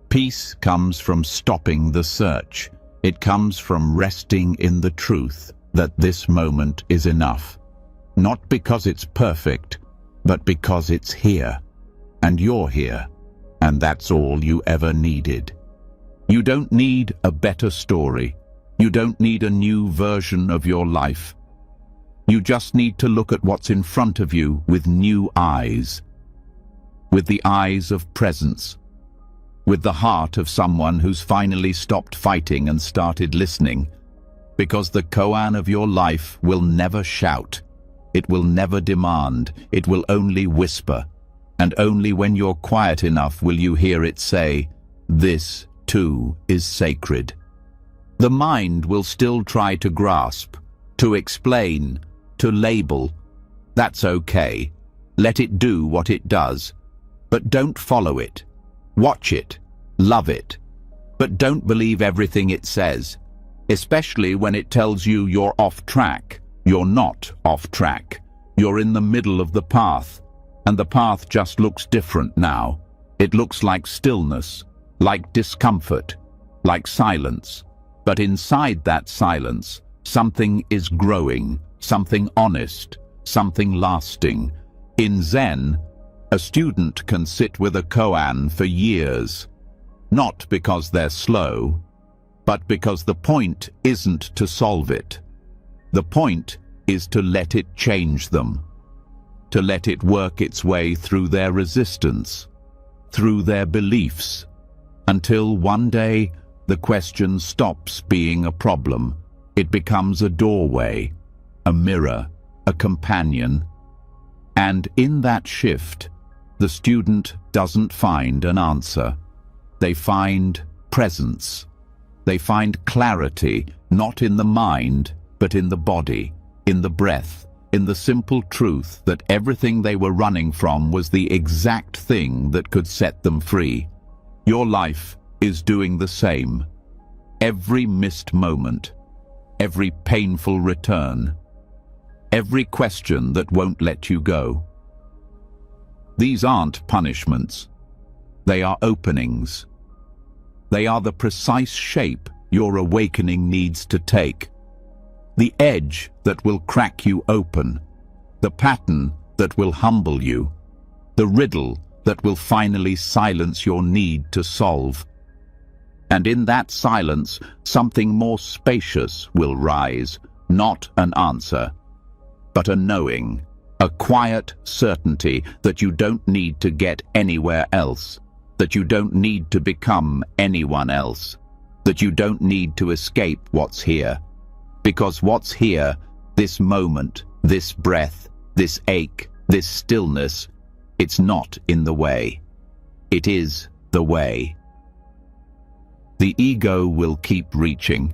Peace comes from stopping the search. It comes from resting in the truth that this moment is enough. Not because it's perfect, but because it's here. And you're here. And that's all you ever needed. You don't need a better story. You don't need a new version of your life. You just need to look at what's in front of you with new eyes. With the eyes of presence. with the heart of someone who's finally stopped fighting and started listening. Because the koan of your life will never shout. It will never demand. It will only whisper. And only when you're quiet enough will you hear it say, "This, too, is sacred." The mind will still try to grasp, to explain, to label. That's okay. Let it do what it does. But don't follow it. Watch it. Love it. But don't believe everything it says, especially when it tells you you're off track. You're not off track. You're in the middle of the path, and the path just looks different now. It looks like stillness, like discomfort, like silence. But inside that silence, something is growing, something honest, something lasting. In Zen, a student can sit with a koan for years, not because they're slow, but because the point isn't to solve it. The point is to let it change them, to let it work its way through their resistance, through their beliefs, until one day the question stops being a problem. It becomes a doorway, a mirror, a companion. And in that shift, the student doesn't find an answer. They find presence. They find clarity, not in the mind, but in the body, in the breath, in the simple truth that everything they were running from was the exact thing that could set them free. Your life is doing the same. Every missed moment, every painful return, every question that won't let you go. These aren't punishments. They are openings. They are the precise shape your awakening needs to take. The edge that will crack you open. The pattern that will humble you. The riddle that will finally silence your need to solve. And in that silence, something more spacious will rise, not an answer, but a knowing, a quiet certainty that you don't need to get anywhere else, that you don't need to become anyone else, that you don't need to escape what's here. Because what's here, this moment, this breath, this ache, this stillness, it's not in the way. It is the way. The ego will keep reaching.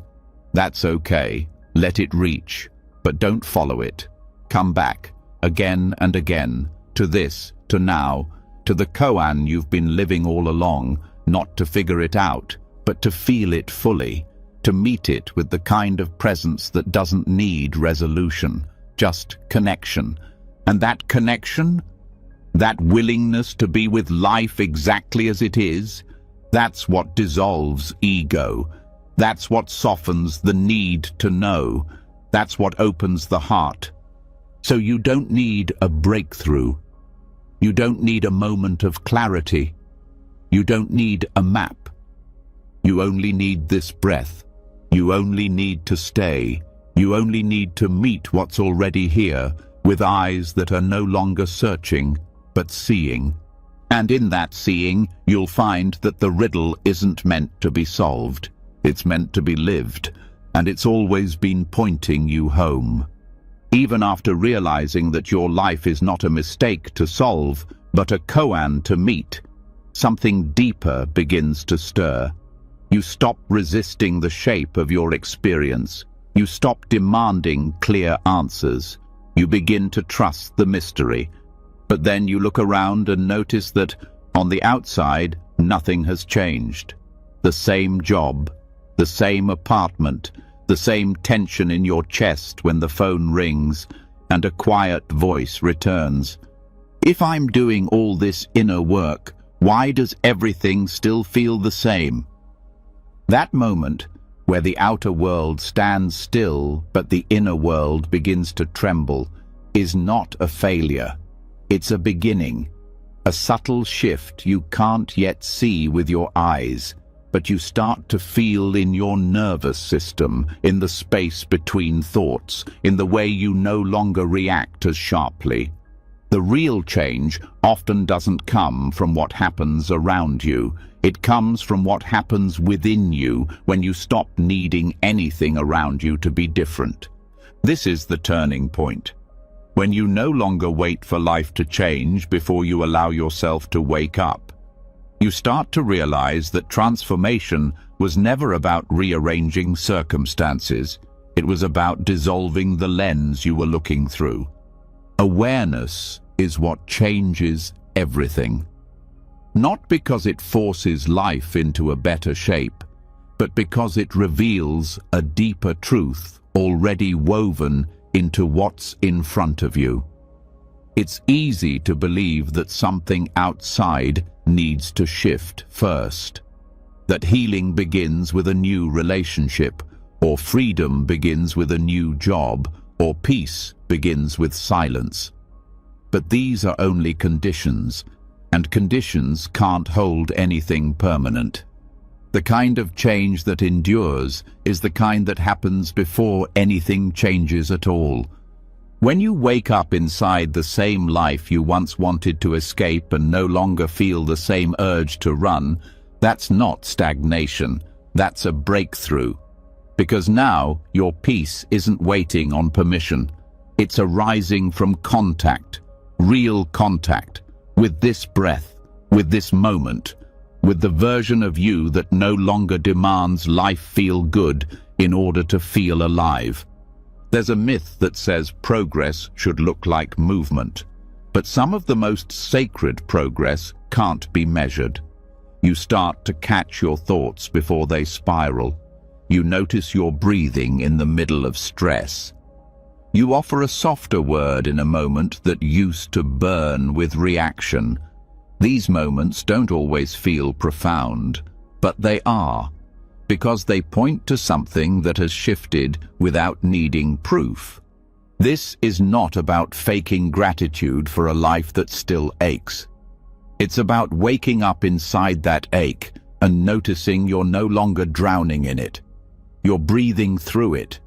That's okay. Let it reach, but don't follow it. Come back, again and again, to this, to now, to the koan you've been living all along, not to figure it out, but to feel it fully, to meet it with the kind of presence that doesn't need resolution, just connection. And that connection, that willingness to be with life exactly as it is, that's what dissolves ego. That's what softens the need to know. That's what opens the heart. So you don't need a breakthrough. You don't need a moment of clarity. You don't need a map. You only need this breath. You only need to stay. You only need to meet what's already here with eyes that are no longer searching, but seeing. And in that seeing, you'll find that the riddle isn't meant to be solved. It's meant to be lived, and it's always been pointing you home. Even after realizing that your life is not a mistake to solve, but a koan to meet, something deeper begins to stir. You stop resisting the shape of your experience. You stop demanding clear answers. You begin to trust the mystery. But then you look around and notice that, on the outside, nothing has changed. The same job, the same apartment, the same tension in your chest when the phone rings, and a quiet voice returns. If I'm doing all this inner work, why does everything still feel the same? That moment, where the outer world stands still but the inner world begins to tremble, is not a failure. It's a beginning, a subtle shift you can't yet see with your eyes, but you start to feel in your nervous system, in the space between thoughts, in the way you no longer react as sharply. The real change often doesn't come from what happens around you. It comes from what happens within you when you stop needing anything around you to be different. This is the turning point. When you no longer wait for life to change before you allow yourself to wake up. You start to realize that transformation was never about rearranging circumstances. It was about dissolving the lens you were looking through. Awareness is what changes everything. Not because it forces life into a better shape, but because it reveals a deeper truth already woven into what's in front of you. It's easy to believe that something outside needs to shift first, that healing begins with a new relationship, or freedom begins with a new job, or peace begins with silence. But these are only conditions, and conditions can't hold anything permanent. The kind of change that endures is the kind that happens before anything changes at all. When you wake up inside the same life you once wanted to escape and no longer feel the same urge to run, that's not stagnation, that's a breakthrough. Because now your peace isn't waiting on permission. It's arising from contact, real contact, with this breath, with this moment, with the version of you that no longer demands life feel good in order to feel alive. There's a myth that says progress should look like movement, but some of the most sacred progress can't be measured. You start to catch your thoughts before they spiral. You notice your breathing in the middle of stress. You offer a softer word in a moment that used to burn with reaction. These moments don't always feel profound, but they are, because they point to something that has shifted without needing proof. This is not about faking gratitude for a life that still aches. It's about waking up inside that ache and noticing you're no longer drowning in it. You're breathing through it.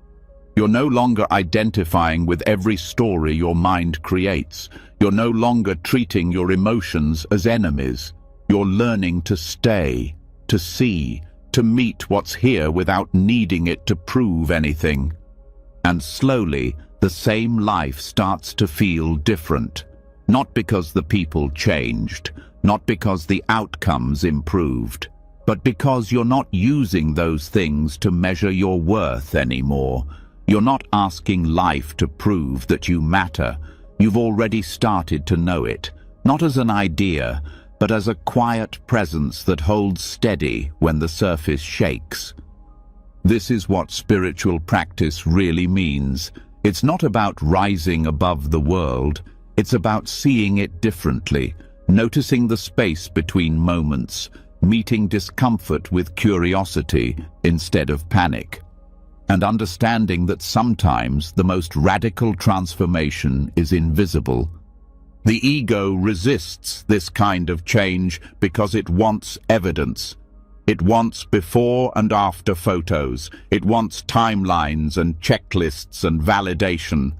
You're no longer identifying with every story your mind creates. You're no longer treating your emotions as enemies. You're learning to stay, to see, to meet what's here without needing it to prove anything. And slowly, the same life starts to feel different. Not because the people changed, not because the outcomes improved, but because you're not using those things to measure your worth anymore. You're not asking life to prove that you matter. You've already started to know it, not as an idea, but as a quiet presence that holds steady when the surface shakes. This is what spiritual practice really means. It's not about rising above the world. It's about seeing it differently, noticing the space between moments, meeting discomfort with curiosity instead of panic, and understanding that sometimes the most radical transformation is invisible. The ego resists this kind of change because it wants evidence. It wants before and after photos. It wants timelines and checklists and validation.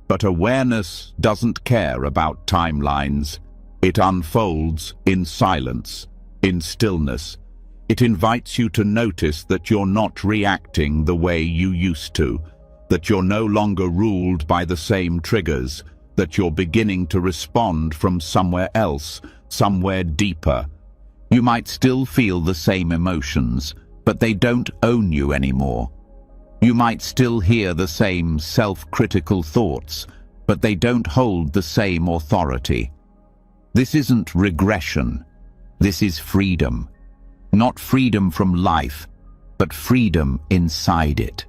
But awareness doesn't care about timelines. It unfolds in silence, in stillness. It invites you to notice that you're not reacting the way you used to, that you're no longer ruled by the same triggers, that you're beginning to respond from somewhere else, somewhere deeper. You might still feel the same emotions, but they don't own you anymore. You might still hear the same self-critical thoughts, but they don't hold the same authority. This isn't regression. This is freedom. Not freedom from life, but freedom inside it.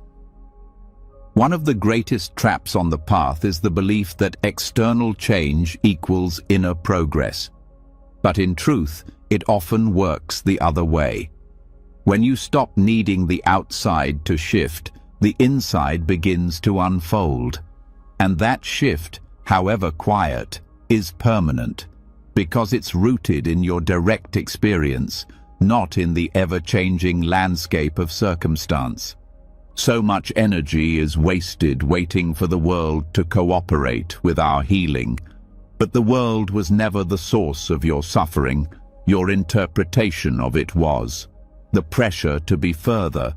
One of the greatest traps on the path is the belief that external change equals inner progress. But in truth, it often works the other way. When you stop needing the outside to shift, the inside begins to unfold. And that shift, however quiet, is permanent, because it's rooted in your direct experience, not in the ever-changing landscape of circumstance. So much energy is wasted waiting for the world to cooperate with our healing. But the world was never the source of your suffering. Your interpretation of it was. The pressure to be further,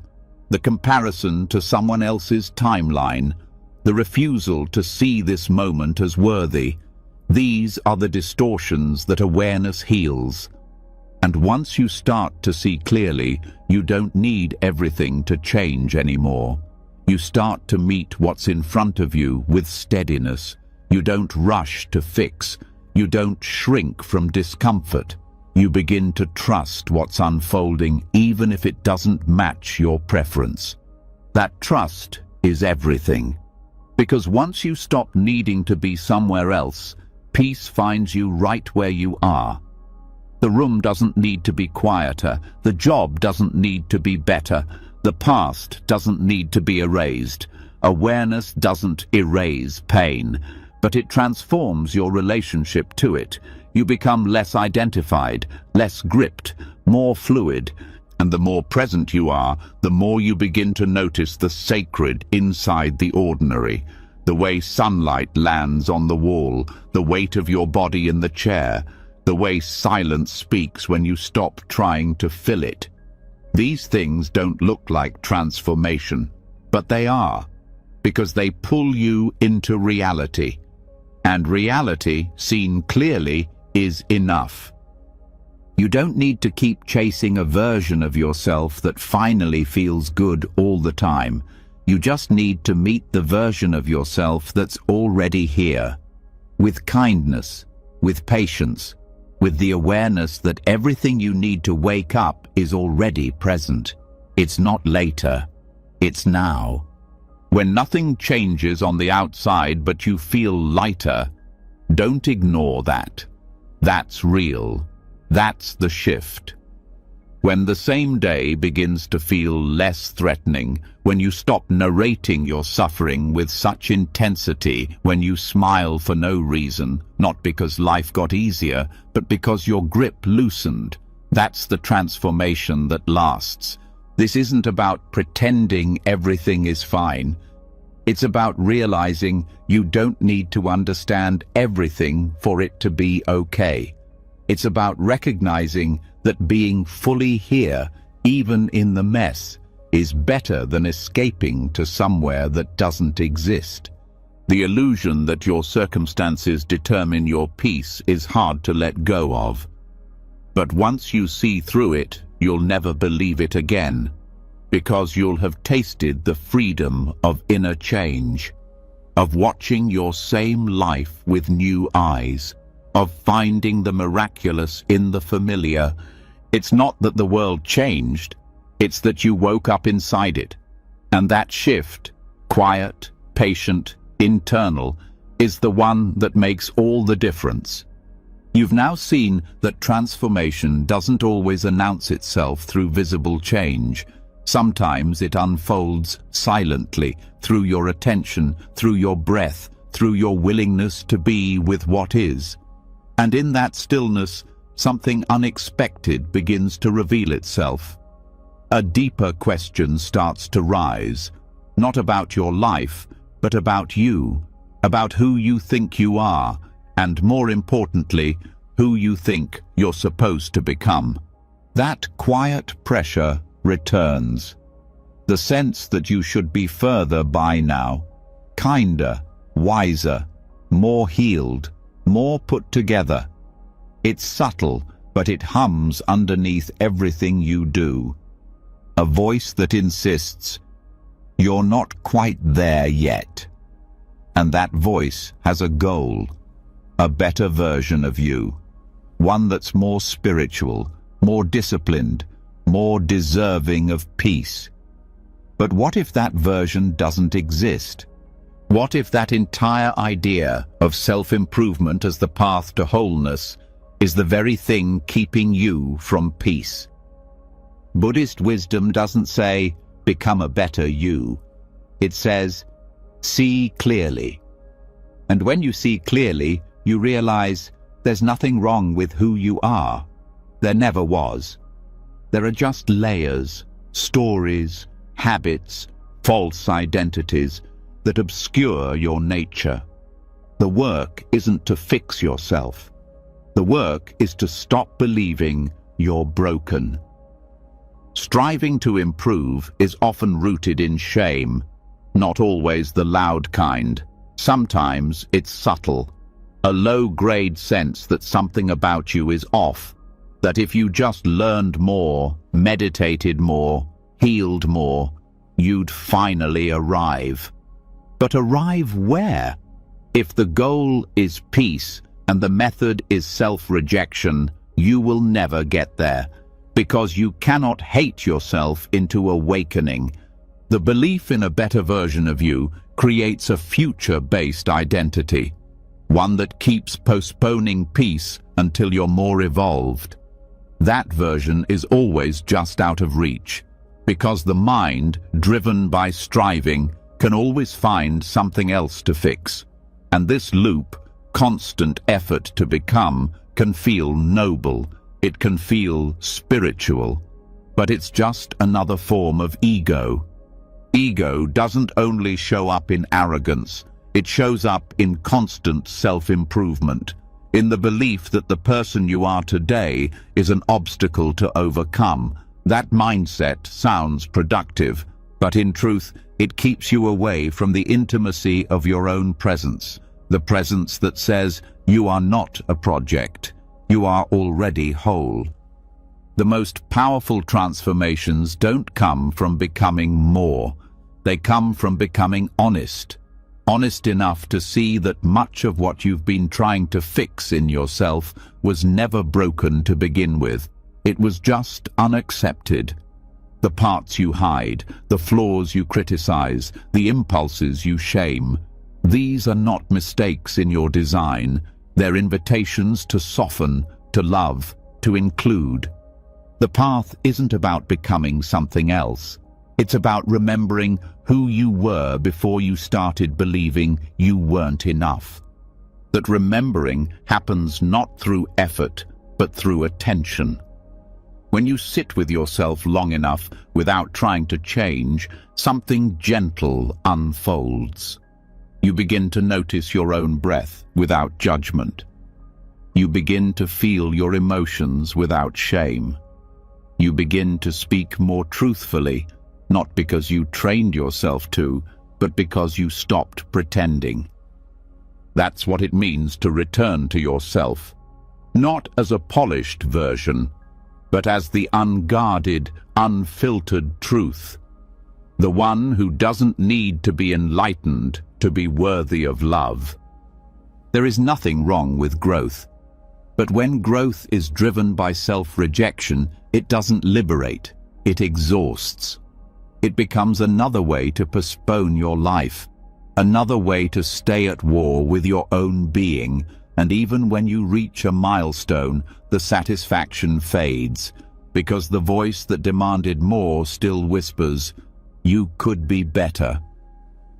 the comparison to someone else's timeline, the refusal to see this moment as worthy. These are the distortions that awareness heals. And once you start to see clearly, you don't need everything to change anymore. You start to meet what's in front of you with steadiness. You don't rush to fix. You don't shrink from discomfort. You begin to trust what's unfolding even if it doesn't match your preference. That trust is everything. Because once you stop needing to be somewhere else, peace finds you right where you are. The room doesn't need to be quieter. The job doesn't need to be better. The past doesn't need to be erased. Awareness doesn't erase pain, but it transforms your relationship to it. You become less identified, less gripped, more fluid, and the more present you are, the more you begin to notice the sacred inside the ordinary. The way sunlight lands on the wall, the weight of your body in the chair, the way silence speaks when you stop trying to fill it. These things don't look like transformation, but they are, because they pull you into reality. And reality, seen clearly, is enough. You don't need to keep chasing a version of yourself that finally feels good all the time. You just need to meet the version of yourself that's already here. With kindness, with patience, with the awareness that everything you need to wake up is already present. It's not later, it's now. When nothing changes on the outside but you feel lighter, don't ignore that. That's real. That's the shift. When the same day begins to feel less threatening, when you stop narrating your suffering with such intensity, when you smile for no reason, not because life got easier, but because your grip loosened, that's the transformation that lasts. This isn't about pretending everything is fine. It's about realizing you don't need to understand everything for it to be okay. It's about recognizing that being fully here, even in the mess, is better than escaping to somewhere that doesn't exist. The illusion that your circumstances determine your peace is hard to let go of. But once you see through it, you'll never believe it again, because you'll have tasted the freedom of inner change, of watching your same life with new eyes, of finding the miraculous in the familiar. It's not that the world changed, it's that you woke up inside it. And that shift, quiet, patient, internal, is the one that makes all the difference. You've now seen that transformation doesn't always announce itself through visible change. Sometimes it unfolds silently, through your attention, through your breath, through your willingness to be with what is. And in that stillness, something unexpected begins to reveal itself. A deeper question starts to rise, not about your life, but about you, about who you think you are, and more importantly, who you think you're supposed to become. That quiet pressure returns. The sense that you should be further by now, kinder, wiser, more healed, more put together. It's subtle, but it hums underneath everything you do. A voice that insists, you're not quite there yet. And that voice has a goal, a better version of you. One that's more spiritual, more disciplined, more deserving of peace. But what if that version doesn't exist? What if that entire idea of self-improvement as the path to wholeness is the very thing keeping you from peace? Buddhist wisdom doesn't say, become a better you. It says, see clearly. And when you see clearly, you realize there's nothing wrong with who you are. There never was. There are just layers, stories, habits, false identities that obscure your nature. The work isn't to fix yourself. The work is to stop believing you're broken. Striving to improve is often rooted in shame, not always the loud kind. Sometimes it's subtle, a low-grade sense that something about you is off, that if you just learned more, meditated more, healed more, you'd finally arrive. But arrive where? If the goal is peace and the method is self-rejection, you will never get there, because you cannot hate yourself into awakening. The belief in a better version of you creates a future-based identity, one that keeps postponing peace until you're more evolved. That version is always just out of reach, because the mind, driven by striving, can always find something else to fix. And this loop, constant effort to become, can feel noble, it can feel spiritual, but it's just another form of ego. Ego doesn't only show up in arrogance, it shows up in constant self-improvement, in the belief that the person you are today is an obstacle to overcome. That mindset sounds productive, but in truth, it keeps you away from the intimacy of your own presence, the presence that says you are not a project, you are already whole. The most powerful transformations don't come from becoming more. They come from becoming honest. Honest enough to see that much of what you've been trying to fix in yourself was never broken to begin with. It was just unaccepted. The parts you hide, the flaws you criticize, the impulses you shame, these are not mistakes in your design. They're invitations to soften, to love, to include. The path isn't about becoming something else. It's about remembering who you were before you started believing you weren't enough. That remembering happens not through effort, but through attention. When you sit with yourself long enough without trying to change, something gentle unfolds. You begin to notice your own breath without judgment. You begin to feel your emotions without shame. You begin to speak more truthfully, not because you trained yourself to, but because you stopped pretending. That's what it means to return to yourself, not as a polished version, but as the unguarded, unfiltered truth, the one who doesn't need to be enlightened to be worthy of love. There is nothing wrong with growth, but when growth is driven by self-rejection, it doesn't liberate, it exhausts. It becomes another way to postpone your life, another way to stay at war with your own being, and even when you reach a milestone, the satisfaction fades, because the voice that demanded more still whispers, "You could be better."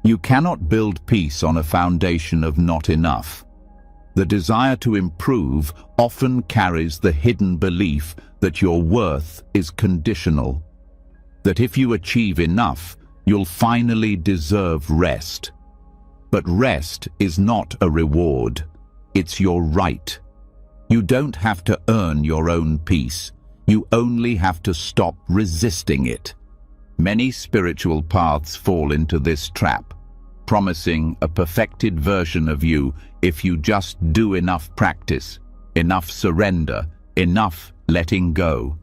You cannot build peace on a foundation of not enough. The desire to improve often carries the hidden belief that your worth is conditional, that if you achieve enough, you'll finally deserve rest. But rest is not a reward. It's your right. You don't have to earn your own peace. You only have to stop resisting it. Many spiritual paths fall into this trap, promising a perfected version of you if you just do enough practice, enough surrender, enough letting go.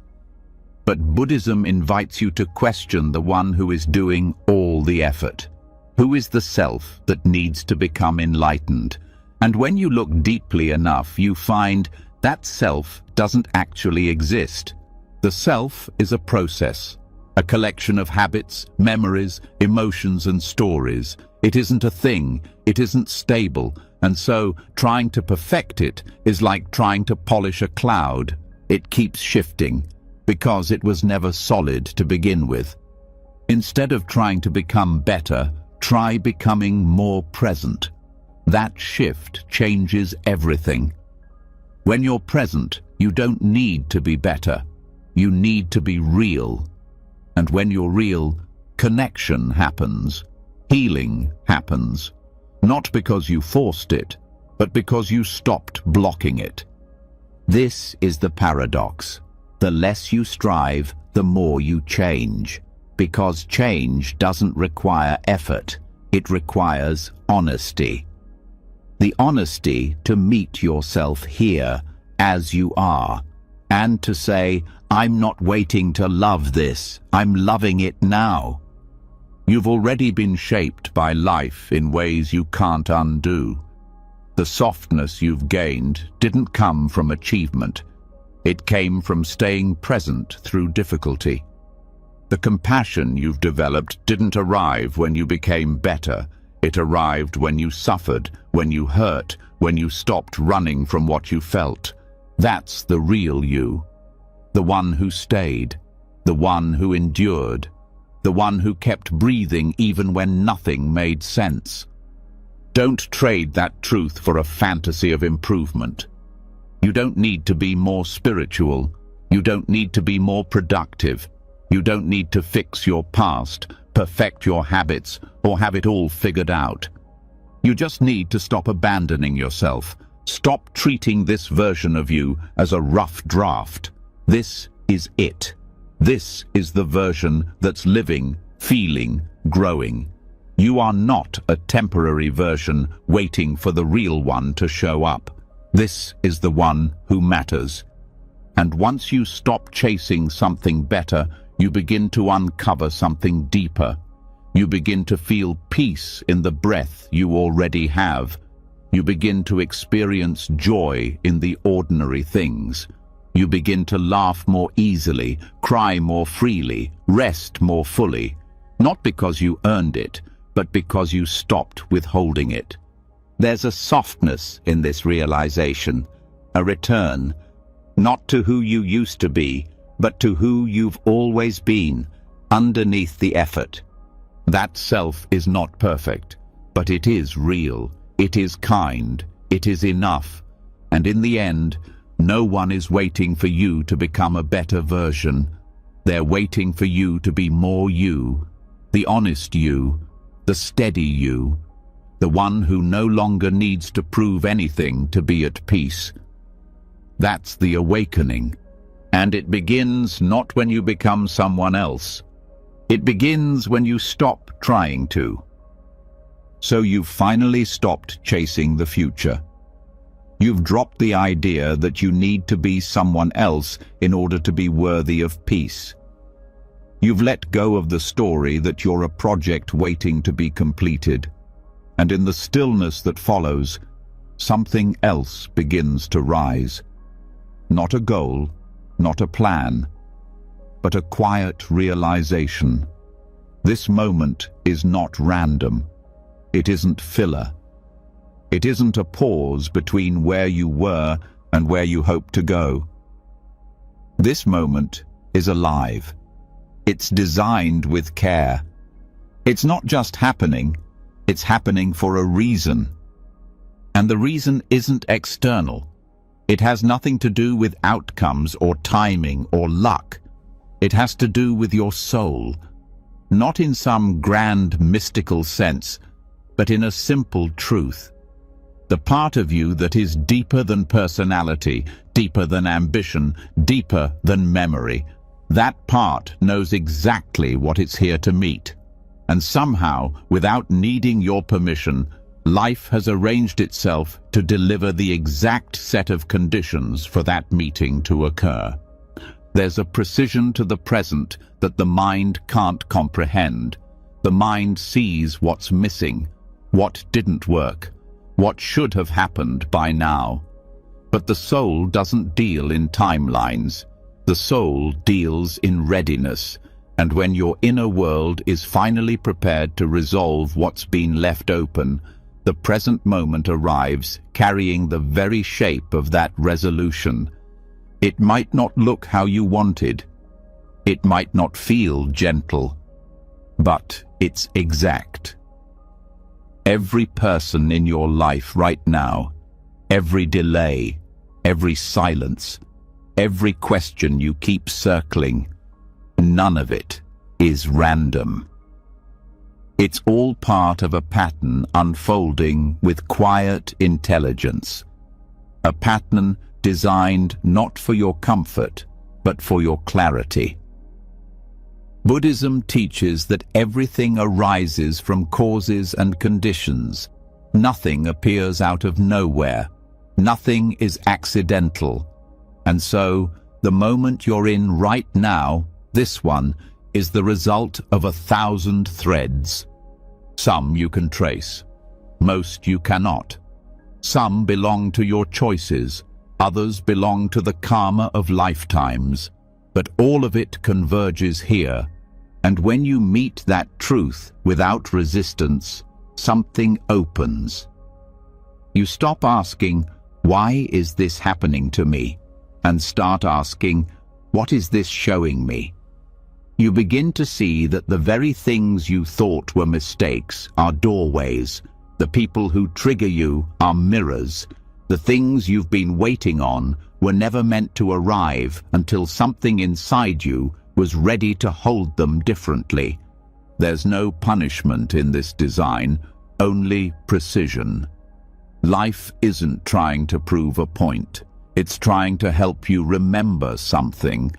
But Buddhism invites you to question the one who is doing all the effort. Who is the self that needs to become enlightened? And when you look deeply enough, you find that self doesn't actually exist. The self is a process, a collection of habits, memories, emotions, and stories. It isn't a thing, it isn't stable, and so trying to perfect it is like trying to polish a cloud. It keeps shifting, because it was never solid to begin with. Instead of trying to become better, try becoming more present. That shift changes everything. When you're present, you don't need to be better. You need to be real. And when you're real, connection happens. Healing happens. Not because you forced it, but because you stopped blocking it. This is the paradox. The less you strive, the more you change. Because change doesn't require effort, it requires honesty. The honesty to meet yourself here as you are, and to say, I'm not waiting to love this, I'm loving it now. You've already been shaped by life in ways you can't undo. The softness you've gained didn't come from achievement. It came from staying present through difficulty. The compassion you've developed didn't arrive when you became better. It arrived when you suffered, when you hurt, when you stopped running from what you felt. That's the real you. The one who stayed, the one who endured, the one who kept breathing even when nothing made sense. Don't trade that truth for a fantasy of improvement. You don't need to be more spiritual. You don't need to be more productive. You don't need to fix your past, perfect your habits, or have it all figured out. You just need to stop abandoning yourself. Stop treating this version of you as a rough draft. This is it. This is the version that's living, feeling, growing. You are not a temporary version waiting for the real one to show up. This is the one who matters. And once you stop chasing something better, you begin to uncover something deeper. You begin to feel peace in the breath you already have. You begin to experience joy in the ordinary things. You begin to laugh more easily, cry more freely, rest more fully. Not because you earned it, but because you stopped withholding it. There's a softness in this realization, a return, not to who you used to be, but to who you've always been, underneath the effort. That self is not perfect, but it is real, it is kind, it is enough, and in the end, no one is waiting for you to become a better version. They're waiting for you to be more you, the honest you, the steady you, the one who no longer needs to prove anything to be at peace. That's the awakening, and it begins not when you become someone else. It begins when you stop trying to. So you've finally stopped chasing the future. You've dropped the idea that you need to be someone else in order to be worthy of peace. You've let go of the story that you're a project waiting to be completed. And in the stillness that follows, something else begins to rise. Not a goal, not a plan, but a quiet realization. This moment is not random. It isn't filler. It isn't a pause between where you were and where you hope to go. This moment is alive. It's designed with care. It's not just happening, it's happening for a reason. And the reason isn't external. It has nothing to do with outcomes or timing or luck. It has to do with your soul. Not in some grand mystical sense, but in a simple truth. The part of you that is deeper than personality, deeper than ambition, deeper than memory. That part knows exactly what it's here to meet. And somehow, without needing your permission, life has arranged itself to deliver the exact set of conditions for that meeting to occur. There's a precision to the present that the mind can't comprehend. The mind sees what's missing, what didn't work, what should have happened by now. But the soul doesn't deal in timelines. The soul deals in readiness, and when your inner world is finally prepared to resolve what's been left open, the present moment arrives carrying the very shape of that resolution. It might not look how you wanted. It might not feel gentle, but it's exact. Every person in your life right now, every delay, every silence, every question you keep circling, none of it is random. It's all part of a pattern unfolding with quiet intelligence. A pattern designed not for your comfort, but for your clarity. Buddhism teaches that everything arises from causes and conditions. Nothing appears out of nowhere. Nothing is accidental. And so, the moment you're in right now, this one, is the result of 1,000 threads. Some you can trace. Most you cannot. Some belong to your choices. Others belong to the karma of lifetimes. But all of it converges here. And when you meet that truth without resistance, something opens. You stop asking, "Why is this happening to me?" and start asking, "What is this showing me?" You begin to see that the very things you thought were mistakes are doorways. The people who trigger you are mirrors. The things you've been waiting on were never meant to arrive until something inside you was ready to hold them differently. There's no punishment in this design, only precision. Life isn't trying to prove a point. It's trying to help you remember something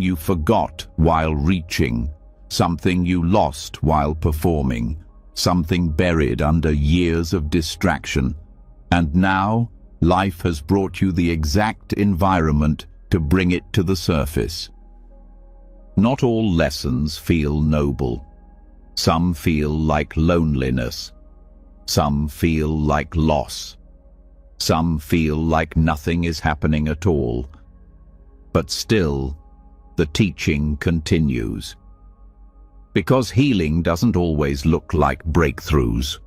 you forgot while reaching, something you lost while performing, something buried under years of distraction. And now, life has brought you the exact environment to bring it to the surface. Not all lessons feel noble. Some feel like loneliness. Some feel like loss. Some feel like nothing is happening at all. But still, the teaching continues. Because healing doesn't always look like breakthroughs.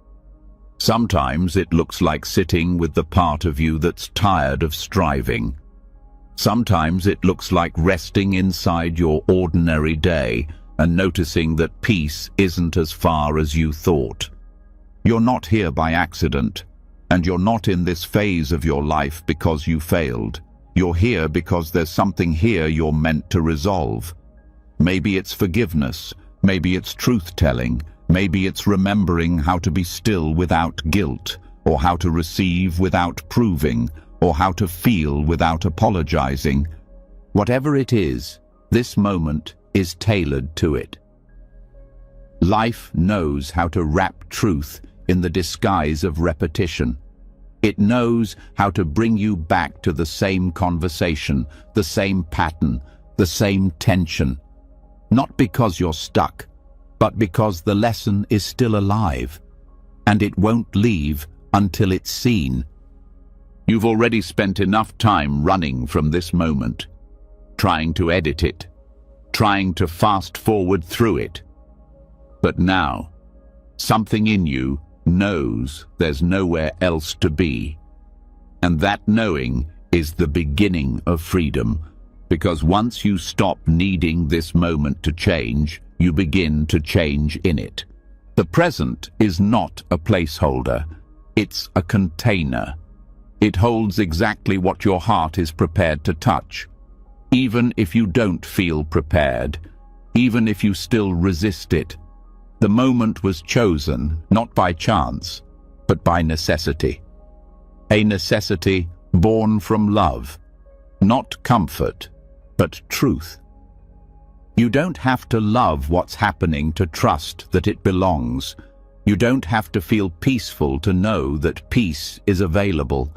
Sometimes it looks like sitting with the part of you that's tired of striving. Sometimes it looks like resting inside your ordinary day and noticing that peace isn't as far as you thought. You're not here by accident, and you're not in this phase of your life because you failed. You're here because there's something here you're meant to resolve. Maybe it's forgiveness, maybe it's truth-telling, maybe it's remembering how to be still without guilt, or how to receive without proving, or how to feel without apologizing. Whatever it is, this moment is tailored to it. Life knows how to wrap truth in the disguise of repetition. It knows how to bring you back to the same conversation, the same pattern, the same tension. Not because you're stuck, but because the lesson is still alive, and it won't leave until it's seen. You've already spent enough time running from this moment, trying to edit it, trying to fast forward through it. But now, something in you knows there's nowhere else to be. And that knowing is the beginning of freedom, because once you stop needing this moment to change, you begin to change in it. The present is not a placeholder, it's a container. It holds exactly what your heart is prepared to touch. Even if you don't feel prepared, even if you still resist it, the moment was chosen not by chance, but by necessity. A necessity born from love, not comfort, but truth. You don't have to love what's happening to trust that it belongs. You don't have to feel peaceful to know that peace is available.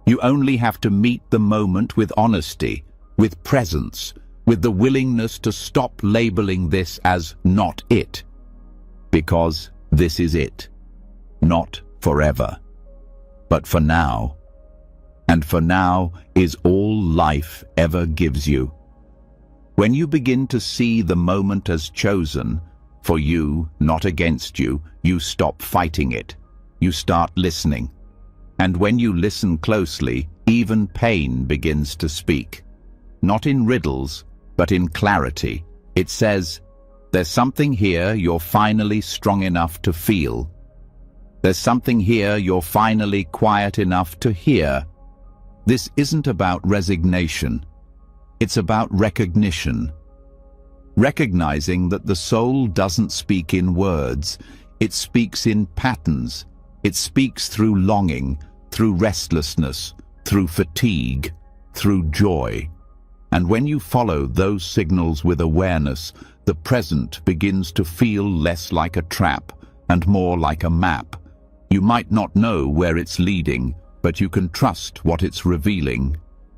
You only have to meet the moment with honesty, with presence, with the willingness to stop labeling this as not it. Because this is it, not forever, but for now. And for now is all life ever gives you. When you begin to see the moment as chosen, for you, not against you, you stop fighting it. You start listening. And when you listen closely, even pain begins to speak. Not in riddles, but in clarity. It says, "There's something here you're finally strong enough to feel. There's something here you're finally quiet enough to hear." This isn't about resignation. It's about recognition. recognizing that the soul doesn't speak in words, it speaks in patterns. It speaks through longing, through restlessness, through fatigue, through joy. And when you follow those signals with awareness, the present begins to feel less like a trap and more like a map. You might not know where it's leading, but you can trust what it's revealing.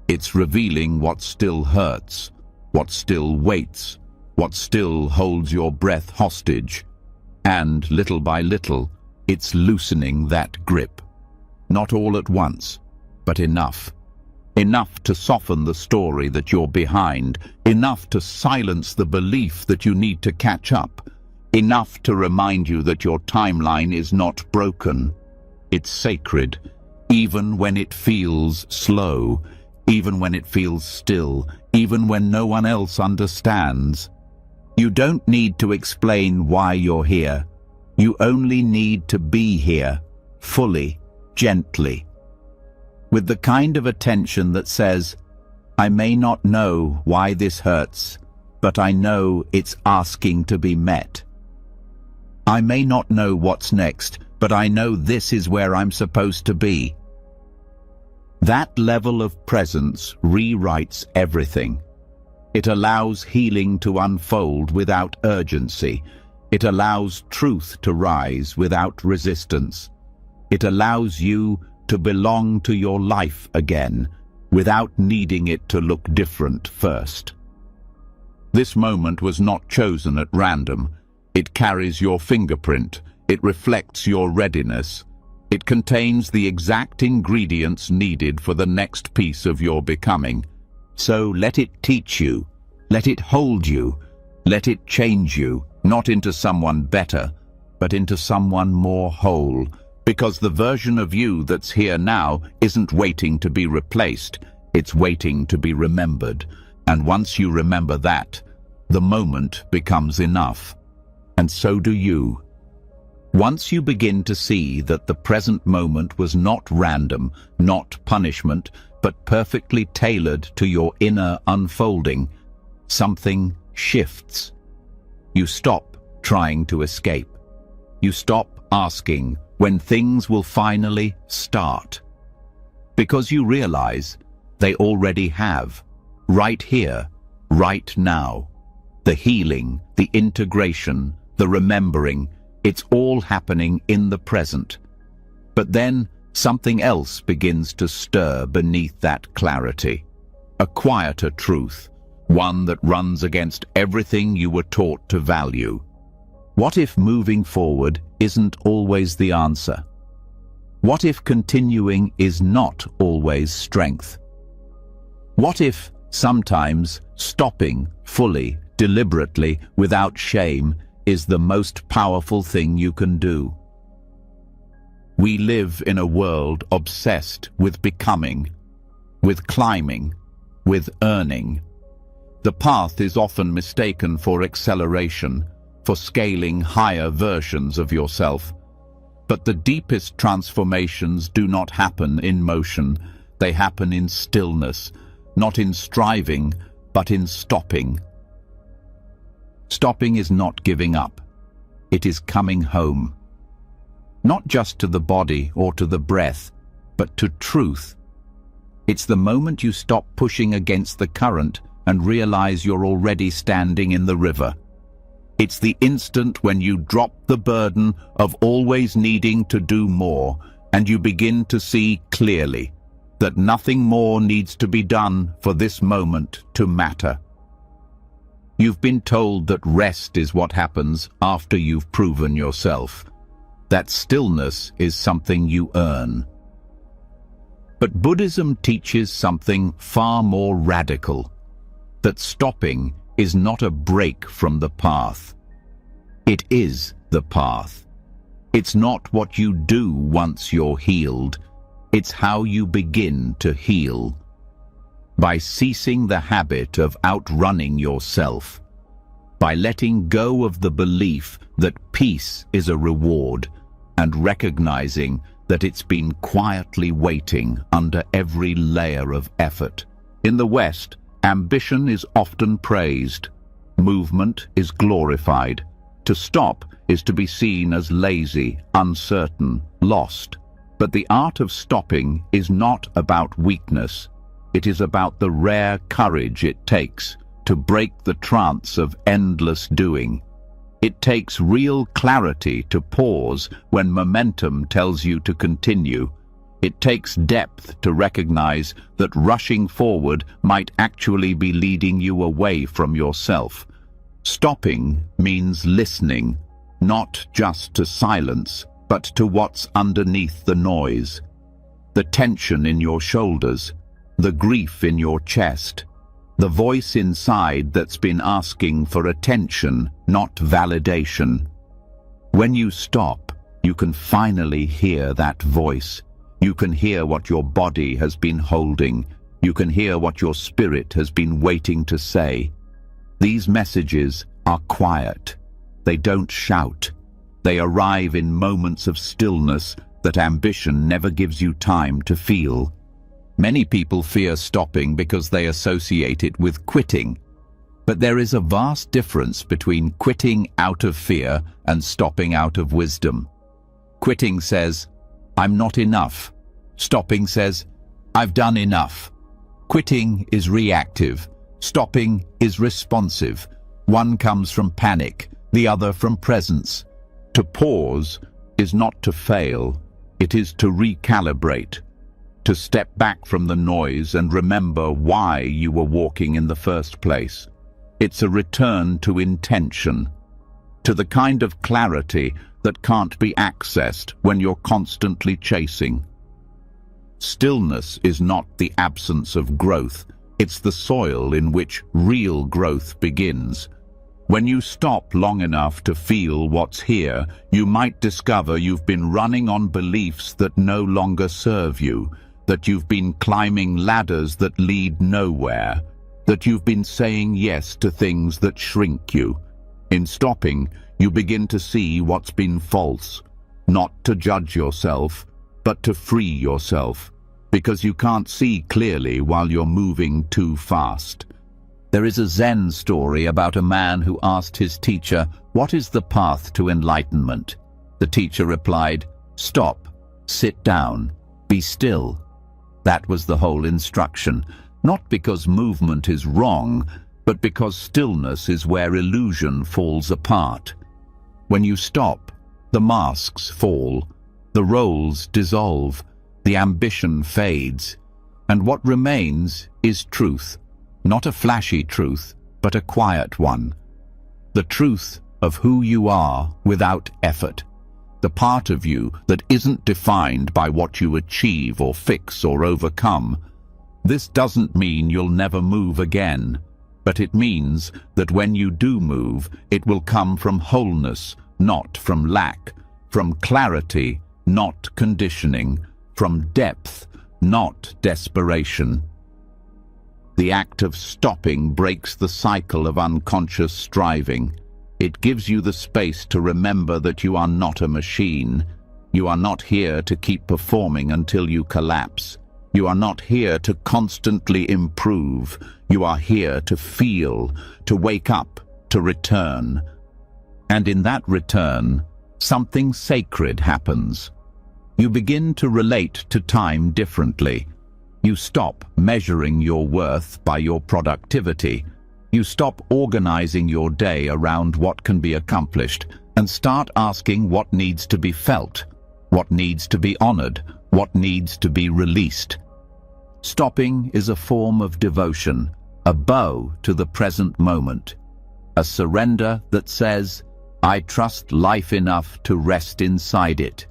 It's revealing what still hurts, what still waits, what still holds your breath hostage. And little by little, it's loosening that grip. Not all at once, but enough. Enough to soften the story that you're behind, enough to silence the belief that you need to catch up, enough to remind you that your timeline is not broken. It's sacred, even when it feels slow, even when it feels still, even when no one else understands. You don't need to explain why you're here. You only need to be here, fully, gently, with the kind of attention that says, I may not know why this hurts, but I know it's asking to be met. I may not know what's next, but I know this is where I'm supposed to be. That level of presence rewrites everything. It allows healing to unfold without urgency. It allows truth to rise without resistance. It allows you to belong to your life again, without needing it to look different first. This moment was not chosen at random. It carries your fingerprint. It reflects your readiness. It contains the exact ingredients needed for the next piece of your becoming. So let it teach you, let it hold you, let it change you, not into someone better, but into someone more whole. Because the version of you that's here now isn't waiting to be replaced, it's waiting to be remembered. And once you remember that, the moment becomes enough. And so do you. Once you begin to see that the present moment was not random, not punishment, but perfectly tailored to your inner unfolding, something shifts. You stop trying to escape. You stop asking when things will finally start. Because you realize they already have, right here, right now. The healing, the integration, the remembering, it's all happening in the present. But then something else begins to stir beneath that clarity. A quieter truth, one that runs against everything you were taught to value. What if moving forward isn't always the answer? What if continuing is not always strength? What if sometimes stopping fully, deliberately, without shame, is the most powerful thing you can do? We live in a world obsessed with becoming, with climbing, with earning. The path is often mistaken for acceleration, for scaling higher versions of yourself. But the deepest transformations do not happen in motion. They happen in stillness, not in striving, but in stopping. Stopping is not giving up. It is coming home. Not just to the body or to the breath, but to truth. It's the moment you stop pushing against the current and realize you're already standing in the river. It's the instant when you drop the burden of always needing to do more, and you begin to see clearly that nothing more needs to be done for this moment to matter. You've been told that rest is what happens after you've proven yourself, that stillness is something you earn. But Buddhism teaches something far more radical, that stopping is not a break from the path. It is the path. It's not what you do once you're healed. It's how you begin to heal. By ceasing the habit of outrunning yourself. By letting go of the belief that peace is a reward and recognizing that it's been quietly waiting under every layer of effort. In the West, ambition is often praised. Movement is glorified. To stop is to be seen as lazy, uncertain, lost. But the art of stopping is not about weakness. It is about the rare courage it takes to break the trance of endless doing. It takes real clarity to pause when momentum tells you to continue. It takes depth to recognize that rushing forward might actually be leading you away from yourself. Stopping means listening, not just to silence, but to what's underneath the noise. The tension in your shoulders, the grief in your chest, the voice inside that's been asking for attention, not validation. When you stop, you can finally hear that voice. You can hear what your body has been holding. You can hear what your spirit has been waiting to say. These messages are quiet. They don't shout. They arrive in moments of stillness that ambition never gives you time to feel. Many people fear stopping because they associate it with quitting. But there is a vast difference between quitting out of fear and stopping out of wisdom. Quitting says, "I'm not enough." Stopping says, "I've done enough." Quitting is reactive. Stopping is responsive. One comes from panic, the other from presence. To pause is not to fail. It is to recalibrate. To step back from the noise and remember why you were walking in the first place. It's a return to intention, to the kind of clarity that can't be accessed when you're constantly chasing. Stillness is not the absence of growth, it's the soil in which real growth begins. When you stop long enough to feel what's here, you might discover you've been running on beliefs that no longer serve you, that you've been climbing ladders that lead nowhere, that you've been saying yes to things that shrink you. In stopping, you begin to see what's been false, not to judge yourself, but to free yourself, because you can't see clearly while you're moving too fast. There is a Zen story about a man who asked his teacher, "What is the path to enlightenment?" The teacher replied, "Stop, sit down, be still." That was the whole instruction, not because movement is wrong, but because stillness is where illusion falls apart. When you stop, the masks fall, the roles dissolve, the ambition fades, and what remains is truth. Not a flashy truth, but a quiet one. The truth of who you are without effort. The part of you that isn't defined by what you achieve or fix or overcome. This doesn't mean you'll never move again, but it means that when you do move, it will come from wholeness, not from lack, from clarity, not conditioning, from depth, not desperation. The act of stopping breaks the cycle of unconscious striving. It gives you the space to remember that you are not a machine. You are not here to keep performing until you collapse. You are not here to constantly improve. You are here to feel, to wake up, to return. And in that return, something sacred happens. You begin to relate to time differently. You stop measuring your worth by your productivity. You stop organizing your day around what can be accomplished and start asking what needs to be felt, what needs to be honored, what needs to be released. Stopping is a form of devotion, a bow to the present moment, a surrender that says, "I trust life enough to rest inside it."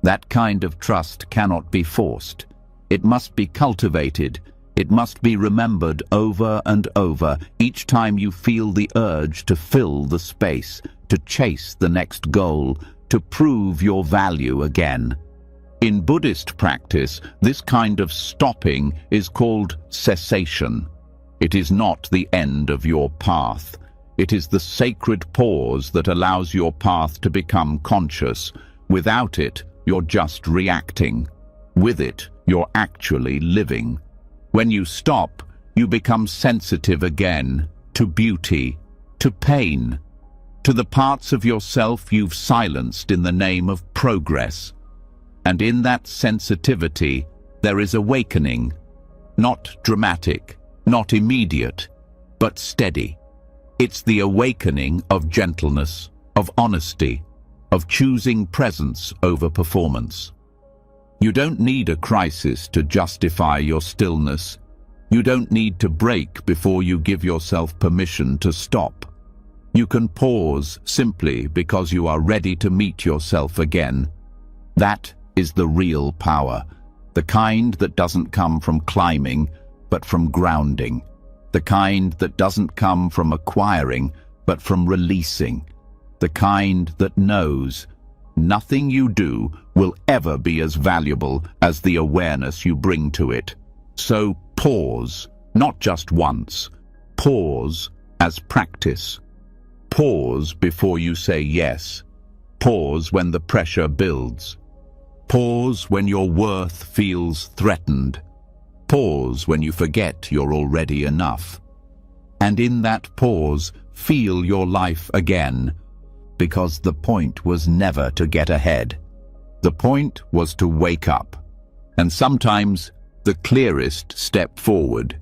That kind of trust cannot be forced. It must be cultivated. It must be remembered over and over, each time you feel the urge to fill the space, to chase the next goal, to prove your value again. In Buddhist practice, this kind of stopping is called cessation. It is not the end of your path. It is the sacred pause that allows your path to become conscious. Without it, you're just reacting. With it, you're actually living. When you stop, you become sensitive again to beauty, to pain, to the parts of yourself you've silenced in the name of progress. And in that sensitivity, there is awakening, not dramatic, not immediate, but steady. It's the awakening of gentleness, of honesty, of choosing presence over performance. You don't need a crisis to justify your stillness. You don't need to break before you give yourself permission to stop. You can pause simply because you are ready to meet yourself again. That is the real power, the kind that doesn't come from climbing, but from grounding, the kind that doesn't come from acquiring, but from releasing, the kind that knows nothing you do will ever be as valuable as the awareness you bring to it. So pause, not just once. Pause as practice. Pause before you say yes. Pause when the pressure builds. Pause when your worth feels threatened. Pause when you forget you're already enough. And in that pause, feel your life again, because the point was never to get ahead. The point was to wake up. And sometimes the clearest step forward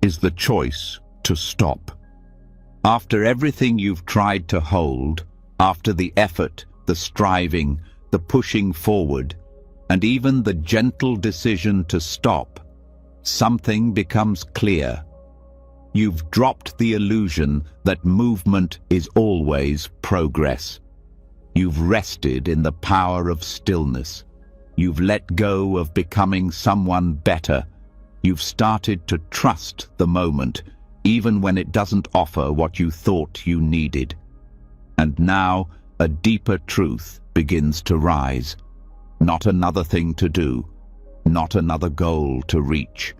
is the choice to stop. After everything you've tried to hold, after the effort, the striving, the pushing forward, and even the gentle decision to stop, something becomes clear. You've dropped the illusion that movement is always progress. You've rested in the power of stillness. You've let go of becoming someone better. You've started to trust the moment, even when it doesn't offer what you thought you needed. And now a deeper truth begins to rise. Not another thing to do, not another goal to reach,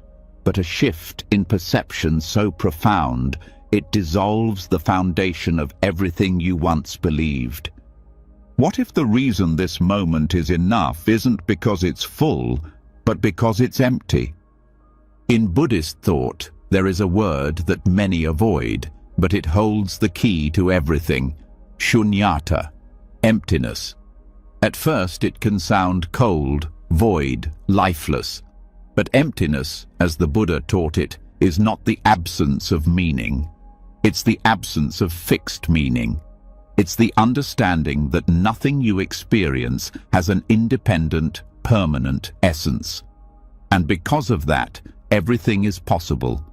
but a shift in perception so profound it dissolves the foundation of everything you once believed. What if the reason this moment is enough isn't because it's full, but because it's empty? In Buddhist thought, there is a word that many avoid, but it holds the key to everything: shunyata, emptiness. At first it can sound cold, void, lifeless. But emptiness, as the Buddha taught it, is not the absence of meaning. It's the absence of fixed meaning. It's the understanding that nothing you experience has an independent, permanent essence. And because of that, everything is possible.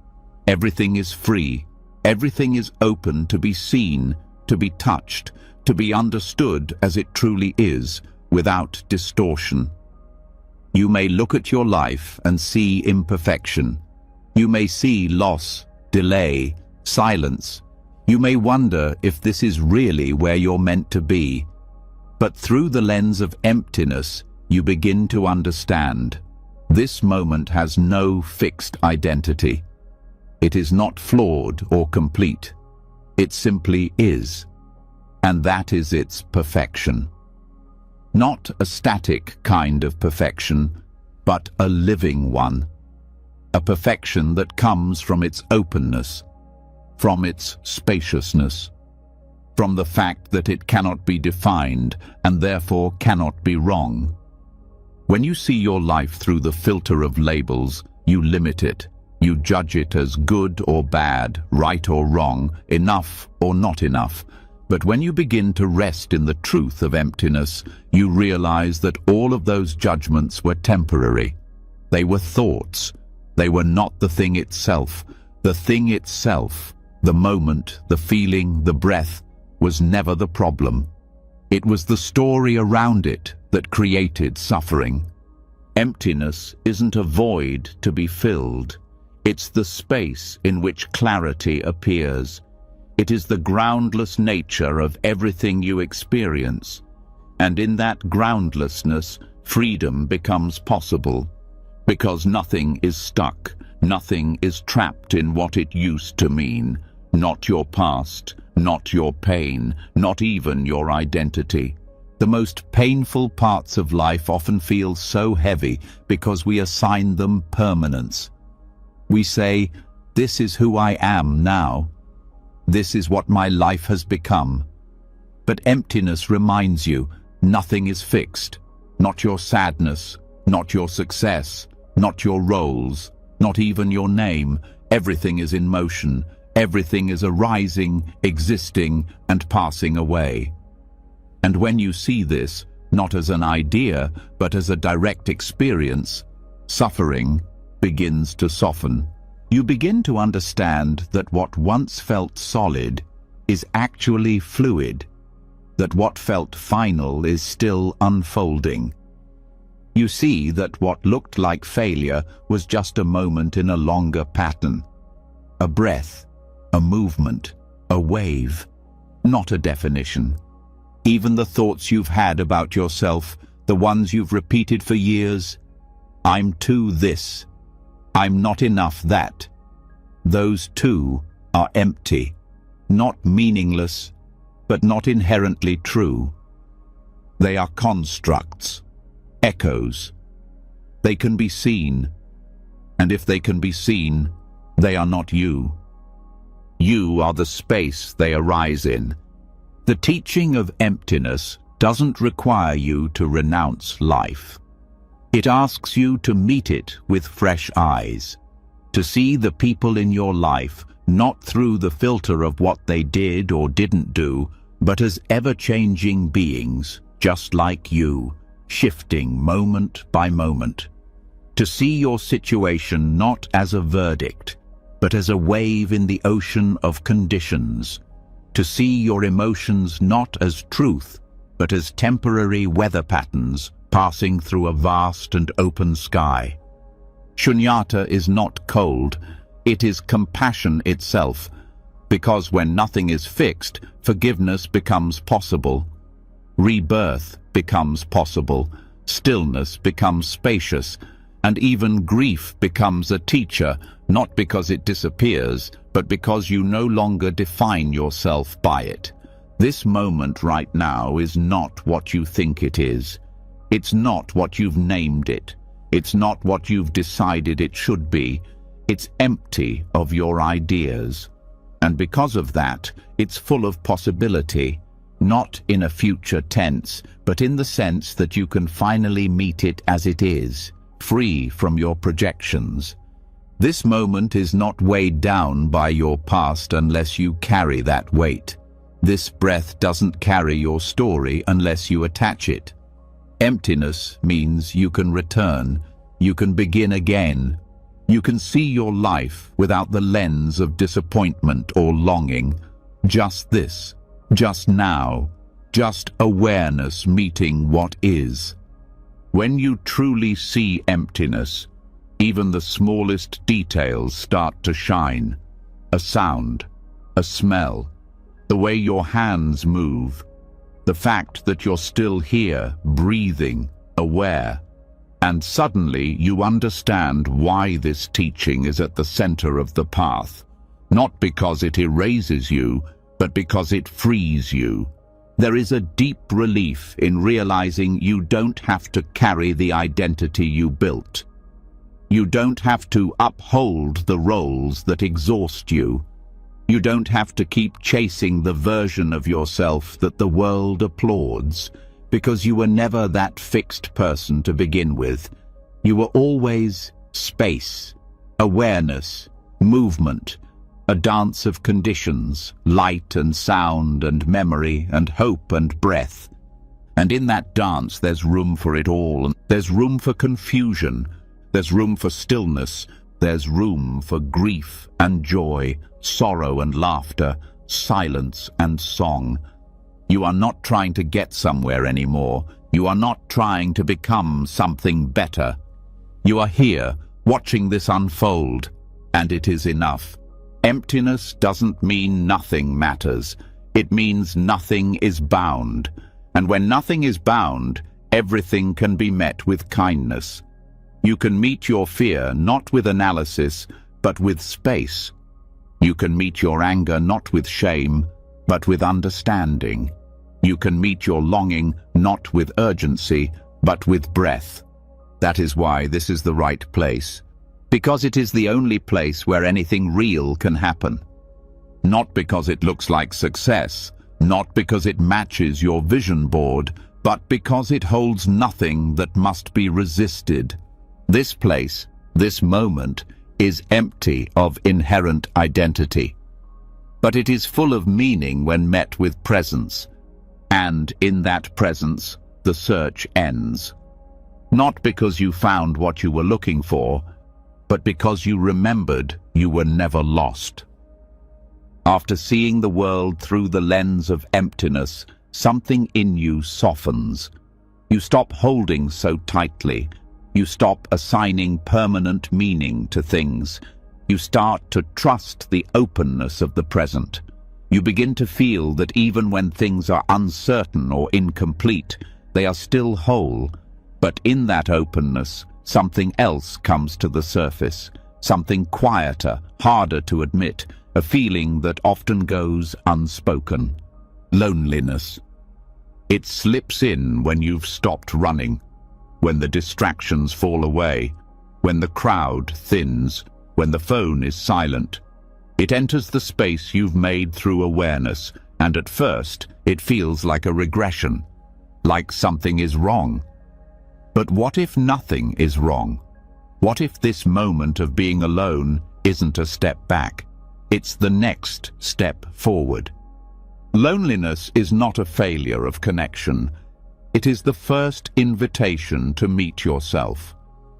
Everything is free. Everything is open to be seen, to be touched, to be understood as it truly is, without distortion. You may look at your life and see imperfection. You may see loss, delay, silence. You may wonder if this is really where you're meant to be. But through the lens of emptiness, you begin to understand. This moment has no fixed identity. It is not flawed or complete. It simply is. And that is its perfection. Not a static kind of perfection, but a living one. A perfection that comes from its openness, from its spaciousness, from the fact that it cannot be defined and therefore cannot be wrong. When you see your life through the filter of labels, you limit it. You judge it as good or bad, right or wrong, enough or not enough. But when you begin to rest in the truth of emptiness, you realize that all of those judgments were temporary. They were thoughts. They were not the thing itself. The thing itself, the moment, the feeling, the breath, was never the problem. It was the story around it that created suffering. Emptiness isn't a void to be filled. It's the space in which clarity appears. It is the groundless nature of everything you experience. And in that groundlessness, freedom becomes possible. Because nothing is stuck, nothing is trapped in what it used to mean. Not your past, not your pain, not even your identity. The most painful parts of life often feel so heavy because we assign them permanence. We say, "This is who I am now." This is what my life has become. But emptiness reminds you, nothing is fixed. Not your sadness, not your success, not your roles, not even your name. Everything is in motion. Everything is arising, existing, and passing away. And when you see this, not as an idea, but as a direct experience, suffering begins to soften. You begin to understand that what once felt solid is actually fluid, that what felt final is still unfolding. You see that what looked like failure was just a moment in a longer pattern, a breath, a movement, a wave, not a definition. Even the thoughts you've had about yourself, the ones you've repeated for years, I'm too this, I'm not enough that, those too are empty, not meaningless, but not inherently true. They are constructs, echoes. They can be seen, and if they can be seen, they are not you. You are the space they arise in. The teaching of emptiness doesn't require you to renounce life. It asks you to meet it with fresh eyes, to see the people in your life not through the filter of what they did or didn't do, but as ever-changing beings, just like you, shifting moment by moment. To see your situation not as a verdict, but as a wave in the ocean of conditions. To see your emotions not as truth, but as temporary weather patterns passing through a vast and open sky. Shunyata is not cold, it is compassion itself, because when nothing is fixed, forgiveness becomes possible. Rebirth becomes possible, stillness becomes spacious, and even grief becomes a teacher, not because it disappears, but because you no longer define yourself by it. This moment right now is not what you think it is. It's not what you've named it. It's not what you've decided it should be. It's empty of your ideas. And because of that, it's full of possibility, not in a future tense, but in the sense that you can finally meet it as it is, free from your projections. This moment is not weighed down by your past unless you carry that weight. This breath doesn't carry your story unless you attach it. Emptiness means you can return, you can begin again. You can see your life without the lens of disappointment or longing. Just this, just now, just awareness meeting what is. When you truly see emptiness, even the smallest details start to shine. A sound, a smell, the way your hands move, the fact that you're still here, breathing, aware. And suddenly you understand why this teaching is at the center of the path. Not because it erases you, but because it frees you. There is a deep relief in realizing you don't have to carry the identity you built. You don't have to uphold the roles that exhaust you. You don't have to keep chasing the version of yourself that the world applauds, because you were never that fixed person to begin with. You were always space, awareness, movement, a dance of conditions, light and sound and memory and hope and breath. And in that dance there's room for it all. There's room for confusion, there's room for stillness, there's room for grief and joy, sorrow and laughter, silence and song. You are not trying to get somewhere anymore. You are not trying to become something better. You are here, watching this unfold, and it is enough. Emptiness doesn't mean nothing matters. It means nothing is bound. And when nothing is bound, everything can be met with kindness. You can meet your fear not with analysis, but with space. You can meet your anger not with shame, but with understanding. You can meet your longing not with urgency, but with breath. That is why this is the right place, because it is the only place where anything real can happen. Not because it looks like success, not because it matches your vision board, but because it holds nothing that must be resisted. This place, this moment, is empty of inherent identity. But it is full of meaning when met with presence. And in that presence, the search ends. Not because you found what you were looking for, but because you remembered you were never lost. After seeing the world through the lens of emptiness, something in you softens. You stop holding so tightly. You stop assigning permanent meaning to things. You start to trust the openness of the present. You begin to feel that even when things are uncertain or incomplete, they are still whole. But in that openness, something else comes to the surface. Something quieter, harder to admit, a feeling that often goes unspoken. Loneliness. It slips in when you've stopped running, when the distractions fall away, when the crowd thins, when the phone is silent. It enters the space you've made through awareness, and at first it feels like a regression, like something is wrong. But what if nothing is wrong? What if this moment of being alone isn't a step back? It's the next step forward. Loneliness is not a failure of connection. It is the first invitation to meet yourself.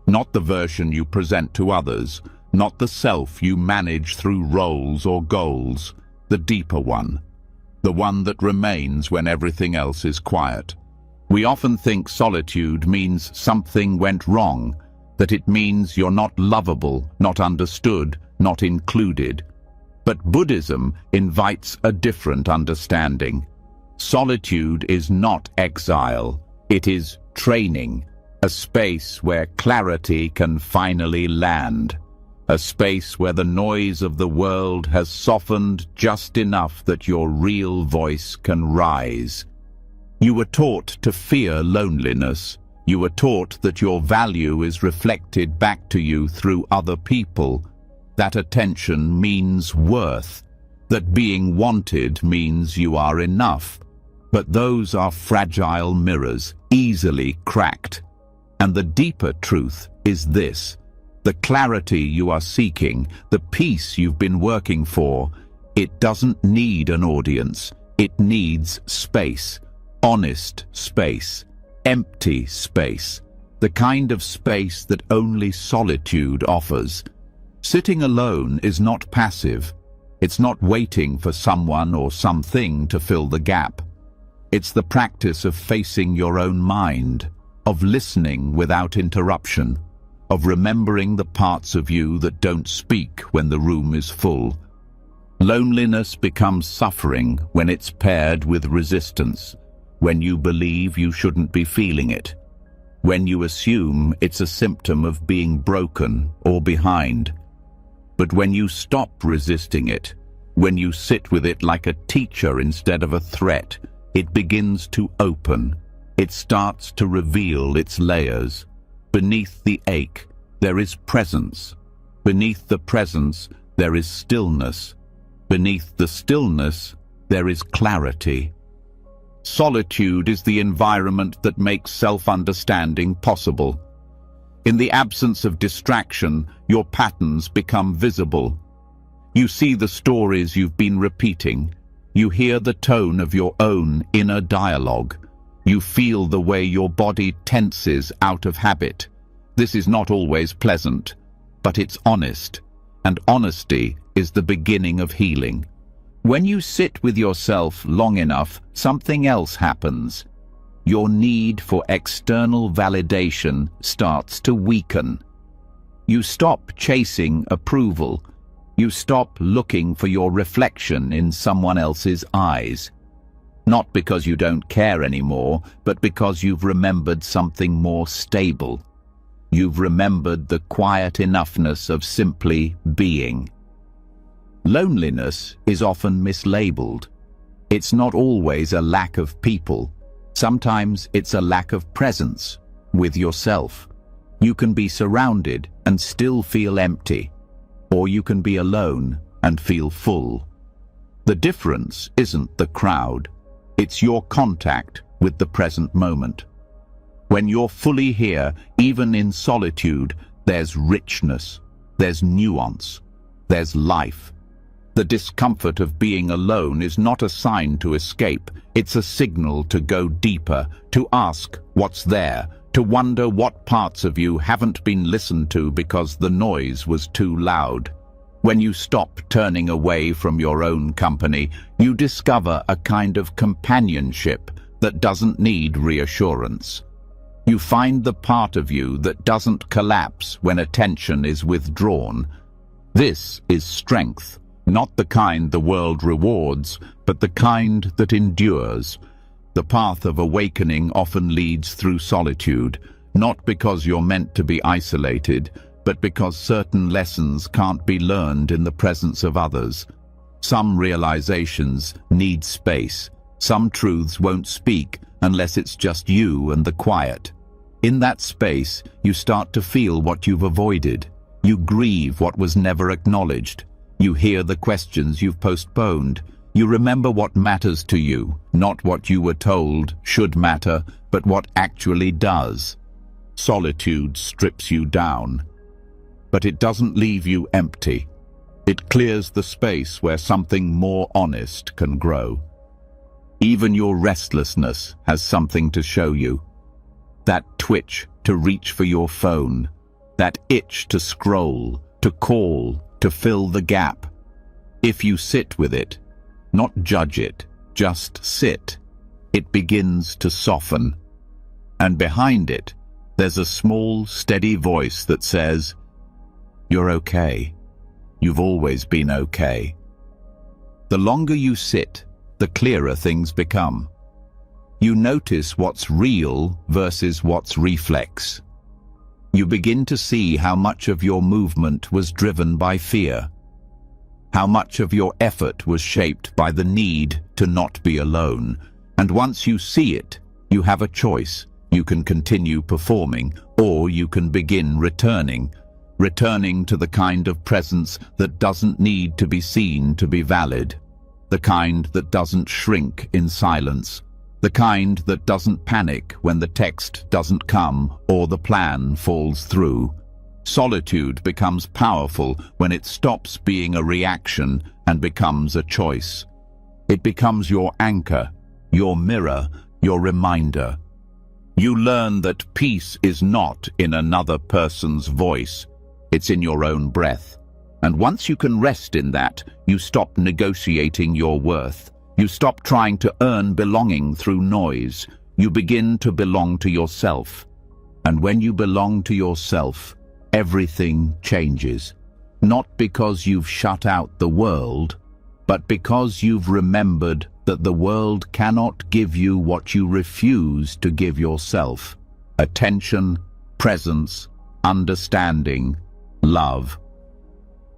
Not the version you present to others, not the self you manage through roles or goals, the deeper one, the one that remains when everything else is quiet. We often think solitude means something went wrong, that it means you're not lovable, not understood, not included. But Buddhism invites a different understanding. Solitude is not exile, it is training, a space where clarity can finally land, a space where the noise of the world has softened just enough that your real voice can rise. You were taught to fear loneliness. You were taught that your value is reflected back to you through other people, that attention means worth, that being wanted means you are enough. But those are fragile mirrors, easily cracked. And the deeper truth is this: the clarity you are seeking, the peace you've been working for, it doesn't need an audience. It needs space, honest space, empty space, the kind of space that only solitude offers. Sitting alone is not passive. It's not waiting for someone or something to fill the gap. It's the practice of facing your own mind, of listening without interruption, of remembering the parts of you that don't speak when the room is full. Loneliness becomes suffering when it's paired with resistance, when you believe you shouldn't be feeling it, when you assume it's a symptom of being broken or behind. But when you stop resisting it, when you sit with it like a teacher instead of a threat, it begins to open. It starts to reveal its layers. Beneath the ache, there is presence. Beneath the presence, there is stillness. Beneath the stillness, there is clarity. Solitude is the environment that makes self-understanding possible. In the absence of distraction, your patterns become visible. You see the stories you've been repeating. You hear the tone of your own inner dialogue. You feel the way your body tenses out of habit. This is not always pleasant, but it's honest, and honesty is the beginning of healing. When you sit with yourself long enough, something else happens. Your need for external validation starts to weaken. You stop chasing approval. You stop looking for your reflection in someone else's eyes. Not because you don't care anymore, but because you've remembered something more stable. You've remembered the quiet enoughness of simply being. Loneliness is often mislabeled. It's not always a lack of people. Sometimes it's a lack of presence with yourself. You can be surrounded and still feel empty, or you can be alone and feel full. The difference isn't the crowd. It's your contact with the present moment. When you're fully here, even in solitude, there's richness, there's nuance, there's life. The discomfort of being alone is not a sign to escape. It's a signal to go deeper, to ask what's there, to wonder what parts of you haven't been listened to because the noise was too loud. When you stop turning away from your own company, you discover a kind of companionship that doesn't need reassurance. You find the part of you that doesn't collapse when attention is withdrawn. This is strength, not the kind the world rewards, but the kind that endures. The path of awakening often leads through solitude, not because you're meant to be isolated, but because certain lessons can't be learned in the presence of others. Some realizations need space. Some truths won't speak unless it's just you and the quiet. In that space, you start to feel what you've avoided. You grieve what was never acknowledged. You hear the questions you've postponed. You remember what matters to you, not what you were told should matter, but what actually does. Solitude strips you down, but it doesn't leave you empty. It clears the space where something more honest can grow. Even your restlessness has something to show you. That twitch to reach for your phone, that itch to scroll, to call, to fill the gap. If you sit with it, not judge it, just sit, it begins to soften. And behind it, there's a small, steady voice that says, "You're okay. You've always been okay." The longer you sit, the clearer things become. You notice what's real versus what's reflex. You begin to see how much of your movement was driven by fear, how much of your effort was shaped by the need to not be alone. And once you see it, you have a choice. You can continue performing, or you can begin returning to the kind of presence that doesn't need to be seen to be valid, the kind that doesn't shrink in silence, the kind that doesn't panic when the text doesn't come or the plan falls through. Solitude becomes powerful when it stops being a reaction and becomes a choice. It becomes your anchor, your mirror, your reminder. You learn that peace is not in another person's voice, it's in your own breath. And once you can rest in that, you stop negotiating your worth. You stop trying to earn belonging through noise. You begin to belong to yourself. And when you belong to yourself, everything changes. Not because you've shut out the world, but because you've remembered that the world cannot give you what you refuse to give yourself: attention, presence, understanding, love.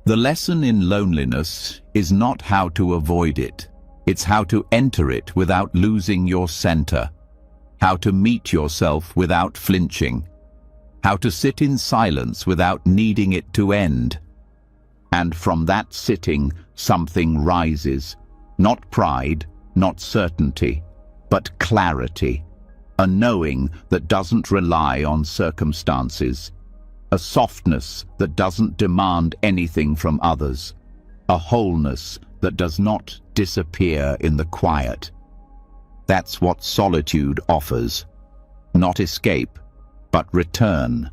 The lesson in loneliness is not how to avoid it. It's how to enter it without losing your center, how to meet yourself without flinching, how to sit in silence without needing it to end. And from that sitting, something rises. Not pride, not certainty, but clarity. A knowing that doesn't rely on circumstances. A softness that doesn't demand anything from others. A wholeness that does not disappear in the quiet. That's what solitude offers. Not escape, but return.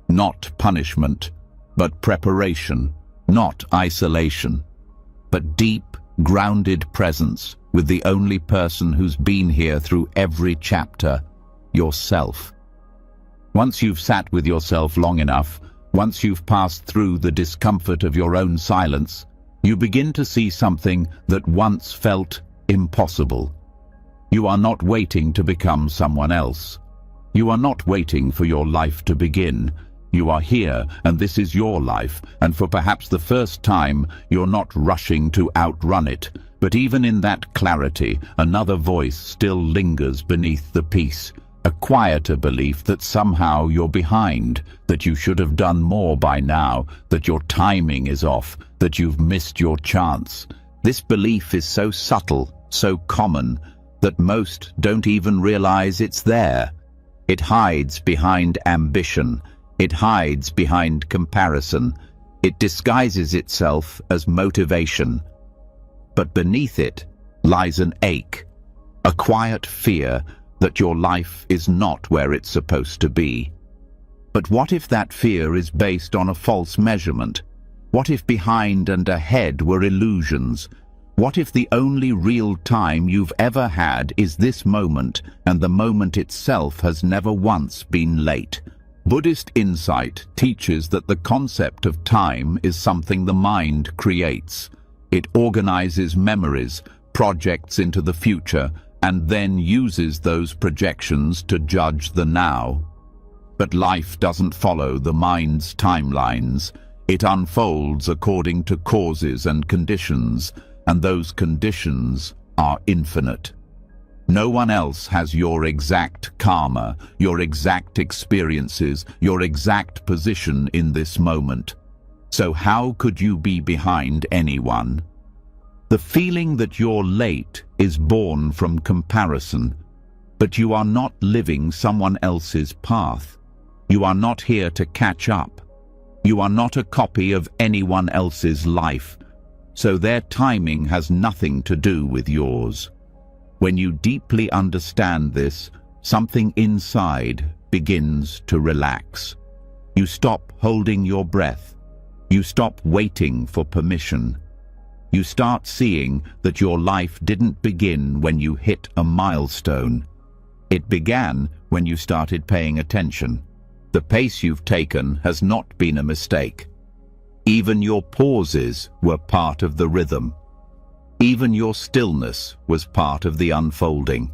Not punishment, but preparation. Not isolation, but deep, grounded presence with the only person who's been here through every chapter, yourself. Once you've sat with yourself long enough, once you've passed through the discomfort of your own silence, you begin to see something that once felt impossible. You are not waiting to become someone else. You are not waiting for your life to begin. You are here, and this is your life, and for perhaps the first time, you're not rushing to outrun it. But even in that clarity, another voice still lingers beneath the peace. A quieter belief that somehow you're behind, that you should have done more by now, that your timing is off, that you've missed your chance. This belief is so subtle, so common, that most don't even realize it's there. It hides behind ambition. It hides behind comparison. It disguises itself as motivation. But beneath it lies an ache, a quiet fear that your life is not where it's supposed to be. But what if that fear is based on a false measurement? What if behind and ahead were illusions? What if the only real time you've ever had is this moment, and the moment itself has never once been late? Buddhist insight teaches that the concept of time is something the mind creates. It organizes memories, projects into the future, and then uses those projections to judge the now. But life doesn't follow the mind's timelines. It unfolds according to causes and conditions, and those conditions are infinite. No one else has your exact karma, your exact experiences, your exact position in this moment. So how could you be behind anyone? The feeling that you're late is born from comparison, but you are not living someone else's path. You are not here to catch up. You are not a copy of anyone else's life, so their timing has nothing to do with yours. When you deeply understand this, something inside begins to relax. You stop holding your breath. You stop waiting for permission. You start seeing that your life didn't begin when you hit a milestone. It began when you started paying attention. The pace you've taken has not been a mistake. Even your pauses were part of the rhythm. Even your stillness was part of the unfolding.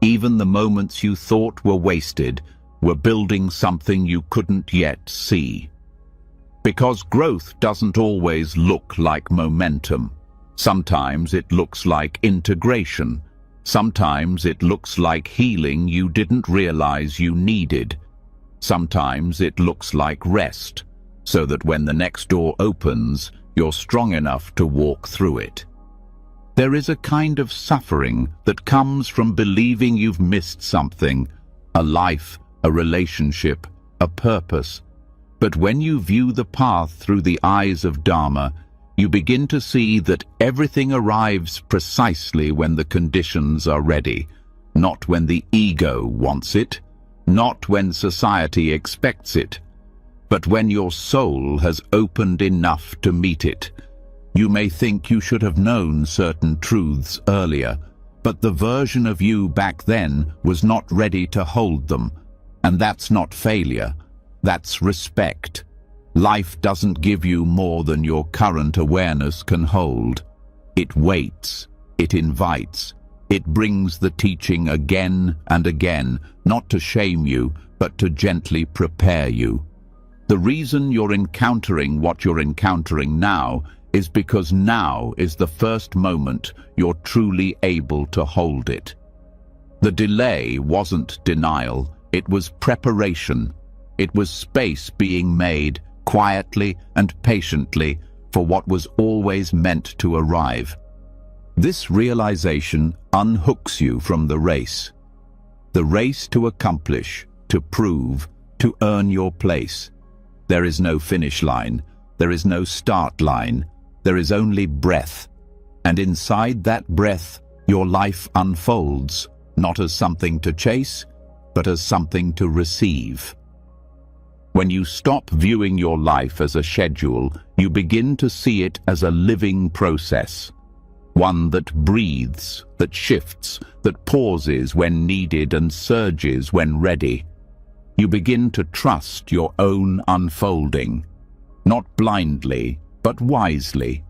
Even the moments you thought were wasted were building something you couldn't yet see. Because growth doesn't always look like momentum. Sometimes it looks like integration. Sometimes it looks like healing you didn't realize you needed. Sometimes it looks like rest, so that when the next door opens, you're strong enough to walk through it. There is a kind of suffering that comes from believing you've missed something, a life, a relationship, a purpose. But when you view the path through the eyes of Dharma, you begin to see that everything arrives precisely when the conditions are ready, not when the ego wants it, not when society expects it, but when your soul has opened enough to meet it. You may think you should have known certain truths earlier, but the version of you back then was not ready to hold them. And that's not failure, that's respect. Life doesn't give you more than your current awareness can hold. It waits, it invites, it brings the teaching again and again, not to shame you, but to gently prepare you. The reason you're encountering what you're encountering now is because now is the first moment you're truly able to hold it. The delay wasn't denial, it was preparation. It was space being made, quietly and patiently, for what was always meant to arrive. This realization unhooks you from the race. The race to accomplish, to prove, to earn your place. There is no finish line, there is no start line, there is only breath. And inside that breath, your life unfolds, not as something to chase, but as something to receive. When you stop viewing your life as a schedule, you begin to see it as a living process. One that breathes, that shifts, that pauses when needed and surges when ready. You begin to trust your own unfolding, not blindly, but wisely,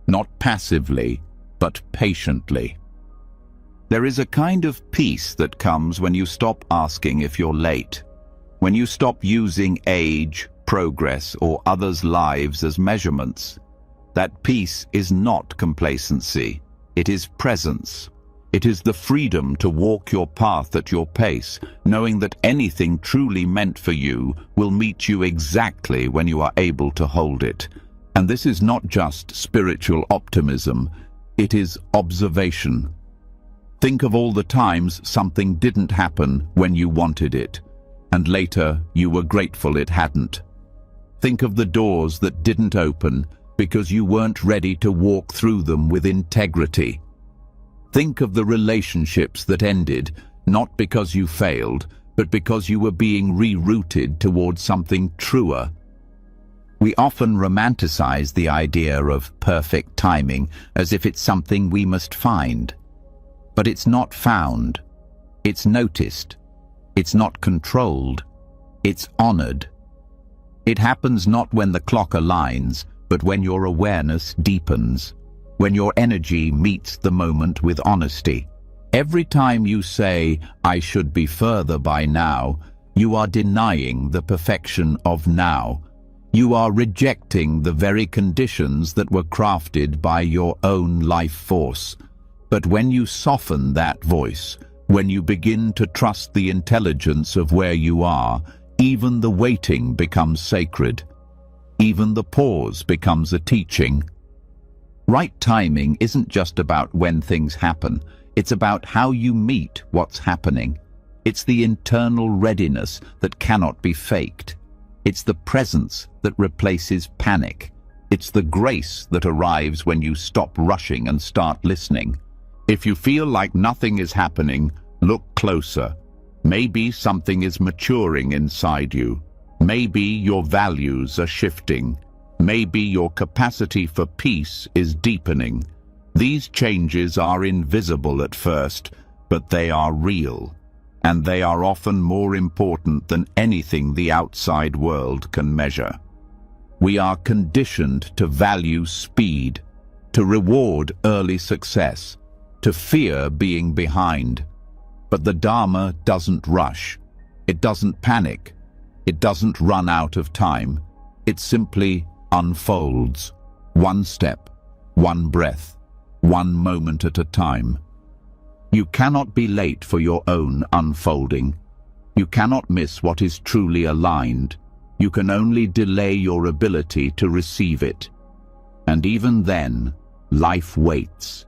not passively, but patiently. There is a kind of peace that comes when you stop asking if you're late, when you stop using age, progress, or others' lives as measurements. That peace is not complacency, it is presence. It is the freedom to walk your path at your pace, knowing that anything truly meant for you will meet you exactly when you are able to hold it. And this is not just spiritual optimism, It is observation. Think of all the times something didn't happen when you wanted it, and later you were grateful it hadn't. Think of the doors that didn't open because you weren't ready to walk through them with integrity. Think of the relationships that ended, not because you failed, but because you were being rerouted towards something truer. We often romanticize the idea of perfect timing as if it's something we must find. But it's not found. It's noticed. It's not controlled. It's honored. It happens not when the clock aligns, but when your awareness deepens, when your energy meets the moment with honesty. Every time you say, "I should be further by now," you are denying the perfection of now. You are rejecting the very conditions that were crafted by your own life force. But when you soften that voice, when you begin to trust the intelligence of where you are, even the waiting becomes sacred. Even the pause becomes a teaching. Right timing isn't just about when things happen. It's about how you meet what's happening. It's the internal readiness that cannot be faked. It's the presence that replaces panic. It's the grace that arrives when you stop rushing and start listening. If you feel like nothing is happening, look closer. Maybe something is maturing inside you. Maybe your values are shifting. Maybe your capacity for peace is deepening. These changes are invisible at first, but they are real. And they are often more important than anything the outside world can measure. We are conditioned to value speed, to reward early success, to fear being behind. But the Dharma doesn't rush. It doesn't panic. It doesn't run out of time. It simply unfolds. One step, one breath, one moment at a time. You cannot be late for your own unfolding. You cannot miss what is truly aligned. You can only delay your ability to receive it. And even then, life waits.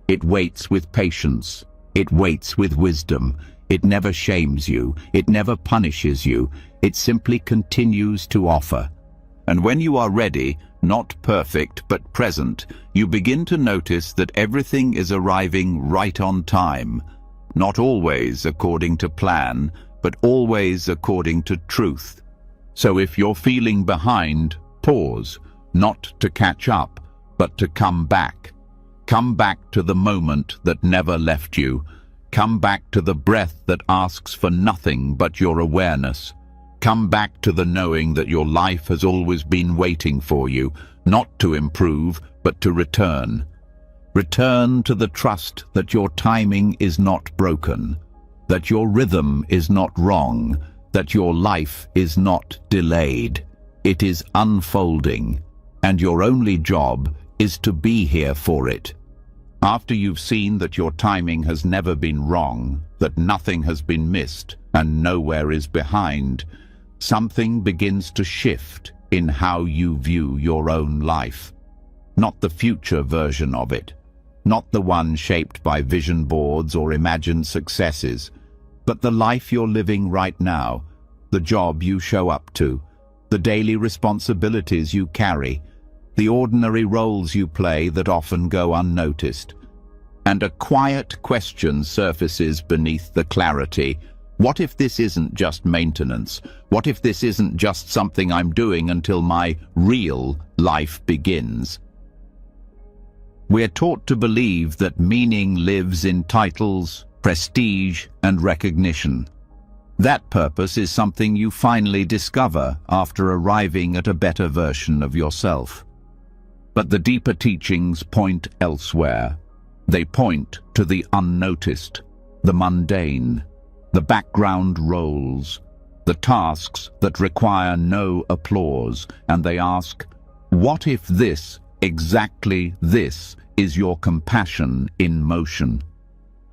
It waits with patience. It waits with wisdom. It never shames you. It never punishes you. It simply continues to offer. And when you are ready, not perfect but present, you begin to notice that everything is arriving right on time. Not always according to plan, but always according to truth. So if you're feeling behind, pause, not to catch up, but to come back. Come back to the moment that never left you. Come back to the breath that asks for nothing but your awareness. Come back to the knowing that your life has always been waiting for you, not to improve, but to return. Return to the trust that your timing is not broken, that your rhythm is not wrong, that your life is not delayed. It is unfolding, and your only job is to be here for it. After you've seen that your timing has never been wrong, that nothing has been missed, and nowhere is behind, something begins to shift in how you view your own life. Not the future version of it, not the one shaped by vision boards or imagined successes, but the life you're living right now, the job you show up to, the daily responsibilities you carry, the ordinary roles you play that often go unnoticed. And a quiet question surfaces beneath the clarity. What if this isn't just maintenance? What if this isn't just something I'm doing until my real life begins? We're taught to believe that meaning lives in titles, prestige, and recognition. That purpose is something you finally discover after arriving at a better version of yourself. But the deeper teachings point elsewhere. They point to the unnoticed, the mundane, the background roles, the tasks that require no applause, and they ask, what if this, exactly this, is your compassion in motion?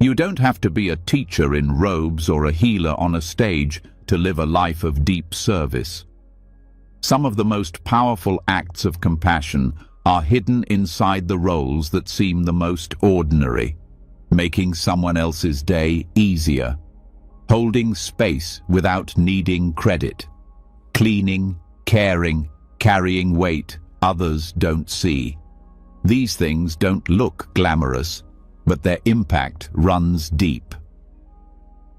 You don't have to be a teacher in robes or a healer on a stage to live a life of deep service. Some of the most powerful acts of compassion are hidden inside the roles that seem the most ordinary, making someone else's day easier, holding space without needing credit, cleaning, caring, carrying weight others don't see. These things don't look glamorous, but their impact runs deep.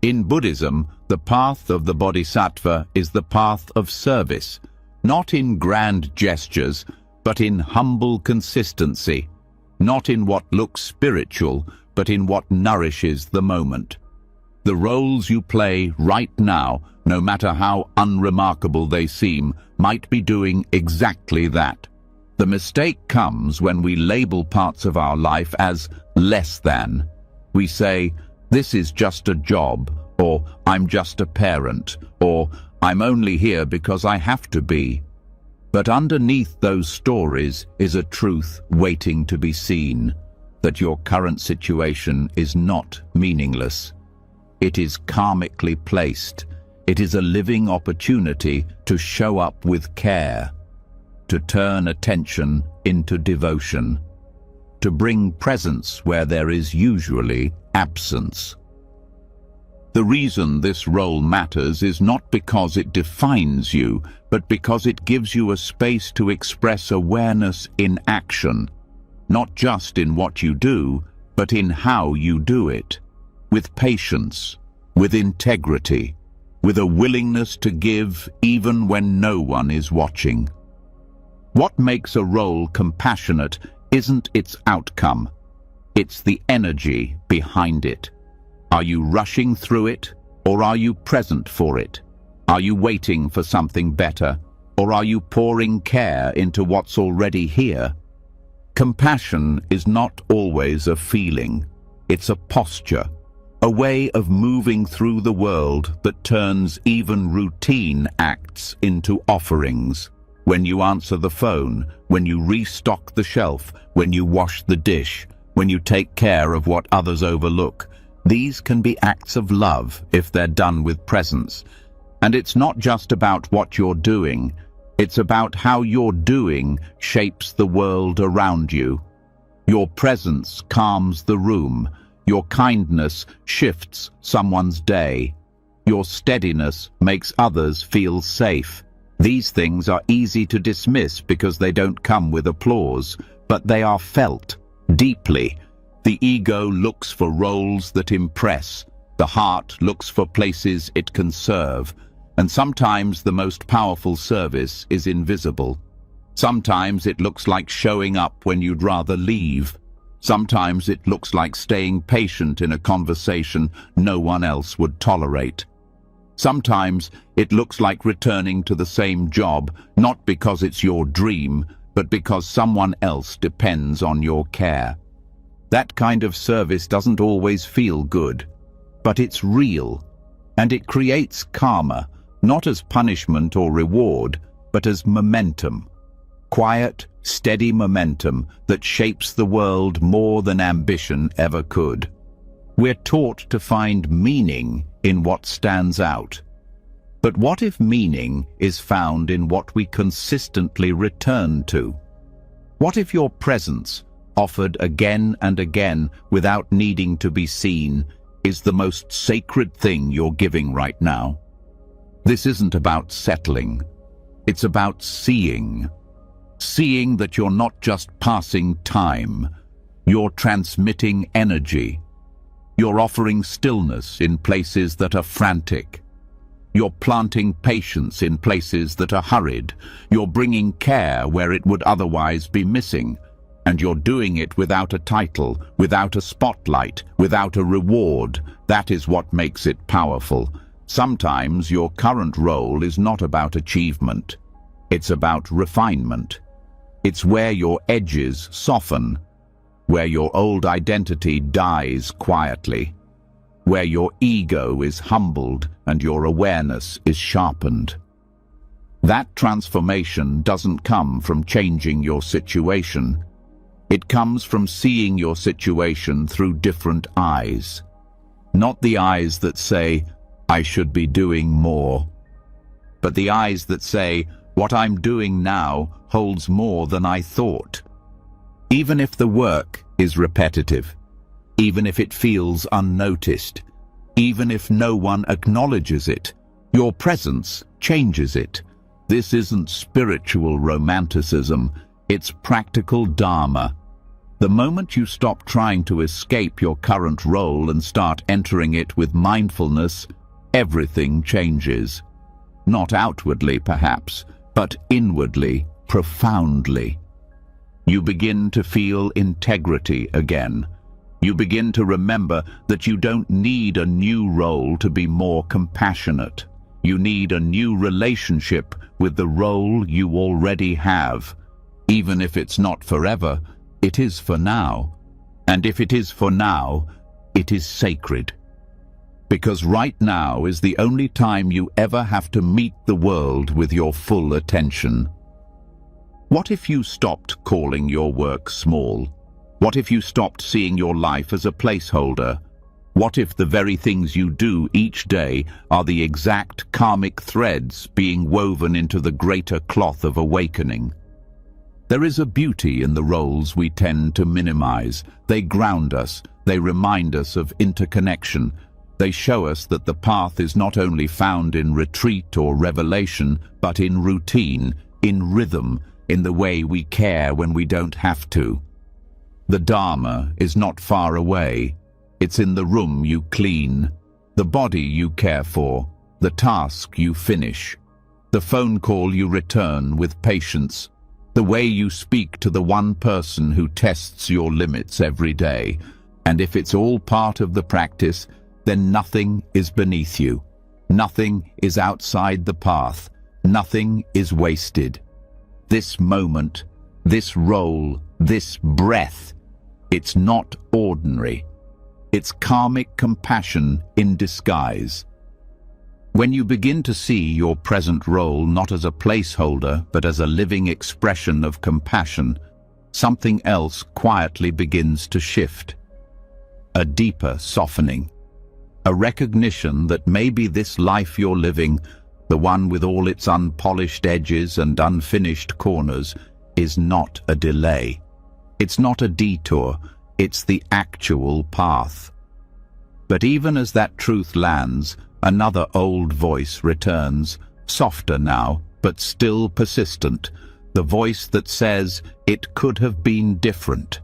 In Buddhism, the path of the Bodhisattva is the path of service, not in grand gestures, but in humble consistency, not in what looks spiritual, but in what nourishes the moment. The roles you play right now, no matter how unremarkable they seem, might be doing exactly that. The mistake comes when we label parts of our life as less than. We say, "This is just a job," or "I'm just a parent," or "I'm only here because I have to be." But underneath those stories is a truth waiting to be seen, that your current situation is not meaningless. It is karmically placed. It is a living opportunity to show up with care, to turn attention into devotion, to bring presence where there is usually absence. The reason this role matters is not because it defines you, but because it gives you a space to express awareness in action, not just in what you do, but in how you do it, with patience, with integrity, with a willingness to give even when no one is watching. What makes a role compassionate isn't its outcome, it's the energy behind it. Are you rushing through it, or are you present for it? Are you waiting for something better, or are you pouring care into what's already here? Compassion is not always a feeling, it's a posture, a way of moving through the world that turns even routine acts into offerings. When you answer the phone, when you restock the shelf, when you wash the dish, when you take care of what others overlook, these can be acts of love if they're done with presence. And it's not just about what you're doing, it's about how your doing shapes the world around you. Your presence calms the room, your kindness shifts someone's day, your steadiness makes others feel safe. These things are easy to dismiss because they don't come with applause, but they are felt deeply. The ego looks for roles that impress, the heart looks for places it can serve, and sometimes the most powerful service is invisible. Sometimes it looks like showing up when you'd rather leave. Sometimes it looks like staying patient in a conversation no one else would tolerate. Sometimes it looks like returning to the same job, not because it's your dream, but because someone else depends on your care. That kind of service doesn't always feel good, but it's real, and it creates karma, not as punishment or reward, but as momentum. Quiet, steady momentum that shapes the world more than ambition ever could. We're taught to find meaning in what stands out. But what if meaning is found in what we consistently return to? What if your presence, offered again and again without needing to be seen, is the most sacred thing you're giving right now? This isn't about settling. It's about seeing. Seeing that you're not just passing time. You're transmitting energy. You're offering stillness in places that are frantic. You're planting patience in places that are hurried. You're bringing care where it would otherwise be missing. And you're doing it without a title, without a spotlight, without a reward. That is what makes it powerful. Sometimes your current role is not about achievement. It's about refinement. It's where your edges soften, where your old identity dies quietly, where your ego is humbled and your awareness is sharpened. That transformation doesn't come from changing your situation. It comes from seeing your situation through different eyes. Not the eyes that say, "I should be doing more," but the eyes that say, "What I'm doing now holds more than I thought." Even if the work is repetitive, even if it feels unnoticed, even if no one acknowledges it, your presence changes it. This isn't spiritual romanticism, it's practical dharma. The moment you stop trying to escape your current role and start entering it with mindfulness, everything changes. Not outwardly, perhaps, but inwardly, profoundly. You begin to feel integrity again. You begin to remember that you don't need a new role to be more compassionate. You need a new relationship with the role you already have. Even if it's not forever, it is for now. And if it is for now, it is sacred. Because right now is the only time you ever have to meet the world with your full attention. What if you stopped calling your work small? What if you stopped seeing your life as a placeholder? What if the very things you do each day are the exact karmic threads being woven into the greater cloth of awakening? There is a beauty in the roles we tend to minimize. They ground us, they remind us of interconnection. They show us that the path is not only found in retreat or revelation, but in routine, in rhythm, in the way we care when we don't have to. The Dharma is not far away. It's in the room you clean, the body you care for, the task you finish, the phone call you return with patience, the way you speak to the one person who tests your limits every day. And if it's all part of the practice, then nothing is beneath you. Nothing is outside the path. Nothing is wasted. This moment, this role, this breath, it's not ordinary. It's karmic compassion in disguise. When you begin to see your present role not as a placeholder, but as a living expression of compassion, something else quietly begins to shift. A deeper softening. A recognition that maybe this life you're living, the one with all its unpolished edges and unfinished corners, is not a delay. It's not a detour. It's the actual path. But even as that truth lands, another old voice returns, softer now, but still persistent, the voice that says it could have been different.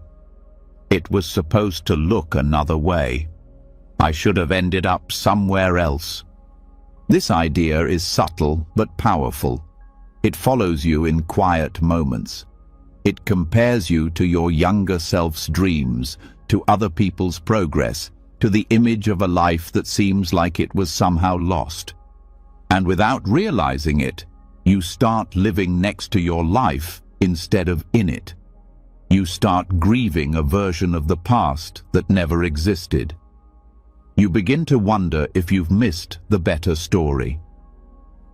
It was supposed to look another way. I should have ended up somewhere else. This idea is subtle but powerful. It follows you in quiet moments. It compares you to your younger self's dreams, to other people's progress, to the image of a life that seems like it was somehow lost. And without realizing it, you start living next to your life instead of in it. You start grieving a version of the past that never existed. You begin to wonder if you've missed the better story.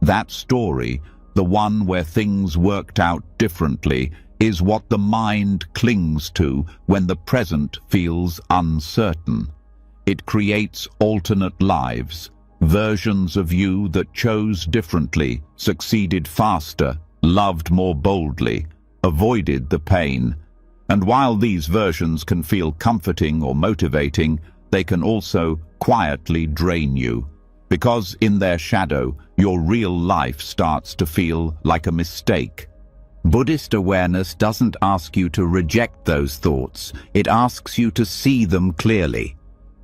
That story, the one where things worked out differently, is what the mind clings to when the present feels uncertain. It creates alternate lives, versions of you that chose differently, succeeded faster, loved more boldly, avoided the pain. And while these versions can feel comforting or motivating, they can also quietly drain you, because in their shadow, your real life starts to feel like a mistake. Buddhist awareness doesn't ask you to reject those thoughts. It asks you to see them clearly,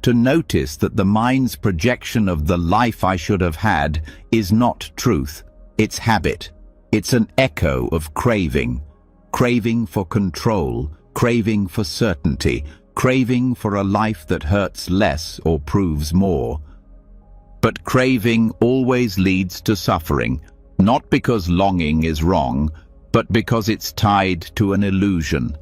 to notice that the mind's projection of the life I should have had is not truth. It's habit. It's an echo of craving. Craving for control, craving for certainty, craving for a life that hurts less or proves more. But craving always leads to suffering, not because longing is wrong, but because it's tied to an illusion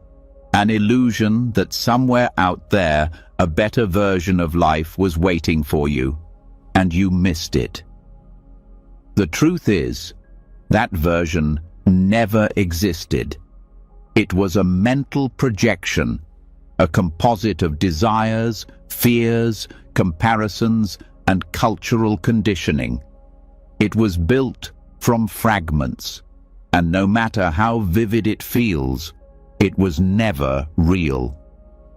that somewhere out there a better version of life was waiting for you, and you missed it. The truth is, that version never existed. It was a mental projection, a composite of desires, fears, comparisons, and cultural conditioning. It was built from fragments. And no matter how vivid it feels, It was never real.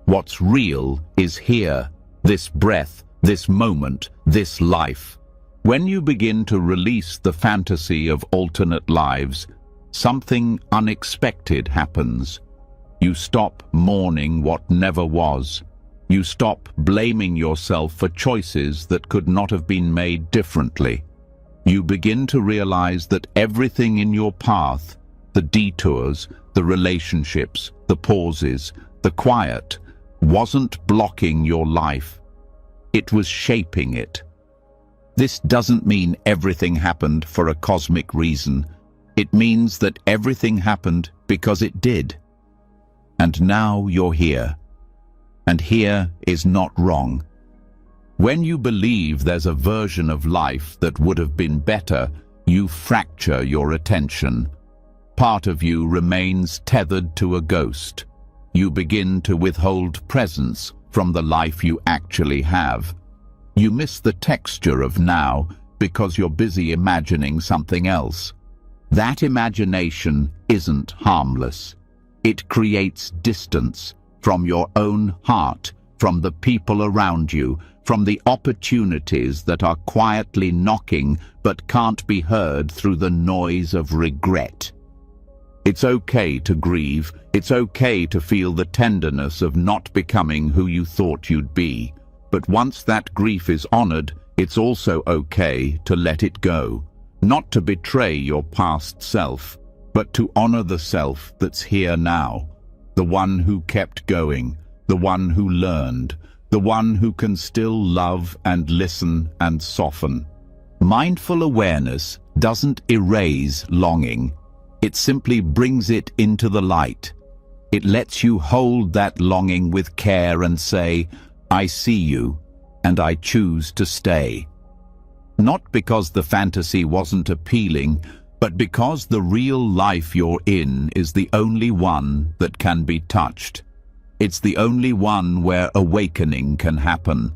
What's real is here, this breath, this moment, this life. When you begin to release the fantasy of alternate lives, something unexpected happens. You stop mourning what never was. You stop blaming yourself for choices that could not have been made differently. You begin to realize that everything in your path, the detours, the relationships, the pauses, the quiet, wasn't blocking your life. It was shaping it. This doesn't mean everything happened for a cosmic reason. It means that everything happened because it did. And now you're here. And here is not wrong. When you believe there's a version of life that would have been better, you fracture your attention. Part of you remains tethered to a ghost. You begin to withhold presence from the life you actually have. You miss the texture of now because you're busy imagining something else. That imagination isn't harmless. It creates distance from your own heart, from the people around you, from the opportunities that are quietly knocking but can't be heard through the noise of regret. It's okay to grieve. It's okay to feel the tenderness of not becoming who you thought you'd be. But once that grief is honored, it's also okay to let it go. Not to betray your past self, but to honor the self that's here now. The one who kept going, the one who learned, the one who can still love and listen and soften. Mindful awareness doesn't erase longing. It simply brings it into the light. It lets you hold that longing with care and say, I see you, and I choose to stay. Not because the fantasy wasn't appealing, but because the real life you're in is the only one that can be touched. It's the only one where awakening can happen.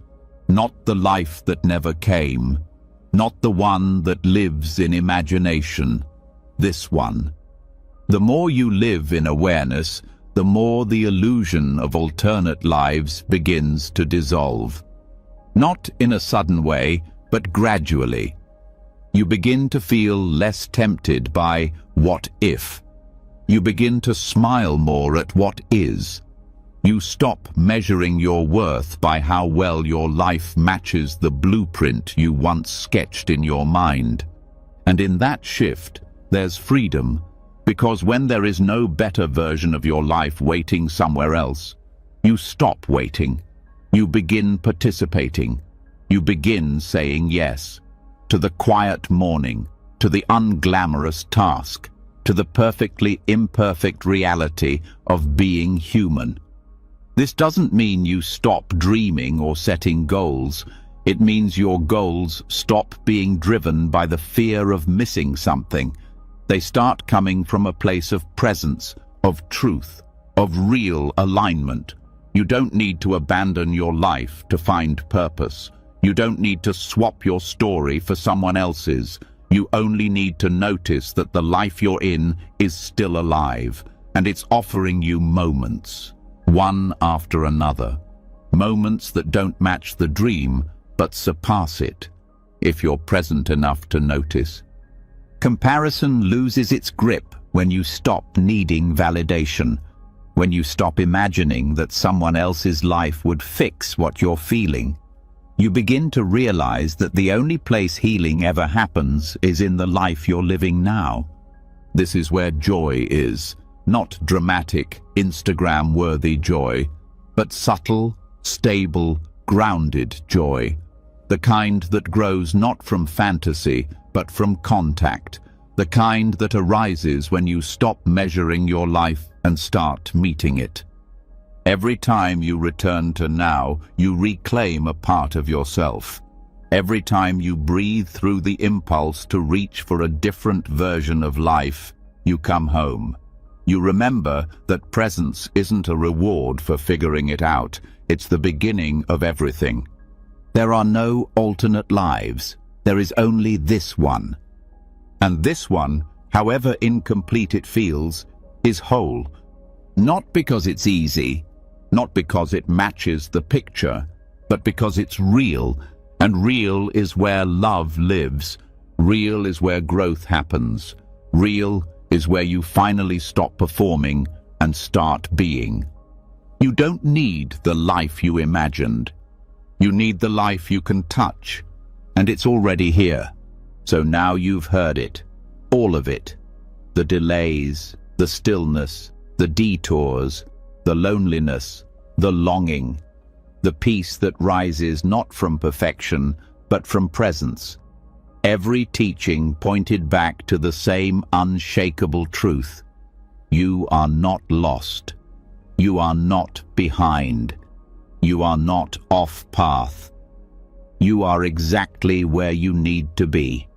Not the life that never came. Not the one that lives in imagination. This one. The more you live in awareness, the more the illusion of alternate lives begins to dissolve. Not in a sudden way, but gradually. You begin to feel less tempted by what if. You begin to smile more at what is. You stop measuring your worth by how well your life matches the blueprint you once sketched in your mind. And in that shift, there's freedom, because when there is no better version of your life waiting somewhere else, you stop waiting. You begin participating. You begin saying yes to the quiet morning, to the unglamorous task, to the perfectly imperfect reality of being human. This doesn't mean you stop dreaming or setting goals. It means your goals stop being driven by the fear of missing something. They start coming from a place of presence, of truth, of real alignment. You don't need to abandon your life to find purpose. You don't need to swap your story for someone else's. You only need to notice that the life you're in is still alive, and it's offering you moments, one after another. Moments that don't match the dream, but surpass it, if you're present enough to notice. Comparison loses its grip when you stop needing validation, when you stop imagining that someone else's life would fix what you're feeling. You begin to realize that the only place healing ever happens is in the life you're living now. This is where joy is, not dramatic, Instagram-worthy joy, but subtle, stable, grounded joy. The kind that grows not from fantasy, but from contact. The kind that arises when you stop measuring your life and start meeting it. Every time you return to now, you reclaim a part of yourself. Every time you breathe through the impulse to reach for a different version of life, you come home. You remember that presence isn't a reward for figuring it out. It's the beginning of everything. There are no alternate lives. There is only this one. And this one, however incomplete it feels, is whole. Not because it's easy, not because it matches the picture, but because it's real, and real is where love lives. Real is where growth happens. Real is where you finally stop performing and start being. You don't need the life you imagined. You need the life you can touch, and it's already here. So now you've heard it, all of it. The delays, the stillness, the detours, the loneliness, the longing, the peace that rises not from perfection, but from presence. Every teaching pointed back to the same unshakable truth. You are not lost. You are not behind. You are not off path. You are exactly where you need to be.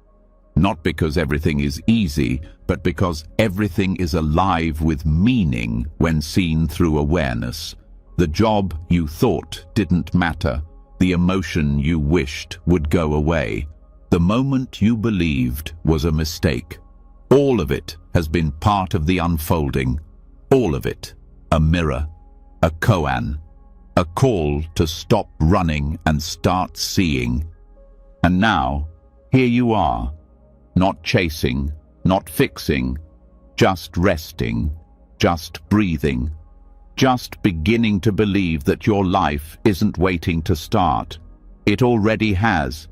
Not because everything is easy, but because everything is alive with meaning when seen through awareness. The job you thought didn't matter, the emotion you wished would go away, the moment you believed was a mistake. All of it has been part of the unfolding. All of it, a mirror, a koan, a call to stop running and start seeing. And now, here you are. Not chasing, not fixing, just resting, just breathing, just beginning to believe that your life isn't waiting to start. It already has.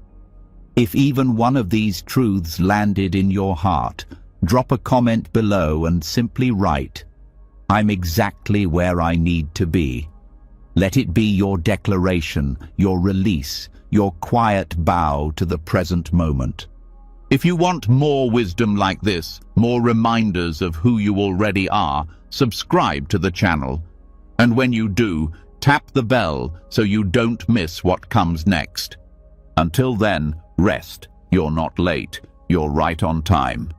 If even one of these truths landed in your heart, drop a comment below and simply write, "I'm exactly where I need to be." Let it be your declaration, your release, your quiet bow to the present moment. If you want more wisdom like this, more reminders of who you already are, subscribe to the channel. And when you do, tap the bell so you don't miss what comes next. Until then, rest. You're not late. You're right on time.